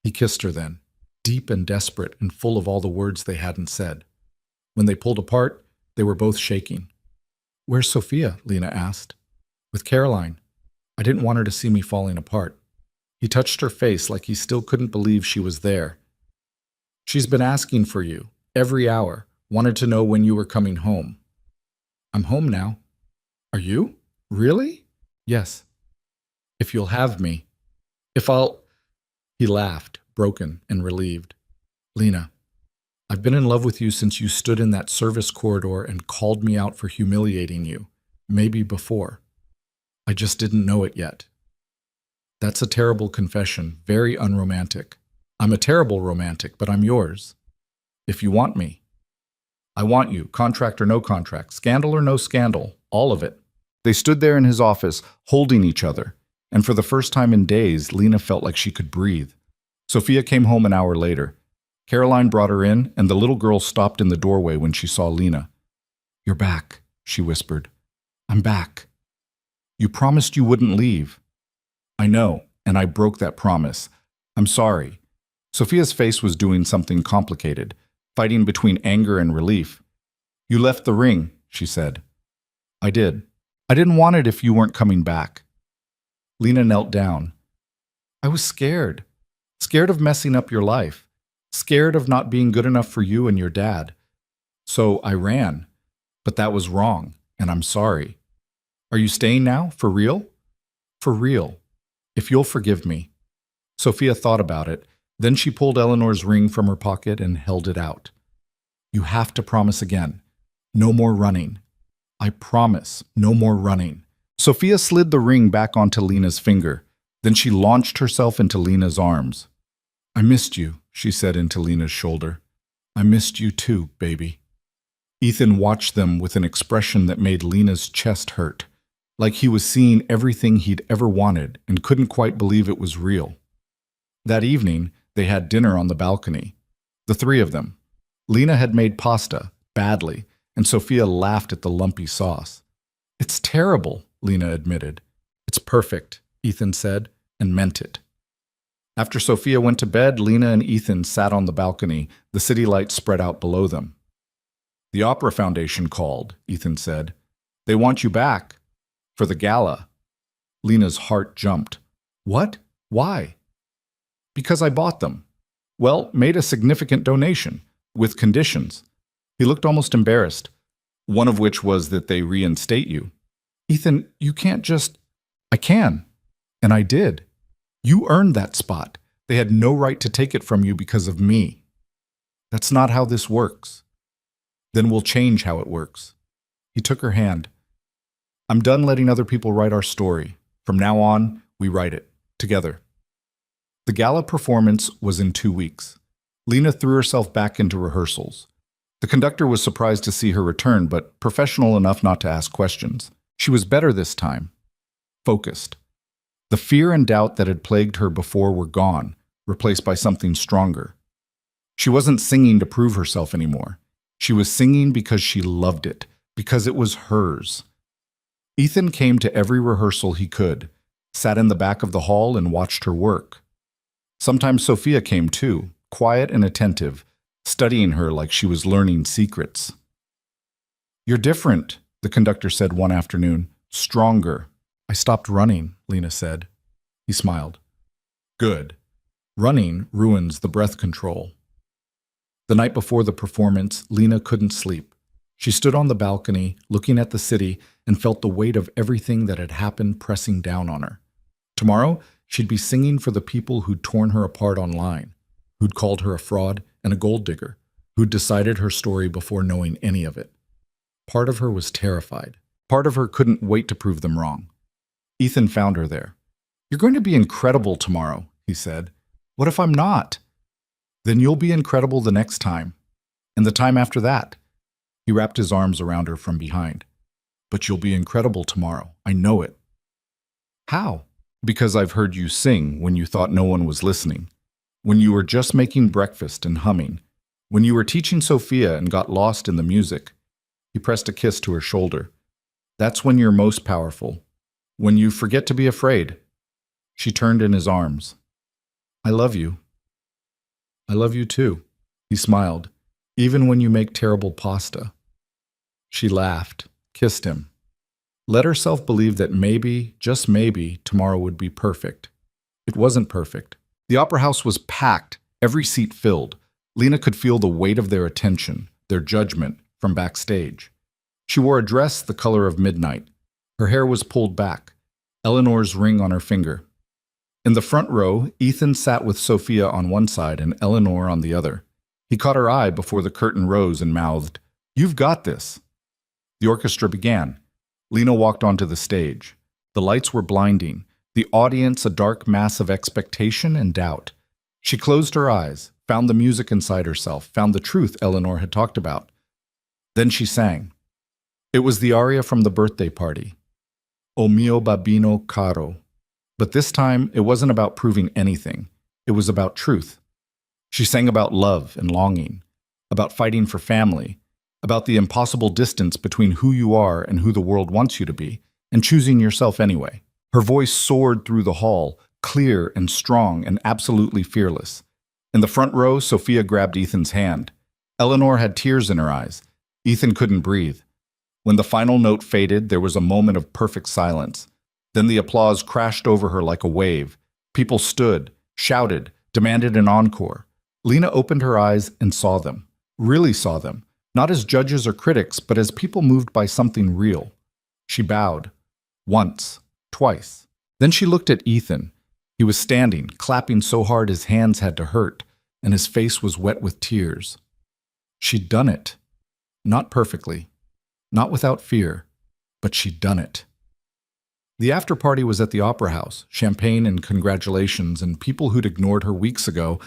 He kissed her then, deep and desperate and full of all the words they hadn't said. When they pulled apart, they were both shaking. Where's Sophia? Lena asked. With Caroline. I didn't want her to see me falling apart. He touched her face like he still couldn't believe she was there. She's been asking for you, every hour, wanted to know when you were coming home. I'm home now. Are you? Really? Yes. If you'll have me. If I'll... He laughed, broken and relieved. Lena, I've been in love with you since you stood in that service corridor and called me out for humiliating you. Maybe before. I just didn't know it yet. That's a terrible confession, very unromantic. I'm a terrible romantic, but I'm yours. If you want me. I want you, contract or no contract, scandal or no scandal, all of it. They stood there in his office, holding each other, and for the first time in days, Lena felt like she could breathe. Sophia came home an hour later. Caroline brought her in, and the little girl stopped in the doorway when she saw Lena. You're back, she whispered. I'm back. You promised you wouldn't leave. I know, and I broke that promise. I'm sorry. Sophia's face was doing something complicated, fighting between anger and relief. You left the ring, she said. I did. I didn't want it if you weren't coming back. Lena knelt down. I was scared. Scared of messing up your life. Scared of not being good enough for you and your dad. So I ran. But that was wrong, and I'm sorry. Are you staying now, for real? For real. If you'll forgive me. Sophia thought about it. Then she pulled Eleanor's ring from her pocket and held it out. You have to promise again. No more running. I promise, no more running. Sophia slid the ring back onto Lena's finger. Then she launched herself into Lena's arms. I missed you, she said into Lena's shoulder. I missed you too, baby. Ethan watched them with an expression that made Lena's chest hurt, like he was seeing everything he'd ever wanted and couldn't quite believe it was real. That evening, they had dinner on the balcony. The three of them. Lena had made pasta, badly, and Sophia laughed at the lumpy sauce. It's terrible, Lena admitted. It's perfect, Ethan said, and meant it. After Sophia went to bed, Lena and Ethan sat on the balcony, the city lights spread out below them. The Opera Foundation called, Ethan said. They want you back. For the gala. Lena's heart jumped. What? Why? Because I bought them. Well, made a significant donation, with conditions. He looked almost embarrassed, one of which was that they reinstate you. Ethan, you can't just... I can. And I did. You earned that spot. They had no right to take it from you because of me. That's not how this works. Then we'll change how it works. He took her hand. I'm done letting other people write our story. From now on, we write it. Together. The gala performance was in 2 weeks. Lena threw herself back into rehearsals. The conductor was surprised to see her return, but professional enough not to ask questions. She was better this time. Focused. The fear and doubt that had plagued her before were gone, replaced by something stronger. She wasn't singing to prove herself anymore. She was singing because she loved it, because it was hers. Ethan came to every rehearsal he could, sat in the back of the hall and watched her work. Sometimes Sophia came too, quiet and attentive, studying her like she was learning secrets. You're different, the conductor said one afternoon. Stronger. I stopped running, Lena said. He smiled. Good. Running ruins the breath control. The night before the performance, Lena couldn't sleep. She stood on the balcony, looking at the city, and felt the weight of everything that had happened pressing down on her. Tomorrow, she'd be singing for the people who'd torn her apart online, who'd called her a fraud and a gold digger, who'd decided her story before knowing any of it. Part of her was terrified. Part of her couldn't wait to prove them wrong. Ethan found her there. You're going to be incredible tomorrow, he said. What if I'm not? Then you'll be incredible the next time. And the time after that. He wrapped his arms around her from behind. But you'll be incredible tomorrow. I know it. How? Because I've heard you sing when you thought no one was listening. When you were just making breakfast and humming. When you were teaching Sophia and got lost in the music. He pressed a kiss to her shoulder. That's when you're most powerful. When you forget to be afraid. She turned in his arms. I love you. I love you too. He smiled. Even when you make terrible pasta. She laughed, kissed him. Let herself believe that maybe, just maybe, tomorrow would be perfect. It wasn't perfect. The opera house was packed, every seat filled. Lena could feel the weight of their attention, their judgment, from backstage. She wore a dress the color of midnight. Her hair was pulled back, Eleanor's ring on her finger. In the front row, Ethan sat with Sophia on one side and Eleanor on the other. He caught her eye before the curtain rose and mouthed, "You've got this." The orchestra began. Lena walked onto the stage. The lights were blinding, the audience a dark mass of expectation and doubt. She closed her eyes, found the music inside herself, found the truth Eleanor had talked about. Then she sang. It was the aria from the birthday party. O mio babbino caro. But this time, it wasn't about proving anything. It was about truth. She sang about love and longing, about fighting for family, about the impossible distance between who you are and who the world wants you to be, and choosing yourself anyway. Her voice soared through the hall, clear and strong and absolutely fearless. In the front row, Sophia grabbed Ethan's hand. Eleanor had tears in her eyes. Ethan couldn't breathe. When the final note faded, there was a moment of perfect silence. Then the applause crashed over her like a wave. People stood, shouted, demanded an encore. Lena opened her eyes and saw them, really saw them, not as judges or critics, but as people moved by something real. She bowed. Once, twice. Then she looked at Ethan. He was standing, clapping so hard his hands had to hurt, and his face was wet with tears. She'd done it. Not perfectly, not without fear, but she'd done it. The after-party was at the Opera House, champagne and congratulations, and people who'd ignored her weeks ago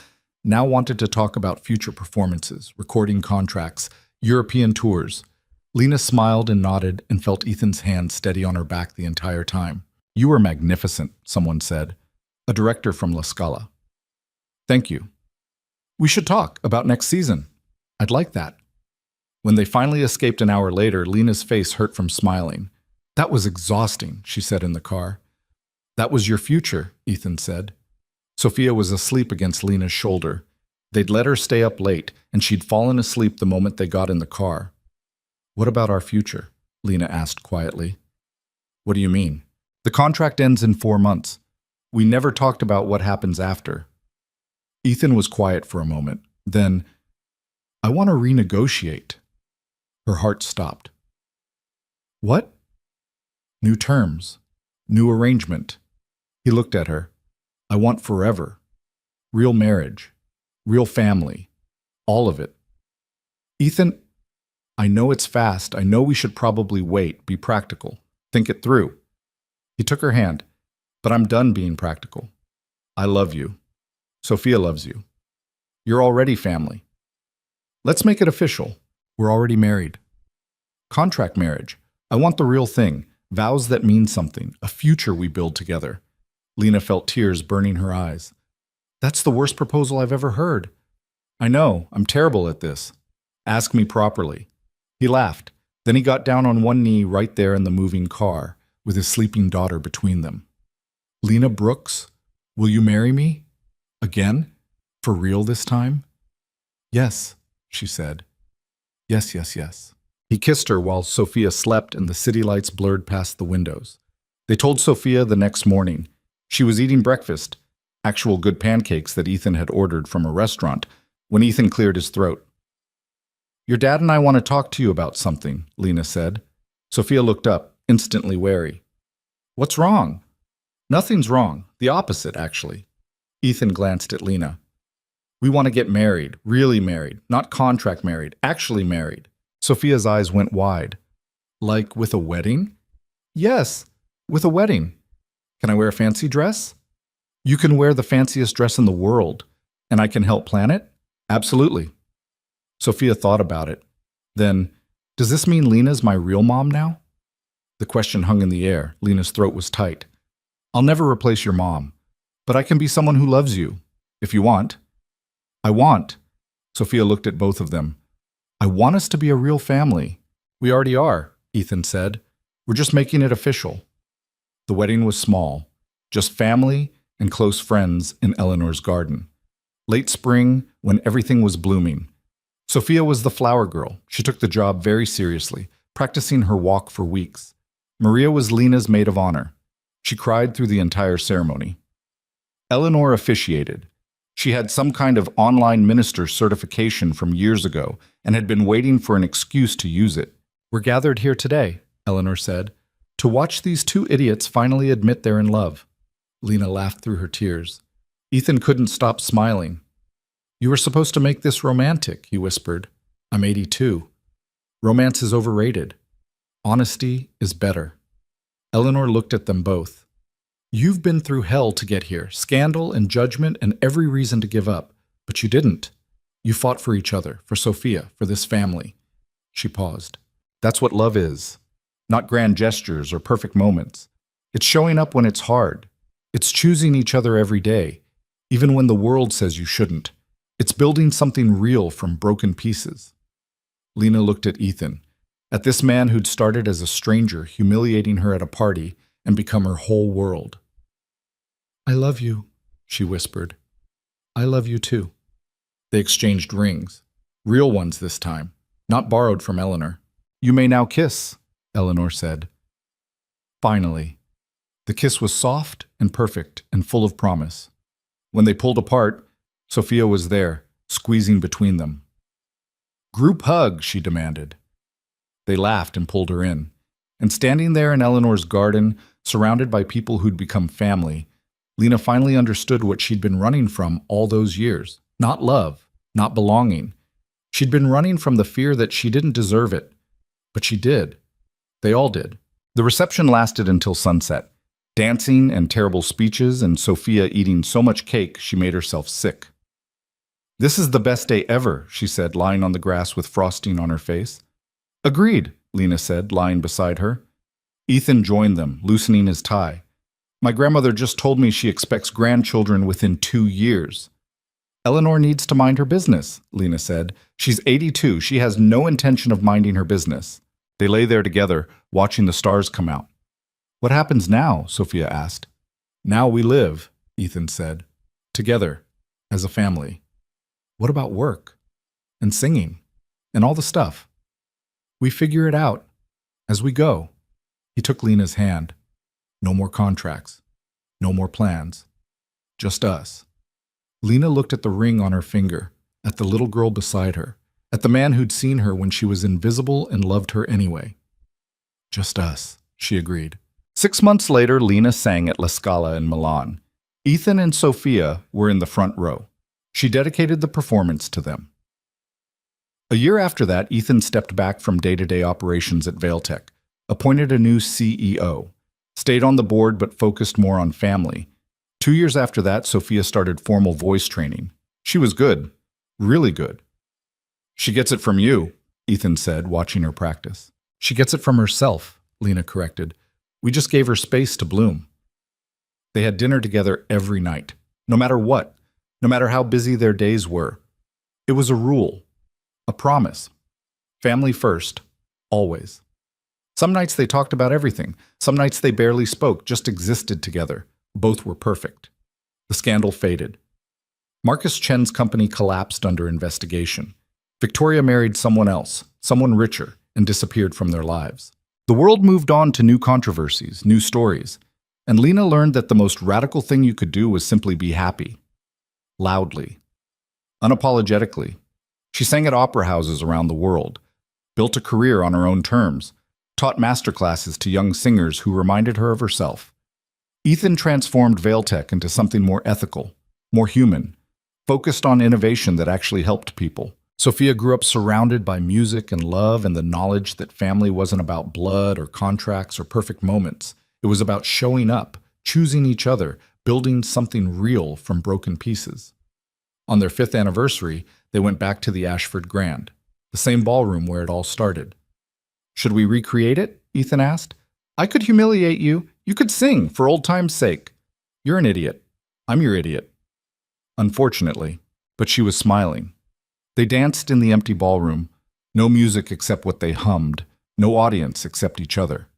now wanted to talk about future performances, recording contracts, European tours. Lena smiled and nodded and felt Ethan's hand steady on her back the entire time. You were magnificent, someone said. A director from La Scala. Thank you. We should talk about next season. I'd like that. When they finally escaped an hour later, Lena's face hurt from smiling. That was exhausting, she said in the car. That was your future, Ethan said. Sophia was asleep against Lena's shoulder. They'd let her stay up late, and she'd fallen asleep the moment they got in the car. What about our future? Lena asked quietly. What do you mean? The contract ends in 4 months. We never talked about what happens after. Ethan was quiet for a moment. Then, I want to renegotiate. Her heart stopped. What? New terms. New arrangement. He looked at her. I want forever. Real marriage. Real family. All of it. Ethan, I know it's fast. I know we should probably wait, be practical. Think it through. He took her hand. But I'm done being practical. I love you. Sophia loves you. You're already family. Let's make it official. We're already married. Contract marriage. I want the real thing. Vows that mean something. A future we build together. Lena felt tears burning her eyes. That's the worst proposal I've ever heard. I know. I'm terrible at this. Ask me properly. He laughed. Then he got down on one knee right there in the moving car, with his sleeping daughter between them. Lena Brooks, will you marry me? Again? For real this time? Yes, she said. Yes, yes, yes. He kissed her while Sophia slept and the city lights blurred past the windows. They told Sophia the next morning. She was eating breakfast, actual good pancakes that Ethan had ordered from a restaurant, when Ethan cleared his throat. Your dad and I want to talk to you about something, Lena said. Sophia looked up, instantly wary. What's wrong? Nothing's wrong. The opposite, actually. Ethan glanced at Lena. We want to get married, really married, not contract married, actually married. Sophia's eyes went wide. Like with a wedding? Yes, with a wedding. Can I wear a fancy dress? You can wear the fanciest dress in the world, and I can help plan it? Absolutely. Sophia thought about it. Then, does this mean Lena's my real mom now? The question hung in the air. Lena's throat was tight. I'll never replace your mom, but I can be someone who loves you, if you want. I want. Sophia looked at both of them. I want us to be a real family. We already are, Ethan said. We're just making it official. The wedding was small, just family and close friends in Eleanor's garden. Late spring, when everything was blooming. Sophia was the flower girl. She took the job very seriously, practicing her walk for weeks. Maria was Lena's maid of honor. She cried through the entire ceremony. Eleanor officiated. She had some kind of online minister certification from years ago and had been waiting for an excuse to use it. We're gathered here today, Eleanor said, to watch these two idiots finally admit they're in love. Lena laughed through her tears. Ethan couldn't stop smiling. You were supposed to make this romantic, he whispered. I'm 82. Romance is overrated. Honesty is better. Eleanor looked at them both. You've been through hell to get here, scandal and judgment and every reason to give up. But you didn't. You fought for each other, for Sophia, for this family. She paused. That's what love is. Not grand gestures or perfect moments. It's showing up when it's hard. It's choosing each other every day, even when the world says you shouldn't. It's building something real from broken pieces. Lena looked at Ethan, at this man who'd started as a stranger, humiliating her at a party, and become her whole world. I love you, she whispered. I love you too. They exchanged rings, real ones this time, not borrowed from Eleanor. You may now kiss, Eleanor said. Finally. The kiss was soft and perfect and full of promise. When they pulled apart, Sophia was there, squeezing between them. Group hug, she demanded. They laughed and pulled her in. And standing there in Eleanor's garden, surrounded by people who'd become family, Lena finally understood what she'd been running from all those years. Not love, not belonging. She'd been running from the fear that she didn't deserve it. But she did. They all did. The reception lasted until sunset. Dancing and terrible speeches and Sophia eating so much cake she made herself sick. This is the best day ever, she said, lying on the grass with frosting on her face. Agreed, Lena said, lying beside her. Ethan joined them, loosening his tie. My grandmother just told me she expects grandchildren within 2 years. Eleanor needs to mind her business, Lena said. She's 82. She has no intention of minding her business. They lay there together, watching the stars come out. What happens now? Sophia asked. Now we live, Ethan said. Together, as a family. What about work? And singing? And all the stuff? We figure it out. As we go. He took Lena's hand. No more contracts. No more plans. Just us. Lena looked at the ring on her finger, at the little girl beside her, at the man who'd seen her when she was invisible and loved her anyway. Just us, she agreed. 6 months later, Lena sang at La Scala in Milan. Ethan and Sophia were in the front row. She dedicated the performance to them. A year after that, Ethan stepped back from day-to-day operations at Vailtech, appointed a new CEO, stayed on the board but focused more on family. 2 years after that, Sophia started formal voice training. She was good, really good. She gets it from you, Ethan said, watching her practice. She gets it from herself, Lena corrected. We just gave her space to bloom. They had dinner together every night, no matter what, no matter how busy their days were. It was a rule, a promise. Family first, always. Some nights they talked about everything. Some nights they barely spoke, just existed together. Both were perfect. The scandal faded. Marcus Chen's company collapsed under investigation. Victoria married someone else, someone richer, and disappeared from their lives. The world moved on to new controversies, new stories, and Lena learned that the most radical thing you could do was simply be happy. Loudly. Unapologetically. She sang at opera houses around the world, built a career on her own terms, taught masterclasses to young singers who reminded her of herself. Ethan transformed Vailtech into something more ethical, more human, focused on innovation that actually helped people. Sophia grew up surrounded by music and love and the knowledge that family wasn't about blood or contracts or perfect moments. It was about showing up, choosing each other, building something real from broken pieces. On their 5th anniversary, they went back to the Ashford Grand, the same ballroom where it all started. Should we recreate it? Ethan asked. I could humiliate you. You could sing, for old time's sake. You're an idiot. I'm your idiot. Unfortunately, but she was smiling. They danced in the empty ballroom, no music except what they hummed, no audience except each other.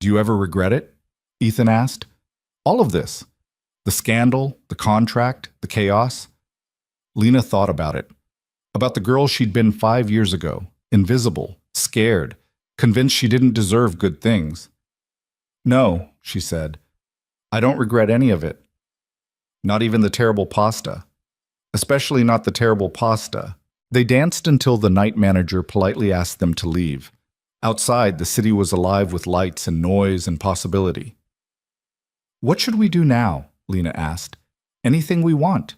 Do you ever regret it? Ethan asked. All of this. The scandal, the contract, the chaos. Lena thought about it. About the girl she'd been 5 years ago, invisible, scared, convinced she didn't deserve good things. No, she said. I don't regret any of it. Not even the terrible pasta. Especially not the terrible pasta. They danced until the night manager politely asked them to leave. Outside, the city was alive with lights and noise and possibility. What should we do now? Lena asked. Anything we want.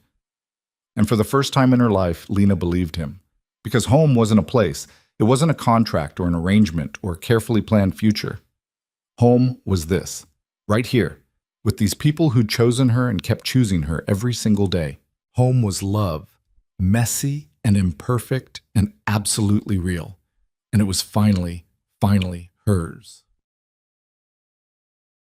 And for the first time in her life, Lena believed him. Because home wasn't a place. It wasn't a contract or an arrangement or a carefully planned future. Home was this, right here, with these people who'd chosen her and kept choosing her every single day. Home was love, messy and imperfect and absolutely real. And it was finally hers.